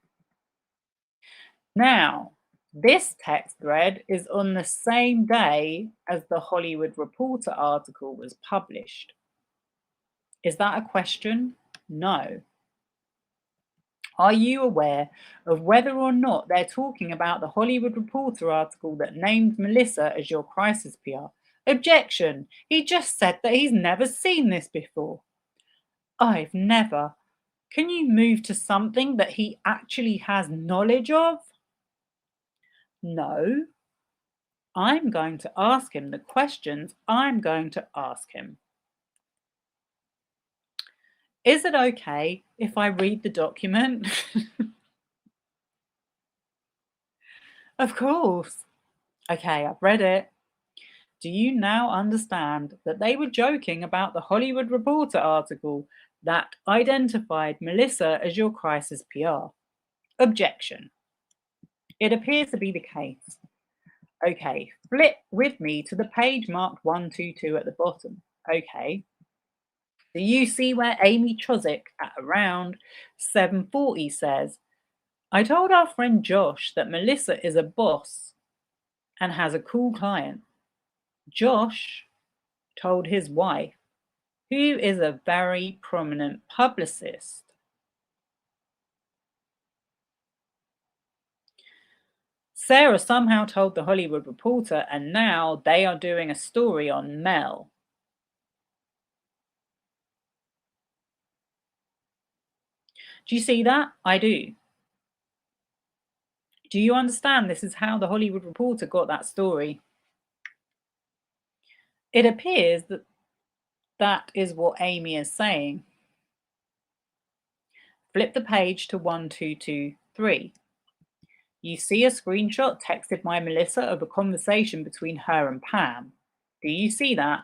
Now, this text thread is on the same day as the Hollywood Reporter article was published. Is that a question? No. Are you aware of whether or not they're talking about the Hollywood Reporter article that named Melissa as your crisis PR? Objection. He just said that he's never seen this before. I've never. Can you move to something that he actually has knowledge of? No. I'm going to ask him the questions I'm going to ask him. Is it okay if I read the document? Of course. Okay, I've read it. Do you now understand that they were joking about the Hollywood Reporter article that identified Melissa as your crisis PR? Objection. It appears to be the case. Okay, flip with me to the page marked 122 at the bottom. Okay. Do you see where Amy Chozick at around 7:40 says, I told our friend Josh that Melissa is a boss and has a cool client. Josh told his wife, who is a very prominent publicist. Sarah somehow told the Hollywood Reporter, and now they are doing a story on Mel. Do you see that? I do. Do you understand this is how the Hollywood Reporter got that story? It appears that that is what Amy is saying. Flip the page to 1223. You see a screenshot texted by Melissa of a conversation between her and Pam. Do you see that?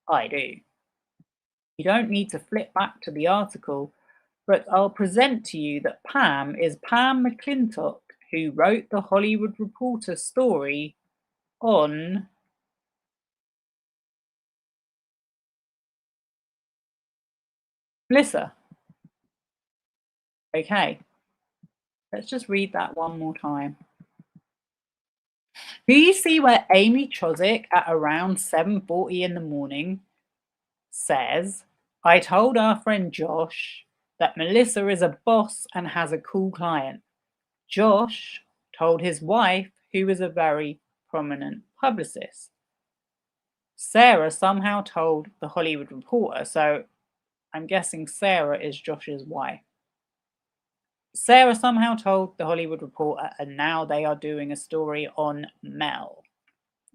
I do. You don't need to flip back to the article, but I'll present to you that Pam is Pam McClintock, who wrote the Hollywood Reporter story on Melissa. Okay, let's just read that one more time. Do you see where Amy Chozick at around 7:40 in the morning says, I told our friend Josh that Melissa is a boss and has a cool client. Josh told his wife, who is a very prominent publicist. Sarah somehow told the Hollywood Reporter, so I'm guessing Sarah is Josh's wife. Sarah somehow told the Hollywood Reporter, and now they are doing a story on Mel.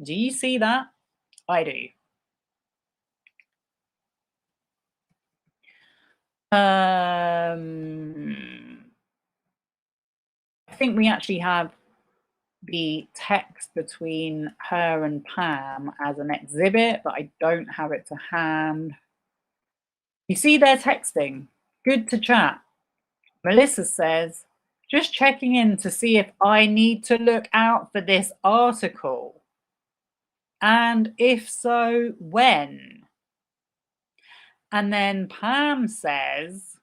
Do you see that? I do. I think we actually have the text between her and Pam as an exhibit, but I don't have it to hand. You see they're texting. Good to chat. Melissa says, just checking in to see if I need to look out for this article. And if so, when? And then Pam says,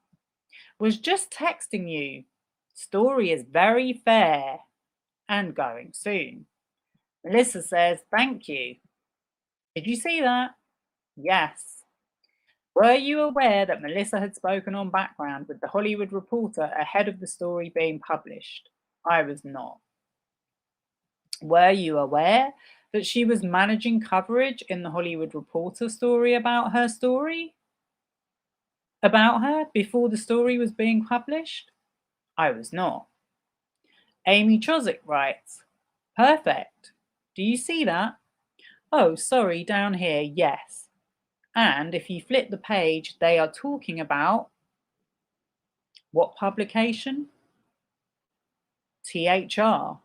was just texting you. Story is very fair and going soon. Melissa says, thank you. Did you see that? Yes. Were you aware that Melissa had spoken on background with the Hollywood Reporter ahead of the story being published? I was not. Were you aware that she was managing coverage in the Hollywood Reporter story about her before the story was being published? I was not. Amy Chozick writes, perfect. Do you see that? Oh, sorry, down here, yes. And if you flip the page, they are talking about what publication? THR.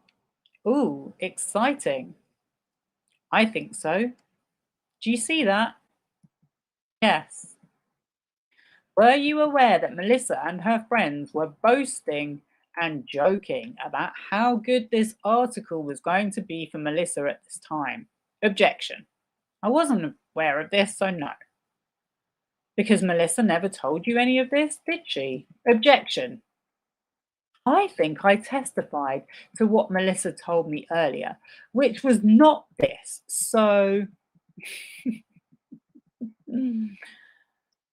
Ooh, exciting. I think so. Do you see that? Yes. Were you aware that Melissa and her friends were boasting and joking about how good this article was going to be for Melissa at this time? Objection. I wasn't aware of this, so no. Because Melissa never told you any of this, did she? Objection. I think I testified to what Melissa told me earlier, which was not this. So,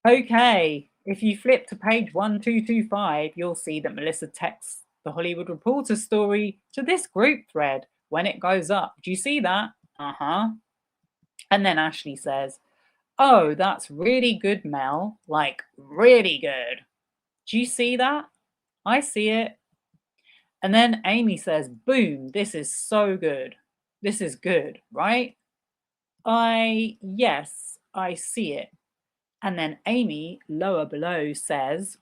okay, if you flip to page 1225, you'll see that Melissa texts the Hollywood Reporter story to this group thread when it goes up. Do you see that? Uh-huh. And then Ashley says, "Oh, that's really good, Mel. Like, really good. Do you see that? I see it." And then Amy says, "Boom, this is so good. This is good, right?" Yes, I see it. And then Amy, lower below, says,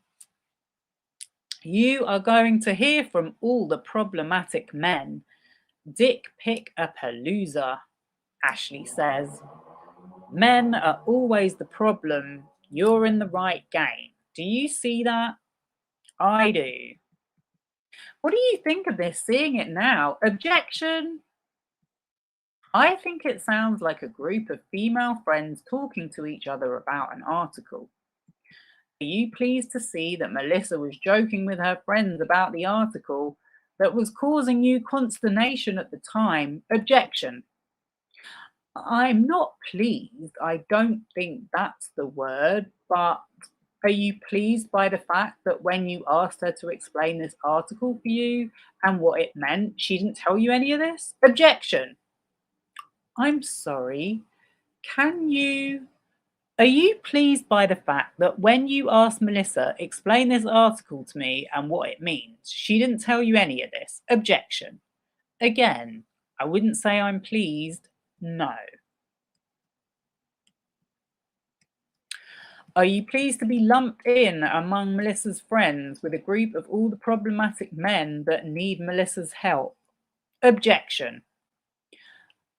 "You are going to hear from all the problematic men. Dick pick a palooza," Ashley says. "Men are always the problem. You're in the right game. Do you see that?" I do. What do you think of this, seeing it now? Objection. I think it sounds like a group of female friends talking to each other about an article. Are you pleased to see that Melissa was joking with her friends about the article that was causing you consternation at the time? Objection. I'm not pleased. I don't think that's the word, but are you pleased by the fact that when you asked her to explain this article for you and what it meant, she didn't tell you any of this? Objection. I'm sorry. Are you pleased by the fact that when you asked Melissa, explain this article to me and what it means, she didn't tell you any of this? Objection. Again, I wouldn't say I'm pleased. No. Are you pleased to be lumped in among Melissa's friends with a group of all the problematic men that need Melissa's help? Objection.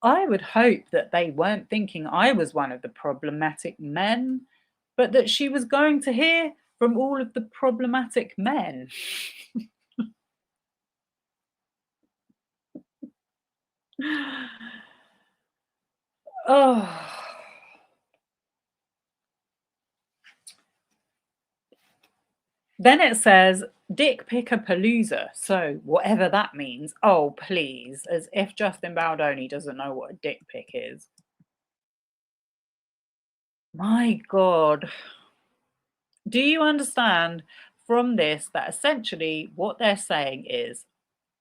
I would hope that they weren't thinking I was one of the problematic men, but that she was going to hear from all of the problematic men. Oh. Then it says, "Dick pick a palooza." So whatever that means. Oh, please. As if Justin Baldoni doesn't know what a dick pic is. My God. Do you understand from this that essentially what they're saying is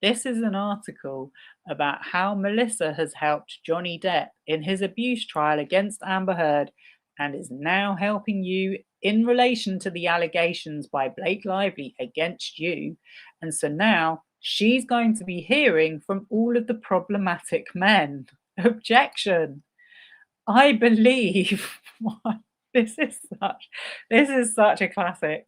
this is an article about how Melissa has helped Johnny Depp in his abuse trial against Amber Heard and is now helping you in relation to the allegations by Blake Lively against you. And so now she's going to be hearing from all of the problematic men. Objection. I believe this is such a classic.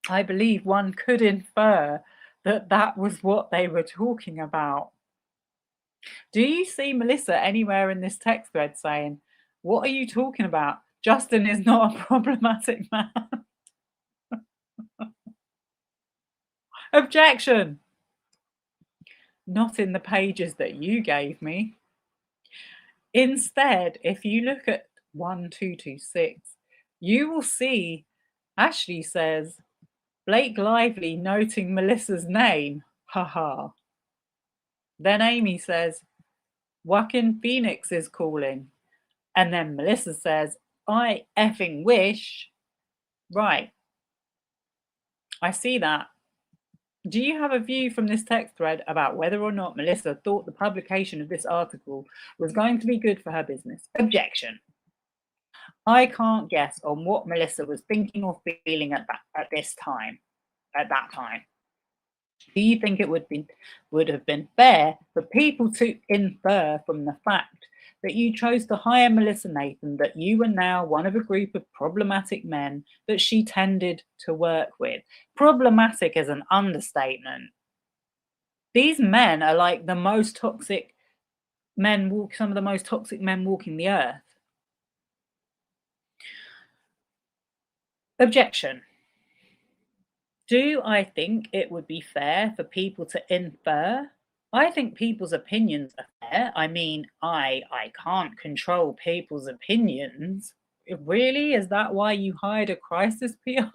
I believe one could infer that that was what they were talking about. Do you see Melissa anywhere in this text thread saying, "What are you talking about? Justin is not a problematic man"? Objection. Not in the pages that you gave me. Instead, if you look at 1226, you will see Ashley says, "Blake Lively noting Melissa's name. Haha." Then Amy says, "Joaquin Phoenix is calling." And then Melissa says, "I effing wish." Right. I see that. Do you have a view from this text thread about whether or not Melissa thought the publication of this article was going to be good for her business? Objection. I can't guess on what Melissa was thinking or feeling at that time. Do you think it would have been fair for people to infer from the fact that you chose to hire Melissa Nathan that you were now one of a group of problematic men that she tended to work with? Problematic is an understatement. These men are like the most toxic some of the most toxic men walking the earth. Objection. Do I think it would be fair for people to infer I think people's opinions are fair. I mean, I can't control people's opinions. Really? Is that why you hired a crisis PR?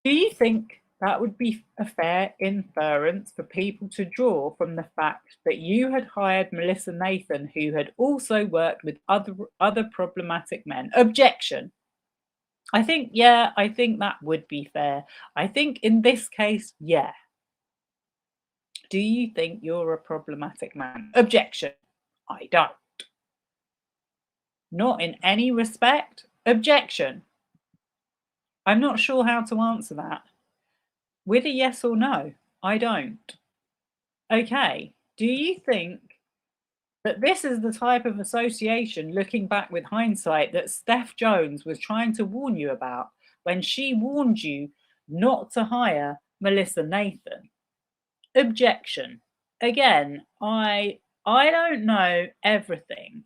Do you think that would be a fair inference for people to draw from the fact that you had hired Melissa Nathan, who had also worked with other problematic men? Objection. I think that would be fair. I think in this case, yeah. Do you think you're a problematic man? Objection. I don't. Not in any respect? Objection. I'm not sure how to answer that. With a yes or no, I don't. Okay, do you think that this is the type of association, looking back with hindsight, that Steph Jones was trying to warn you about when she warned you not to hire Melissa Nathan? Objection. Again, I don't know everything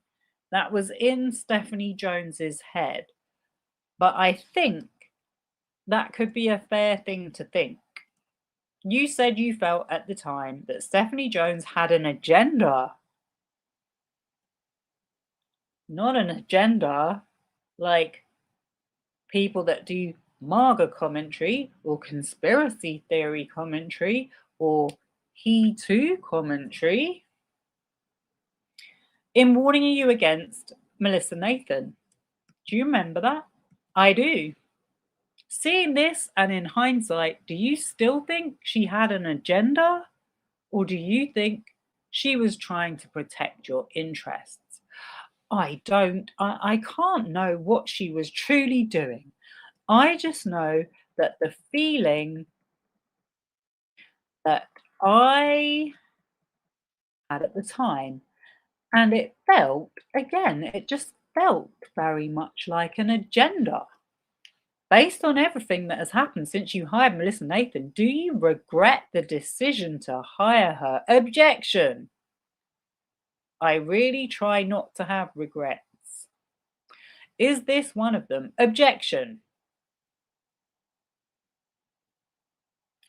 that was in Stephanie Jones's head, but I think that could be a fair thing to think. You said you felt at the time that Stephanie Jones had an agenda. Not an agenda like people that do MAGA commentary or conspiracy theory commentary or Pt2 commentary, in warning you against Melissa Nathan. Do you remember that? I do. Seeing this and in hindsight, do you still think she had an agenda? Or do you think she was trying to protect your interests? I can't know what she was truly doing. I just know that the feeling that I had at the time, and it just felt very much like an agenda. Based on everything that has happened since you hired Melissa Nathan, do you regret the decision to hire her? Objection. I really try not to have regrets. Is this one of them? Objection.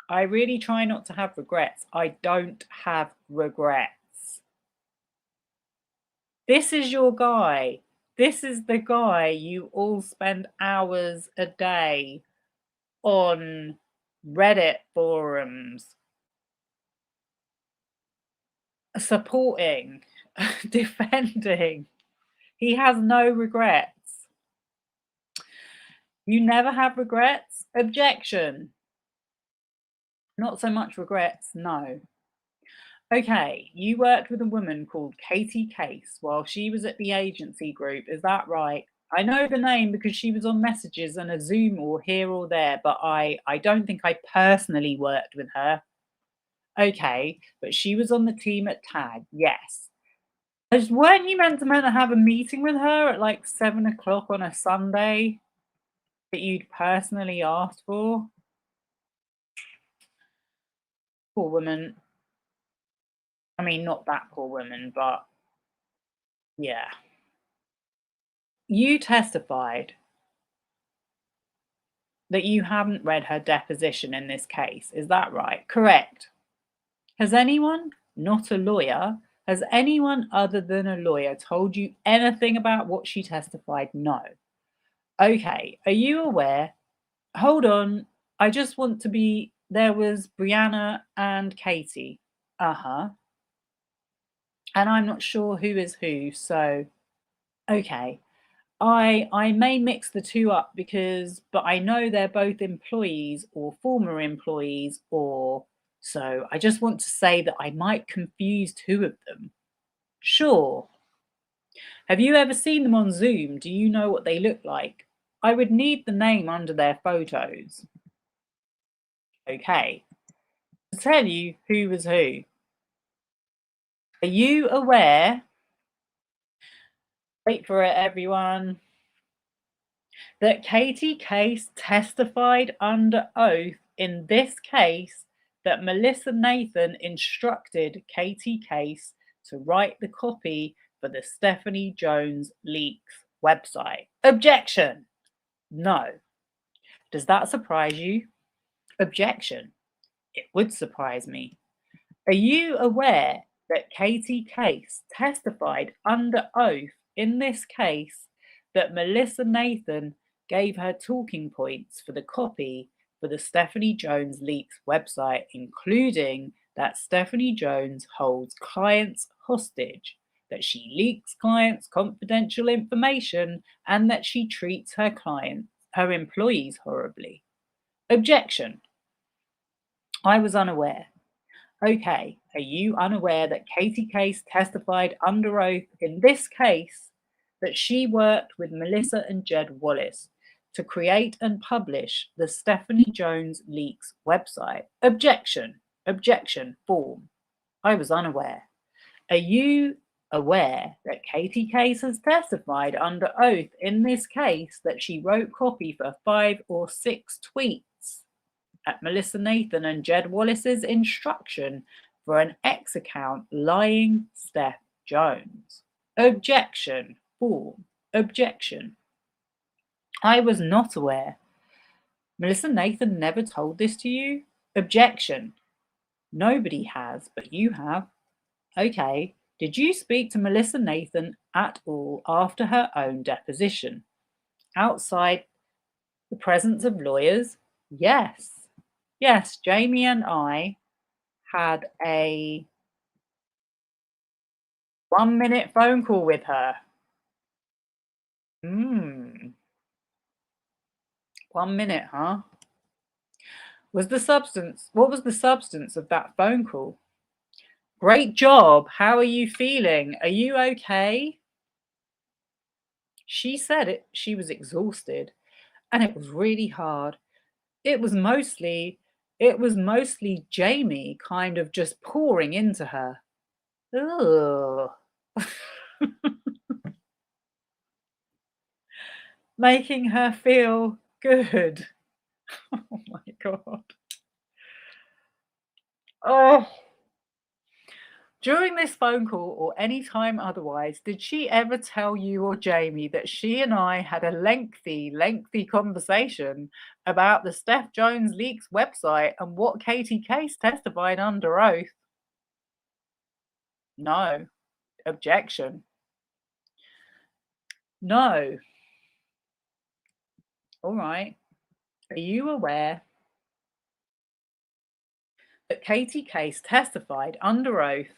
I really try not to have regrets. I don't have regrets. This is your guy. This is the guy you all spend hours a day on Reddit forums supporting, defending. He has no regrets. You never have regrets? Objection. Not so much regrets, no. Okay, you worked with a woman called Katie Case while she was at the agency group, is that right? I know the name because she was on messages and a Zoom or here or there, but I don't think I personally worked with her. Okay, but she was on the team at Tag, yes. Weren't you meant to have a meeting with her at like 7 o'clock on a Sunday that you'd personally asked for? Poor woman. I mean, not that poor woman, but yeah. You testified that you haven't read her deposition in this case. Is that right? Correct. Has anyone, not a lawyer, has anyone other than a lawyer told you anything about what she testified? No. Okay. Are you aware? Hold on. I just want to be. There was Brianna and Katie. Uh-huh. And I'm not sure who is who. So, okay. I may mix the two up but I know they're both employees or former employees so I just want to say that I might confuse two of them. Sure. Have you ever seen them on Zoom? Do you know what they look like? I would need the name under their photos. Okay. To tell you who was who. Are you aware? Wait for it, everyone. That Katie Case testified under oath in this case that Melissa Nathan instructed Katie Case to write the copy for the Stephanie Jones leaks website. Objection. No. Does that surprise you? Objection. It would surprise me. Are you aware that Katie Case testified under oath in this case that Melissa Nathan gave her talking points for the copy for the Stephanie Jones Leaks website, including that Stephanie Jones holds clients hostage, that she leaks clients' confidential information, and that she treats her employees horribly? Objection. I was unaware. Okay, are you unaware that Katie Case testified under oath in this case that she worked with Melissa and Jed Wallace to create and publish the Stephanie Jones Leaks website? Objection. Objection. Form. I was unaware. Are you aware that Katie Case has testified under oath in this case that she wrote copy for 5 or 6 tweets at Melissa Nathan and Jed Wallace's instruction for an X account lying Steph Jones? Objection. Form. Objection. I was not aware. Melissa Nathan never told this to you? Objection. Nobody has, but you have. Okay. Did you speak to Melissa Nathan at all after her own deposition? Outside the presence of lawyers? Yes. Yes, Jamie and I had a 1-minute phone call with her. 1 minute, huh? What was the substance of that phone call? Great job. How are you feeling? Are you okay? She said she was exhausted and it was really hard. It was mostly Jamie kind of just pouring into her. Ugh. Making her feel good. Oh my God. Oh. During this phone call or any time otherwise, did she ever tell you or Jamie that she and I had a lengthy conversation about the Steph Jones Leaks website and what Katie Case testified under oath? No. Objection. No. All right. Are you aware that Katie Case testified under oath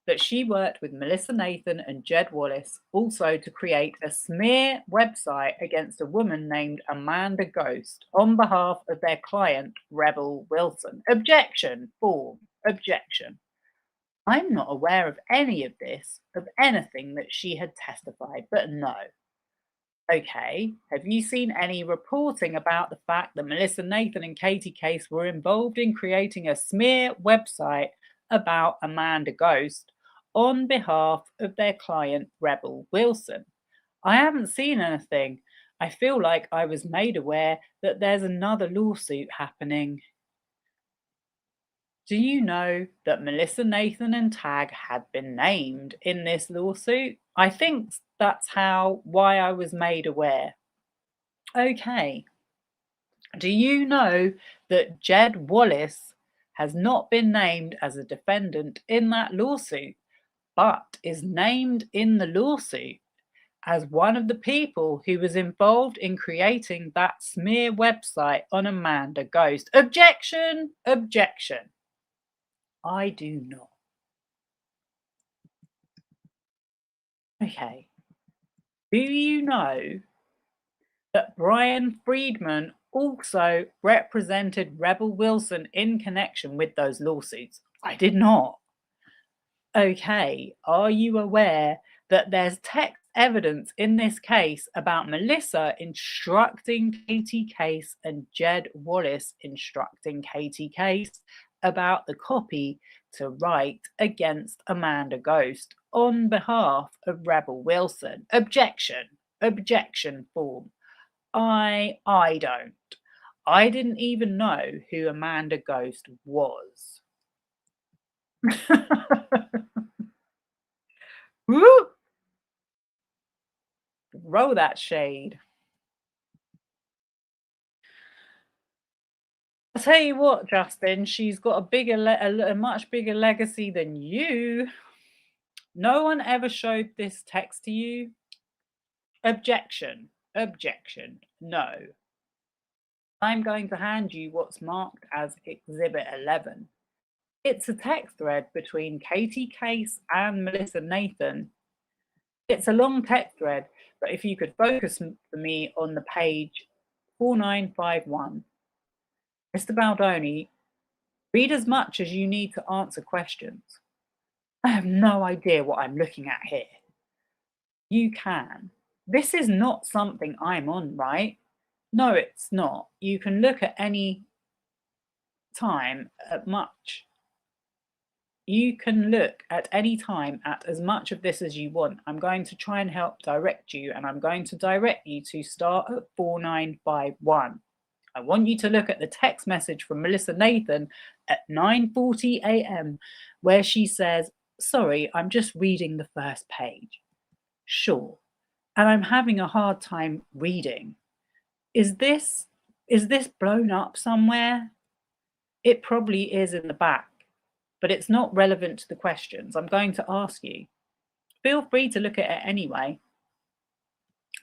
that she worked with Melissa Nathan and Jed Wallace also to create a smear website against a woman named Amanda Ghost on behalf of their client, Rebel Wilson? Objection. Form. Objection. I'm not aware of any of this, of anything that she had testified, but no. Okay, have you seen any reporting about the fact that Melissa Nathan and Katie Case were involved in creating a smear website about Amanda Ghost on behalf of their client, Rebel Wilson? I haven't seen anything. I feel like I was made aware that there's another lawsuit happening. Do you know that Melissa Nathan and Tag had been named in this lawsuit? I think that's why I was made aware. Okay. Do you know that Jed Wallace has not been named as a defendant in that lawsuit, but is named in the lawsuit as one of the people who was involved in creating that smear website on Amanda Ghost? Objection! Objection. I do not. Okay. Do you know that Brian Friedman also represented Rebel Wilson in connection with those lawsuits? I did not. Okay. Are you aware that there's text evidence in this case about Melissa instructing Katie Case and Jed Wallace instructing Katie Case about the copy to write against Amanda Ghost on behalf of Rebel Wilson? Objection. Objection. Form. I don't. I didn't even know who Amanda Ghost was. Woo! Roll that shade. I'll tell you what, Justin, she's got a much bigger legacy than you. No one ever showed this text to you. Objection. Objection. No. I'm going to hand you what's marked as Exhibit 11. It's a text thread between Katie Case and Melissa Nathan. It's a long text thread, but if you could focus for me on the page 4951. Mr. Baldoni, read as much as you need to answer questions. I have no idea what I'm looking at here. You can. This is not something I'm on, right? No, it's not. You can look at any time at much. You can look at any time at as much of this as you want. I'm going to try and help direct you, and I'm going to direct you to start at 4951. I want you to look at the text message from Melissa Nathan at 9:40 a.m. where she says, sorry, I'm just reading the first page. Sure. And I'm having a hard time reading. Is this blown up somewhere? It probably is in the back, but it's not relevant to the questions I'm going to ask you. Feel free to look at it anyway.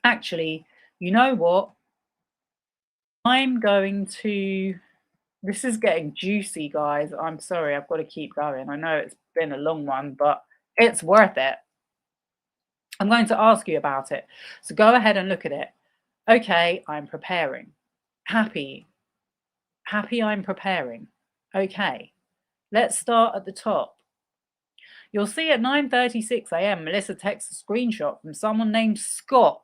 Actually, you know what? I'm going to, this is getting juicy, guys. I'm sorry, I've got to keep going. I know it's been a long one, but it's worth it. I'm going to ask you about it. So go ahead and look at it. Okay, I'm preparing. Happy I'm preparing. Okay, let's start at the top. You'll see at 9:36 a.m. Melissa texts a screenshot from someone named Scott.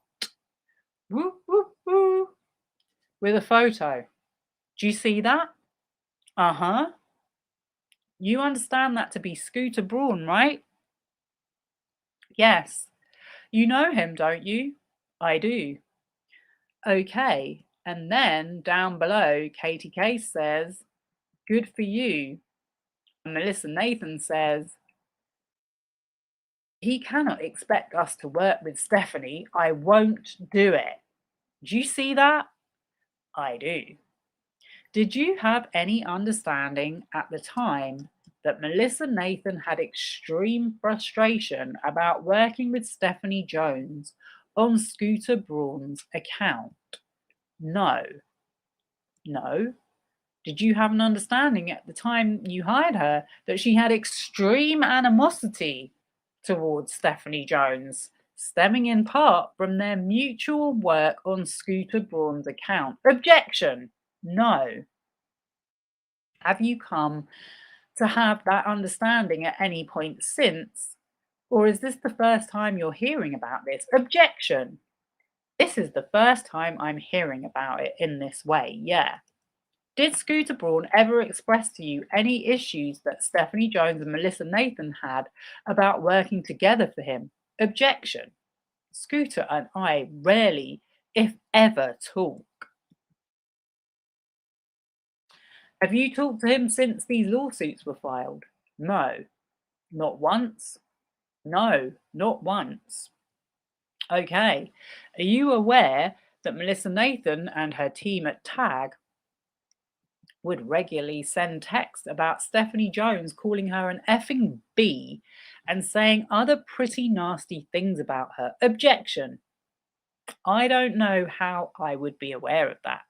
Woo, woo, woo, with a photo. Do you see that? Uh-huh. You understand that to be Scooter Braun, right? Yes. You know him, don't you? I do. Okay. And then down below, Katie Case says, good for you. And Melissa Nathan says, he cannot expect us to work with Stephanie. I won't do it. Do you see that? I do. Did you have any understanding at the time that Melissa Nathan had extreme frustration about working with Stephanie Jones on Scooter Braun's account? No. No. Did you have an understanding at the time you hired her that she had extreme animosity towards Stephanie Jones, stemming in part from their mutual work on Scooter Braun's account? Objection. No. Have you come to have that understanding at any point since? Or is this the first time you're hearing about this? Objection. This is the first time I'm hearing about it in this way, yeah. Did Scooter Braun ever express to you any issues that Stephanie Jones and Melissa Nathan had about working together for him? Objection. Scooter and I rarely, if ever, talk. Have you talked to him since these lawsuits were filed? No. Not once? No, not once. Okay. Are you aware that Melissa Nathan and her team at TAG would regularly send texts about Stephanie Jones calling her an effing B and saying other pretty nasty things about her? Objection. I don't know how I would be aware of that.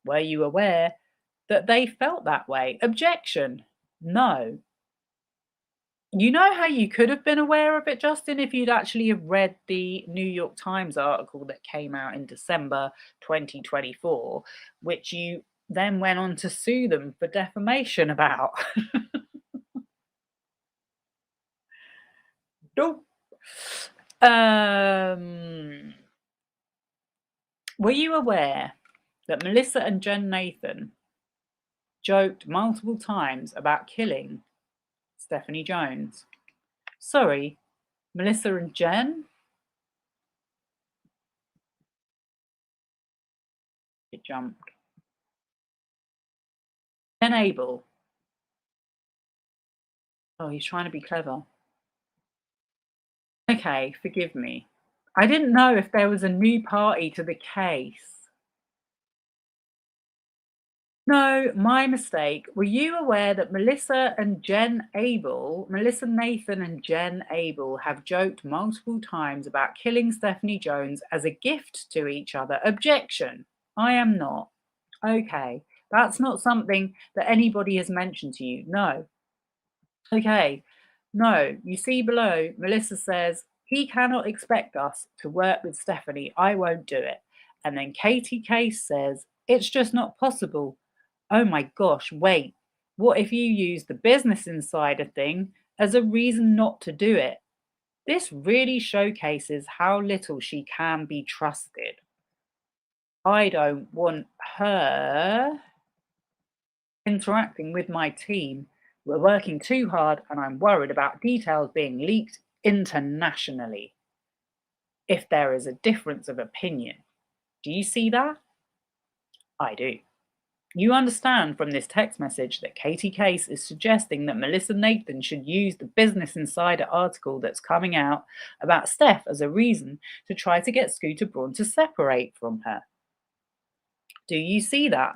Were you aware that they felt that way? Objection. No. You know how you could have been aware of it, Justin, if you'd actually have read the New York Times article that came out in December 2024, which you then went on to sue them for defamation about. Nope. Were you aware that Melissa and Jen Nathan joked multiple times about killing Stephanie Jones? Sorry, Melissa and Jen? It jumped. Jen Abel. Oh, he's trying to be clever. Okay, forgive me. I didn't know if there was a new party to the case. No, my mistake. Were you aware that Melissa Nathan and Jen Abel have joked multiple times about killing Stephanie Jones as a gift to each other? Objection. I am not. Okay. That's not something that anybody has mentioned to you. No. Okay. No. You see below, Melissa says, he cannot expect us to work with Stephanie. I won't do it. And then Katie Case says, it's just not possible. Oh my gosh, wait. What if you use the Business Insider thing as a reason not to do it? This really showcases how little she can be trusted. I don't want her interacting with my team. We're working too hard and I'm worried about details being leaked internationally. If there is a difference of opinion. Do you see that? I do. You understand from this text message that Katie Case is suggesting that Melissa Nathan should use the Business Insider article that's coming out about Steph as a reason to try to get Scooter Braun to separate from her. Do you see that?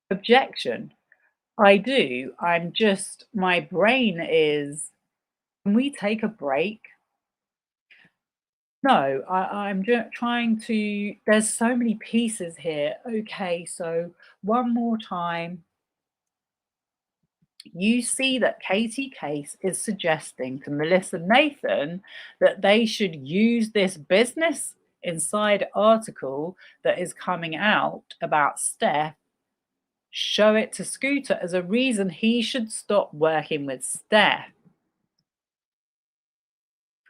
Objection. I do. My brain is, can we take a break? No, I'm just trying to, there's so many pieces here. Okay, so one more time. You see that Katie Case is suggesting to Melissa Nathan that they should use this Business Insider article that is coming out about Steph, show it to Scooter as a reason he should stop working with Steph.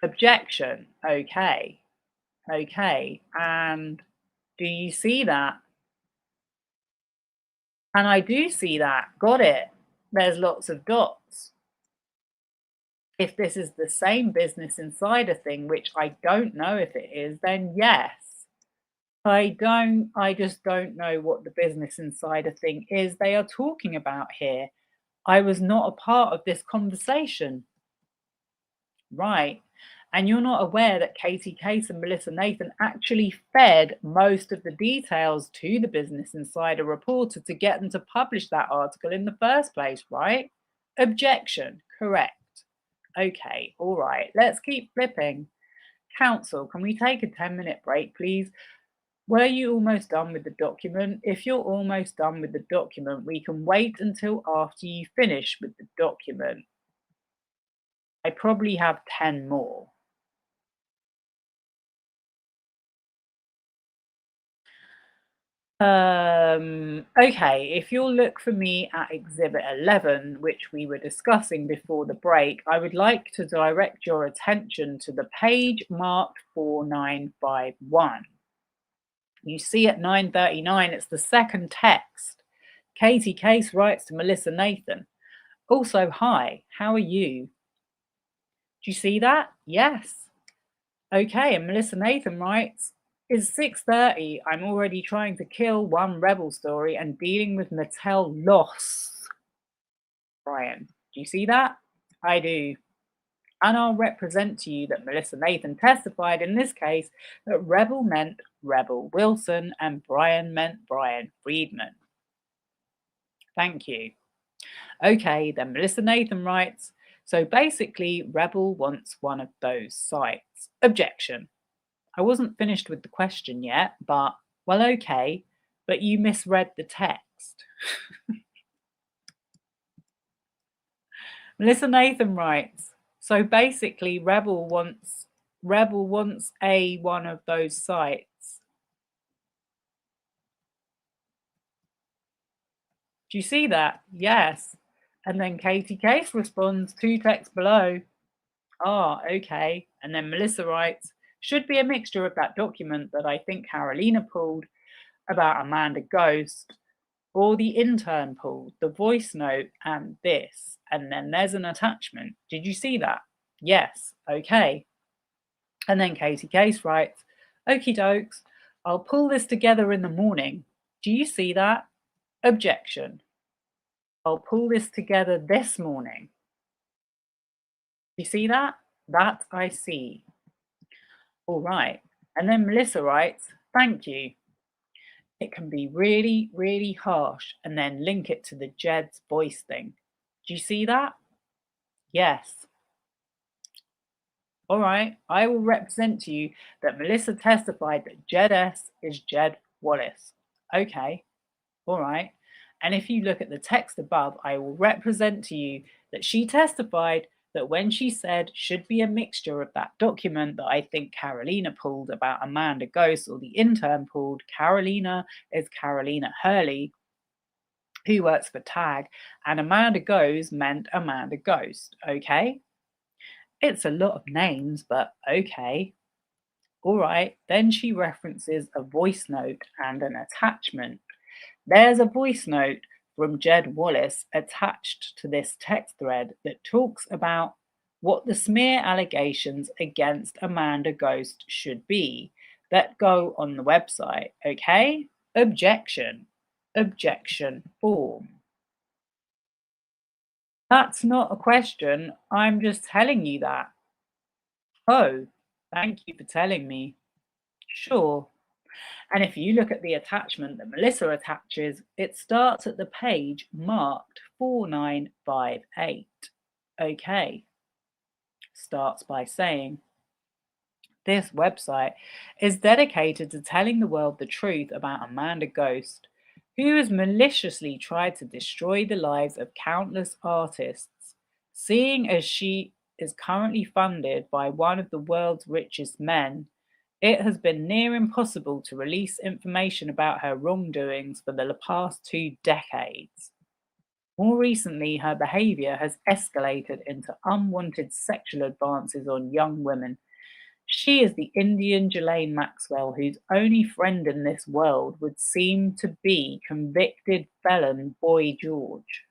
Objection. Okay. Okay. And do you see that? And I do see that. Got it. There's lots of dots. If this is the same Business Insider thing, which I don't know if it is, then yes. I just don't know what the Business Insider thing is they are talking about here. I was not a part of this conversation. Right. And you're not aware that Katie Case and Melissa Nathan actually fed most of the details to the Business Insider reporter to get them to publish that article in the first place, right? Objection. Correct. Okay, all right. Let's keep flipping. Counsel, can we take a 10-minute break, please? Were you almost done with the document? If you're almost done with the document, we can wait until after you finish with the document. I probably have 10 more. Okay, if you'll look for me at Exhibit 11, which we were discussing before the break, I would like to direct your attention to the page marked 4951. You see at 9:39, it's the second text. Katie Case writes to Melissa Nathan. Also, hi, how are you? Do you see that? Yes. Okay, and Melissa Nathan writes, it's 6:30. I'm already trying to kill one rebel story and dealing with Mattel loss. Brian, do you see that? I do. And I'll represent to you that Melissa Nathan testified in this case that Rebel meant Rebel Wilson and Brian meant Brian Friedman. Thank you. Okay, then Melissa Nathan writes, so basically Rebel wants one of those sites. Objection. I wasn't finished with the question yet, but, well, okay, but you misread the text. Melissa Nathan writes, so basically Rebel wants one of those sites. Do you see that? Yes. And then Katie Case responds, 2 texts below. Ah, okay. And then Melissa writes, should be a mixture of that document that I think Carolina pulled about Amanda Ghost, or the intern pulled, the voice note, and this. And then there's an attachment. Did you see that? Yes. Okay. And then Katie Case writes, okie dokes, I'll pull this together in the morning. Do you see that? Objection. I'll pull this together this morning. You see that? That I see. All right. And then Melissa writes, thank you. It can be really, really harsh and then link it to the Jed's voice thing. Do you see that? Yes. All right, I will represent to you that Melissa testified that Jed S is Jed Wallace. Okay, all right. And if you look at the text above, I will represent to you that she testified that when she said should be a mixture of that document that I think Carolina pulled about Amanda Ghost, or the intern pulled, Carolina is Carolina Hurley, who works for TAG, and Amanda Goes meant Amanda Ghost. Okay, it's a lot of names, but okay. All right, then she references a voice note and an attachment. There's a voice note from Jed Wallace attached to this text thread that talks about what the smear allegations against Amanda Ghost should be that go on the website. Okay? Objection. Objection form. That's not a question. I'm just telling you that. Oh, thank you for telling me. Sure. And if you look at the attachment that Melissa attaches, it starts at the page marked 4958. Okay. Starts by saying, this website is dedicated to telling the world the truth about Amanda Ghost, who has maliciously tried to destroy the lives of countless artists, seeing as she is currently funded by one of the world's richest men. It has been near impossible to release information about her wrongdoings for the past 2 decades. More recently, her behavior has escalated into unwanted sexual advances on young women. She is the Indian Ghislaine Maxwell, whose only friend in this world would seem to be convicted felon Boy George.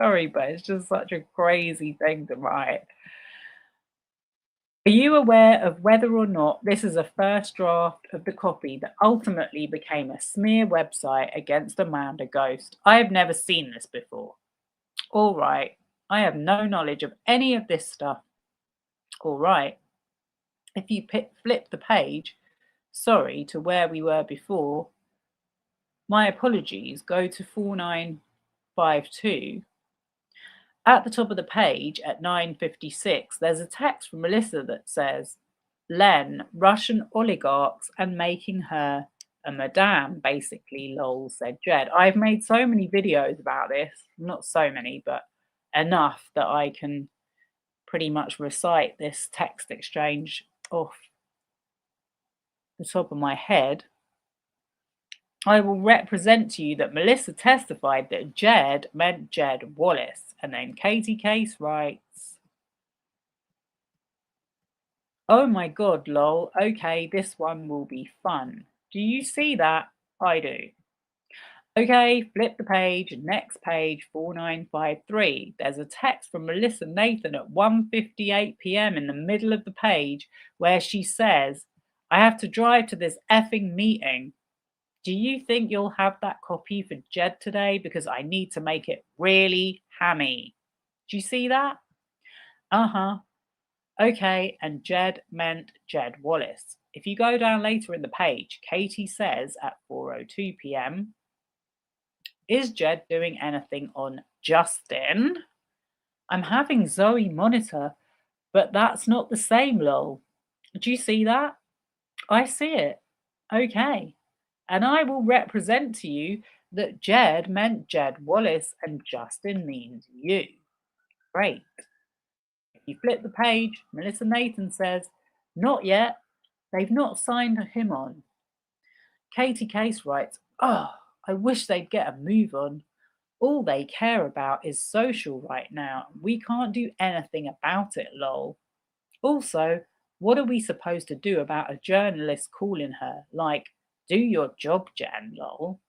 Sorry, but it's just such a crazy thing to write. Are you aware of whether or not this is a first draft of the copy that ultimately became a smear website against Amanda Ghost? I have never seen this before. All right, I have no knowledge of any of this stuff. All right, if you flip the page, sorry, to where we were before, my apologies, go to 4952. At the top of the page at 9:56, there's a text from Melissa that says, Len, Russian oligarchs and making her a madame, basically, lol, said Jed. I've made so many videos about this, not so many, but enough that I can pretty much recite this text exchange off the top of my head. I will represent to you that Melissa testified that Jed meant Jed Wallace. And then Katie Case writes, oh my god, lol, okay, this one will be fun. Do you see that? I do. Okay, flip the page, next page, 4953. There's a text from Melissa Nathan at 1:58 p.m. in the middle of the page where she says, I have to drive to this effing meeting. Do you think you'll have that copy for Jed today? Because I need to make it really hammy. Do you see that? Uh-huh. Okay, and Jed meant Jed Wallace. If you go down later in the page, Katie says at 4:02 p.m, is Jed doing anything on Justin? I'm having Zoe monitor, but that's not the same, lol. Do you see that? I see it. Okay. And I will represent to you that Jed meant Jed Wallace and Justin means you. Great. If you flip the page, Melissa Nathan says, not yet. They've not signed him on. Katie Case writes, oh, I wish they'd get a move on. All they care about is social right now. We can't do anything about it, lol. Also, what are we supposed to do about a journalist calling her? Like, do your job, Jan, lol.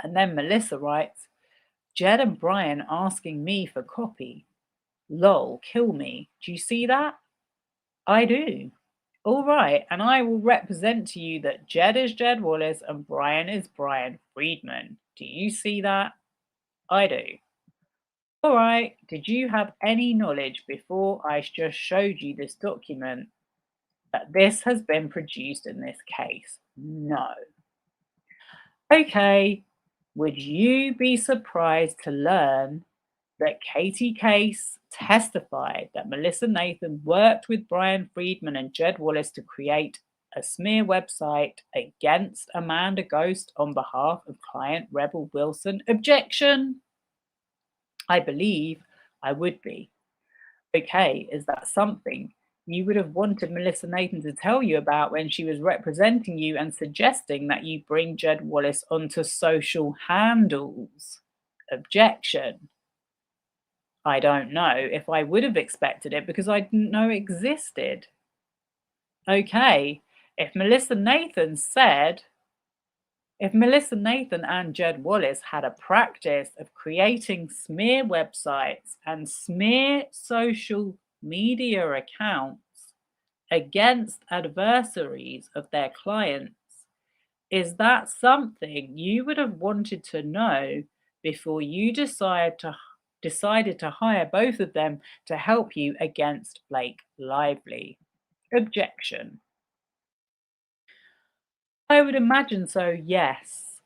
And then Melissa writes, Jed and Brian asking me for copy. Lol, kill me. Do you see that? I do. All right, and I will represent to you that Jed is Jed Wallace and Brian is Brian Friedman. Do you see that? I do. All right, did you have any knowledge before I just showed you this document that this has been produced in this case? No. Okay, would you be surprised to learn that Katie Case testified that Melissa Nathan worked with Brian Friedman and Jed Wallace to create a smear website against Amanda Ghost on behalf of client Rebel Wilson? Objection. I believe I would be. Okay, is that something you would have wanted Melissa Nathan to tell you about when she was representing you and suggesting that you bring Jed Wallace onto social handles? Objection. I don't know if I would have expected it because I didn't know it existed. Okay, if Melissa Nathan and Jed Wallace had a practice of creating smear websites and smear social media accounts against adversaries of their clients, is that something you would have wanted to know before you decided to hire both of them to help you against Blake Lively? Objection. I would imagine so, yes.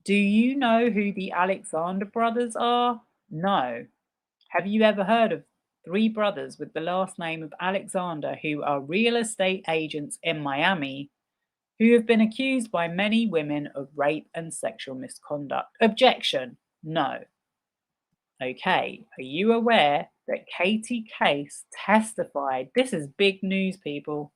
Do you know who the Alexander brothers are? No. Have you ever heard of three brothers with the last name of Alexander who are real estate agents in Miami who have been accused by many women of rape and sexual misconduct? Objection. No. Okay, are you aware that Katie Case testified, this is big news, people,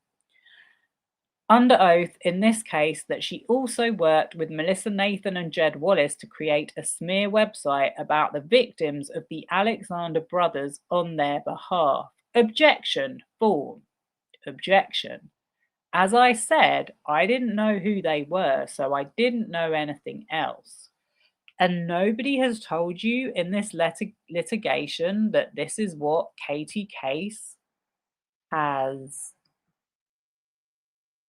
under oath in this case, that she also worked with Melissa Nathan and Jed Wallace to create a smear website about the victims of the Alexander brothers on their behalf? Objection. Form. Objection. As I said, I didn't know who they were, so I didn't know anything else. And nobody has told you in this litigation that this is what Katie Case has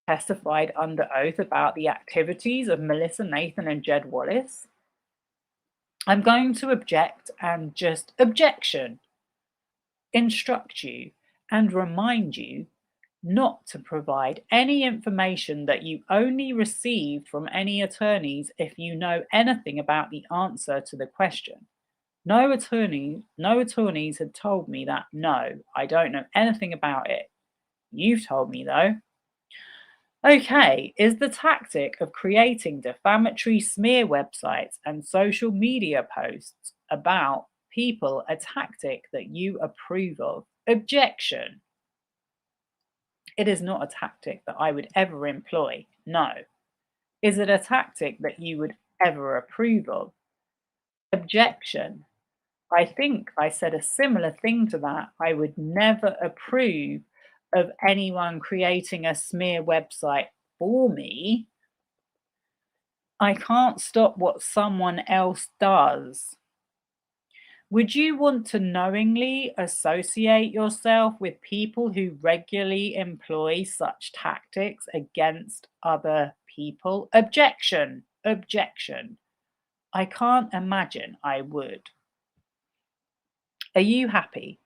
testified under oath about the activities of Melissa Nathan and Jed Wallace? I'm going to object and just objection. Instruct you and remind you not to provide any information that you only received from any attorneys if you know anything about the answer to the question. No attorneys had told me that. No, I don't know anything about it. You've told me though. Okay, is the tactic of creating defamatory smear websites and social media posts about people a tactic that you approve of? Objection. It is not a tactic that I would ever employ. No. Is it a tactic that you would ever approve of? Objection. I think I said a similar thing to that. I would never approve of anyone creating a smear website for me. I can't stop what someone else does. Would you want to knowingly associate yourself with people who regularly employ such tactics against other people? Objection. Objection. I can't imagine I would. Are you happy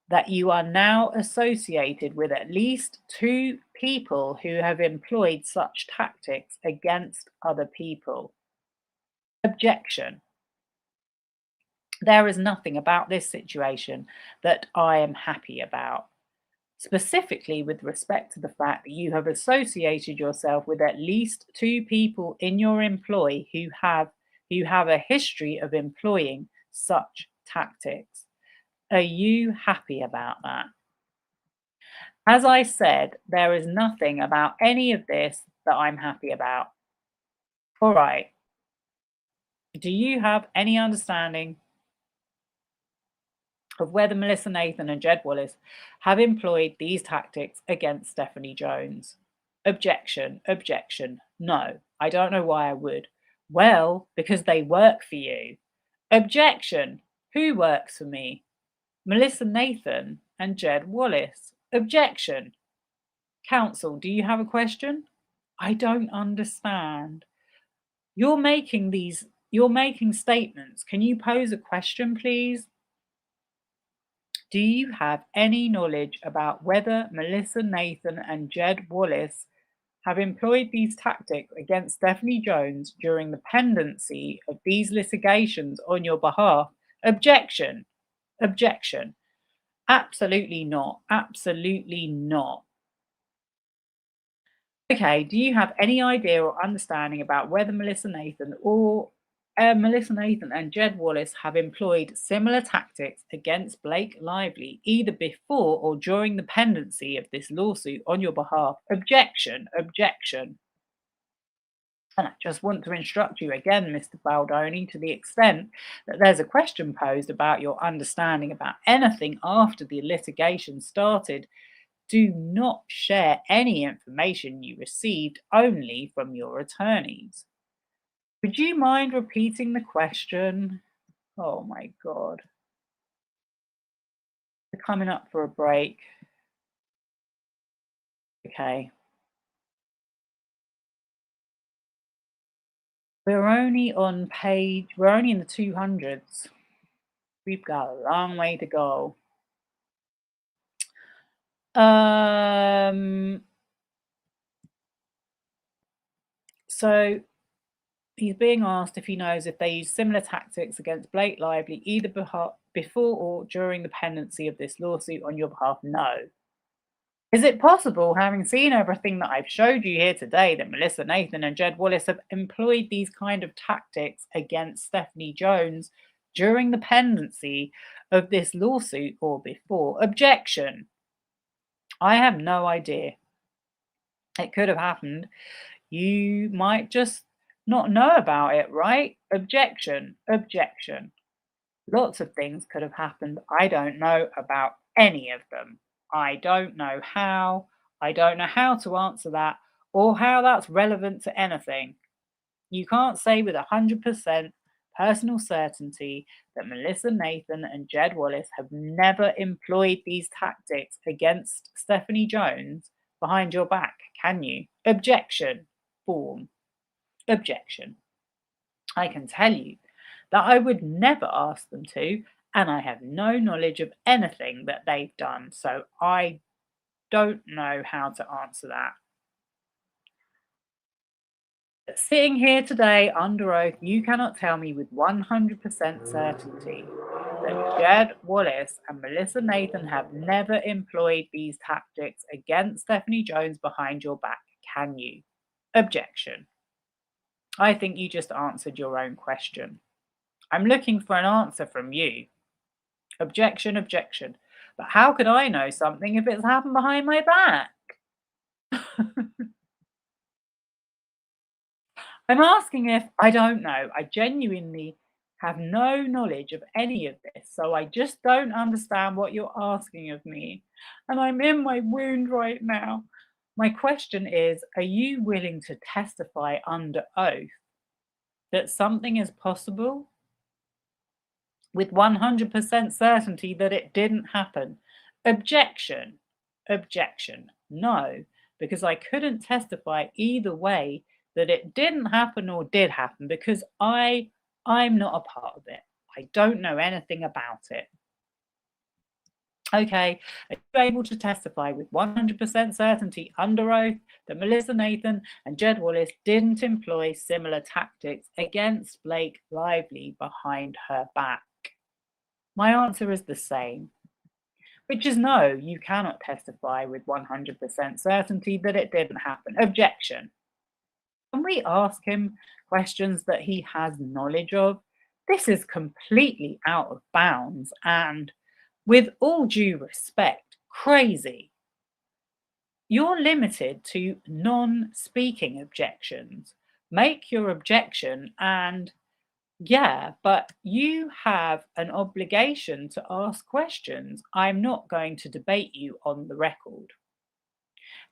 that you are now associated with at least two people who have employed such tactics against other people? Objection. There is nothing about this situation that I am happy about, specifically with respect to the fact that you have associated yourself with at least two people in your employ who have a history of employing such tactics. Are you happy about that? As I said, there is nothing about any of this that I'm happy about. All right. Do you have any understanding of whether Melissa Nathan and Jed Wallace have employed these tactics against Stephanie Jones? Objection. Objection. No, I don't know why I would. Well, because they work for you. Objection. Who works for me? Melissa Nathan and Jed Wallace. Objection. Counsel, do you have a question? I don't understand. You're making statements. Can you pose a question, please? Do you have any knowledge about whether Melissa Nathan and Jed Wallace have employed these tactics against Stephanie Jones during the pendency of these litigations on your behalf? Objection. Objection. Absolutely not. Absolutely not. Okay, do you have any idea or understanding about whether Melissa Nathan and Jed Wallace have employed similar tactics against Blake Lively, either before or during the pendency of this lawsuit on your behalf? Objection, objection. And I just want to instruct you again, Mr. Baldoni, to the extent that there's a question posed about your understanding about anything after the litigation started, do not share any information you received only from your attorneys. Would you mind repeating the question? Oh my God. We're coming up for a break. Okay. We're only in the 200s. We've got a long way to go. So he's being asked if he knows if they use similar tactics against Blake Lively either before or during the pendency of this lawsuit on your behalf. No. Is it possible, having seen everything that I've showed you here today, that Melissa Nathan and Jed Wallace have employed these kind of tactics against Stephanie Jones during the pendency of this lawsuit or before? Objection. I have no idea. It could have happened. You might just not know about it, right? Objection. Objection. Lots of things could have happened. I don't know about any of them. I don't know how. I don't know how to answer that or how that's relevant to anything. You can't say with 100% personal certainty that Melissa Nathan and Jed Wallace have never employed these tactics against Stephanie Jones behind your back, can you? Objection. Form. Objection. I can tell you that I would never ask them to, and I have no knowledge of anything that they've done, so I don't know how to answer that. But sitting here today under oath, you cannot tell me with 100% certainty that Jed Wallace and Melissa Nathan have never employed these tactics against Stephanie Jones behind your back, can you? Objection. I think you just answered your own question. I'm looking for an answer from you. Objection, objection. But how could I know something if it's happened behind my back? I'm asking if I don't know. I genuinely have no knowledge of any of this, so I just don't understand what you're asking of me. And I'm in my wound right now. My question is, are you willing to testify under oath that something is possible with 100% certainty that it didn't happen? Objection. Objection. No, because I couldn't testify either way that it didn't happen or did happen because I'm not a part of it. I don't know anything about it. Okay, are you able to testify with 100% certainty under oath that Melissa Nathan and Jed Wallace didn't employ similar tactics against Blake Lively behind her back? My answer is the same, which is no, you cannot testify with 100% certainty that it didn't happen. Objection. Can we ask him questions that he has knowledge of? This is completely out of bounds and, with all due respect, crazy. You're limited to non-speaking objections. Make your objection and yeah, but you have an obligation to ask questions. I'm not going to debate you on the record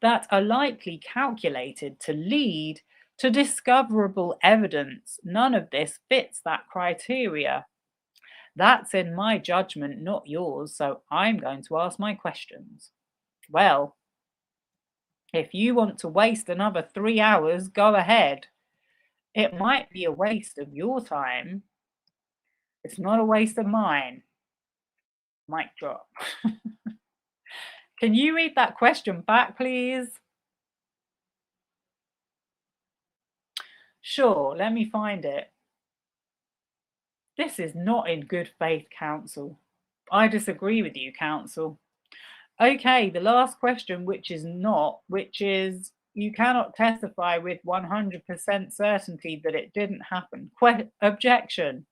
that are likely calculated to lead to discoverable evidence. None of this fits that criteria. That's in my judgment, not yours, so I'm going to ask my questions. Well, if you want to waste another 3 hours, go ahead. It might be a waste of your time. It's not a waste of mine. Mic drop. Can you read that question back, please? Sure, let me find it. This is not in good faith, counsel. I disagree with you, counsel. Okay, the last question, which is you cannot testify with 100% certainty that it didn't happen. Objection.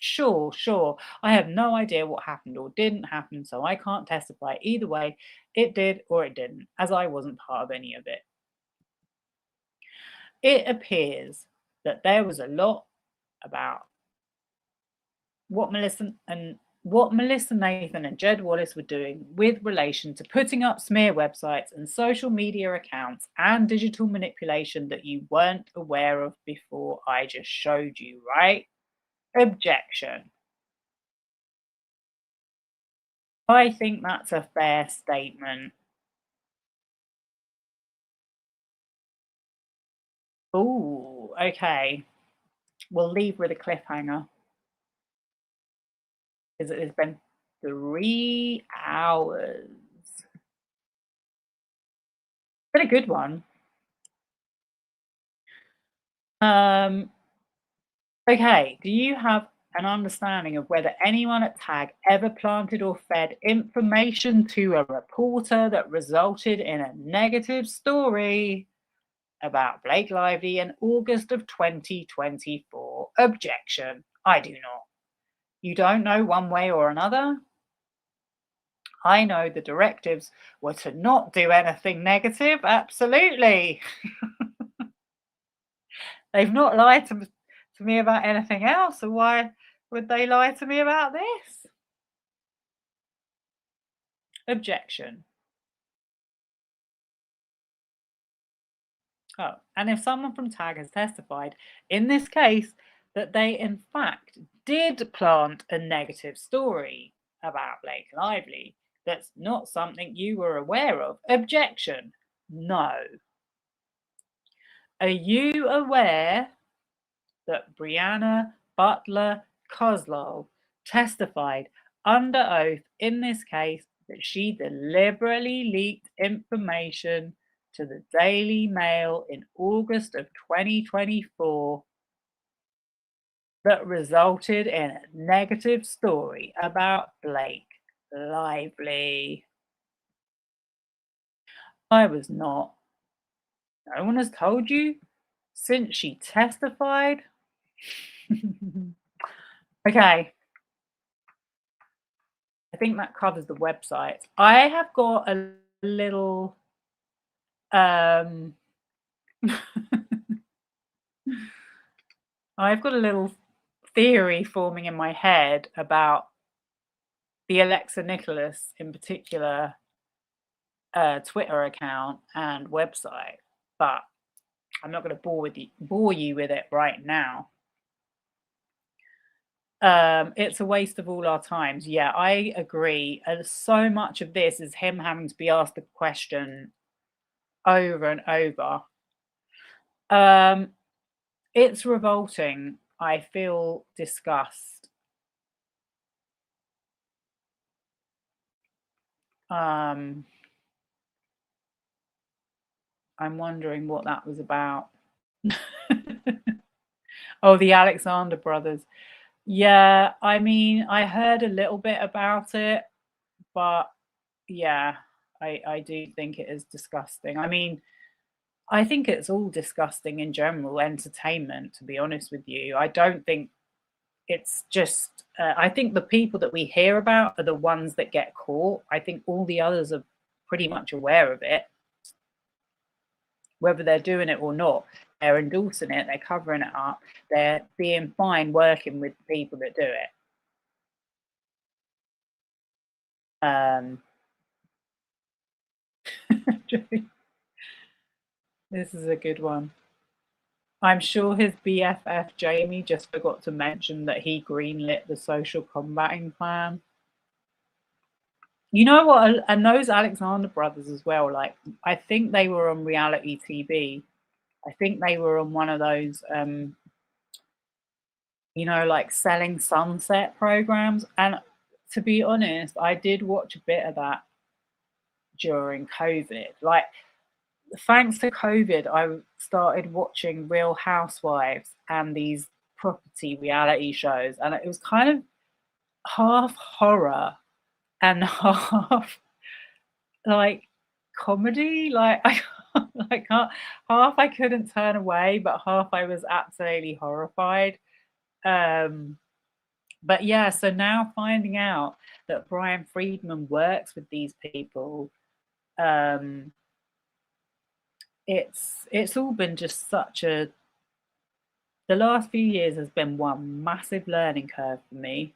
Sure. I have no idea what happened or didn't happen, so I can't testify either way. It did or it didn't, as I wasn't part of any of it. It appears that there was a lot about what Melissa Nathan and Jed Wallace were doing with relation to putting up smear websites and social media accounts and digital manipulation that you weren't aware of before I just showed you, right? Objection. I think that's a fair statement. Oh, okay. We'll leave with a cliffhanger. Because it has been 3 hours. Been a good one. Okay, do you have an understanding of whether anyone at TAG ever planted or fed information to a reporter that resulted in a negative story about Blake Lively in August of 2024? Objection. I do not. You don't know one way or another? I know the directives were to not do anything negative. Absolutely. They've not lied to me about anything else, so why would they lie to me about this? Objection. Oh, and if someone from TAG has testified in this case that they in fact did plant a negative story about Blake Lively, that's not something you were aware of. Objection. No. Are you aware that Brianna Butler Kozlov testified under oath in this case that she deliberately leaked information to the Daily Mail in August of 2024 that resulted in a negative story about Blake Lively? I was not. No one has told you since she testified? Okay. I think that covers the website. I have got a little I've got a little theory forming in my head about the Alexa Nicholas in particular Twitter account and website, but I'm not going to bore you with it right now. It's a waste of all our times. Yeah, I agree. So much of this is him having to be asked the question over and over. It's revolting. I feel disgust. I'm wondering what that was about. Oh, the Alexander brothers. Yeah, I mean, I heard a little bit about it, but yeah, I do think it is disgusting. I mean, I think it's all disgusting in general, entertainment, to be honest with you. I don't think it's just, I think the people that we hear about are the ones that get caught. I think all the others are pretty much aware of it. Whether they're doing it or not, they're endorsing it, they're covering it up, they're being fine working with the people that do it. This is a good one. I'm sure his BFF Jamie just forgot to mention that he greenlit the social combating plan. You know what? And those Alexander brothers as well. Like, I think they were on reality TV. I think they were on one of those, like Selling Sunset programs. And to be honest, I did watch a bit of that during COVID. Like, thanks to COVID, I started watching Real Housewives and these property reality shows, and it was kind of half horror and half like comedy. Like half I couldn't turn away, but half I was absolutely horrified. But yeah, so now finding out that Brian Friedman works with these people, it's all been just such a, the last few years has been one massive learning curve for me.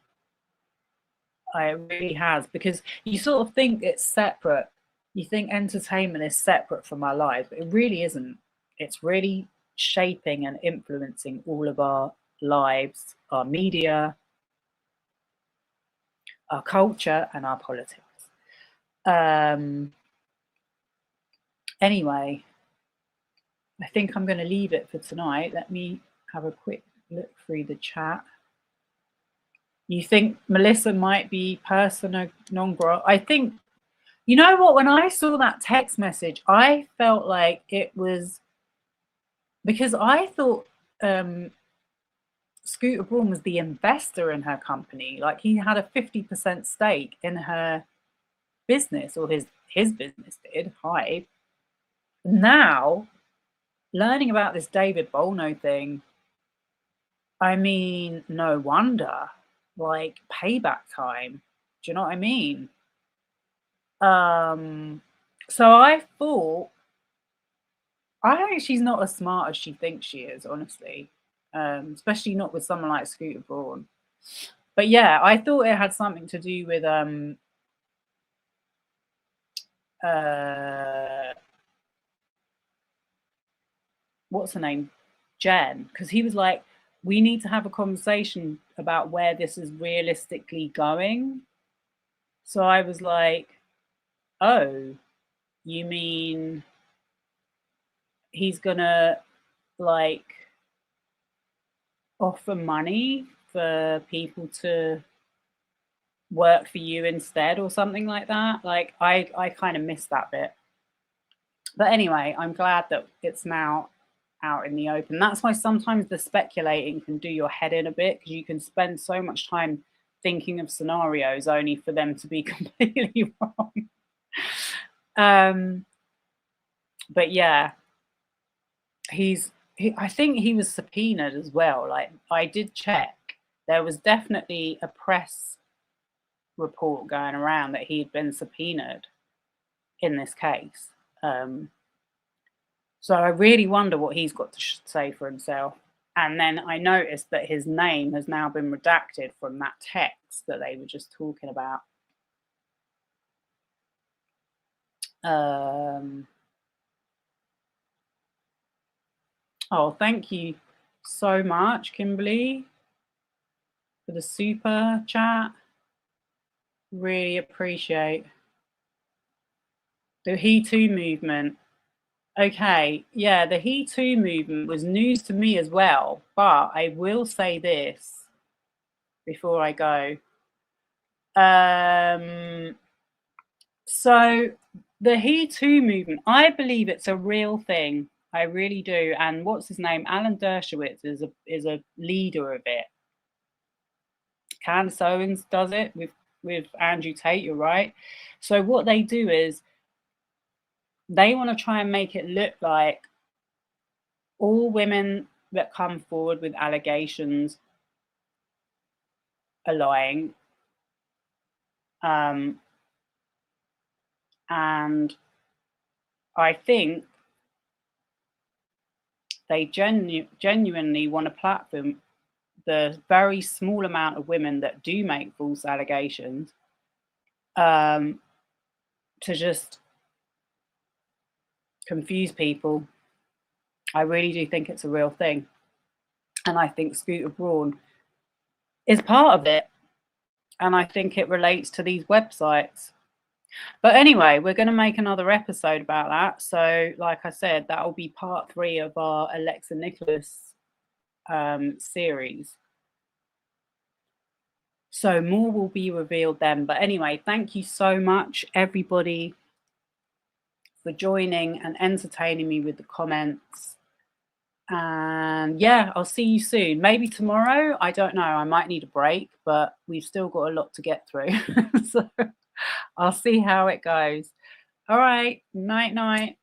It really has, because you sort of think it's separate. You think entertainment is separate from our lives, but it really isn't. It's really shaping and influencing all of our lives, our media, our culture, and our politics. Anyway, I think I'm going to leave it for tonight. Let me have a quick look through the chat. You think Melissa might be persona non grata? I think, you know what, when I saw that text message, I felt like it was because I thought Scooter Braun was the investor in her company. Like, he had a 50% stake in her business, or his business did, Hive. Now, learning about this David Bolno thing, I mean, no wonder. Like, payback time. Do you know what I mean? So I think she's not as smart as she thinks she is, honestly. Especially not with someone like Scooter Braun. But yeah, I thought it had something to do with what's her name? Jen, because he was like, we need to have a conversation about where this is realistically going. So I was like, oh, you mean he's gonna like offer money for people to work for you instead, or something like that? Like, I kind of missed that bit. But anyway, I'm glad that it's now out in the open. That's why sometimes the speculating can do your head in a bit, because you can spend so much time thinking of scenarios only for them to be completely wrong. But yeah, I think he was subpoenaed as well. Like, I did check. There was definitely a press report going around that he had been subpoenaed in this case. So I really wonder what he's got to say for himself. And then I noticed that his name has now been redacted from that text that they were just talking about. Oh, thank you so much, Kimberly, for the super chat. Really appreciate the He Too movement. Okay, yeah, the He Too movement was news to me as well, but I will say this before I go. So the He Too movement, I believe it's a real thing. I really do. And what's his name? Alan Dershowitz is a leader of it. Candace Owens does it with Andrew Tate, you're right. So what they do is they want to try and make it look like all women that come forward with allegations are lying. And I think they genuinely want to platform the very small amount of women that do make false allegations, to just confuse people. I really do think it's a real thing. And I think Scooter Braun is part of it. And I think it relates to these websites. But anyway, we're going to make another episode about that. So, like I said, that will be part 3 of our Alexa Nicholas series. So more will be revealed then. But anyway, thank you so much, everybody, for joining and entertaining me with the comments. And yeah, I'll see you soon. Maybe tomorrow. I don't know. I might need a break, but we've still got a lot to get through. So I'll see how it goes. All right. Night, night.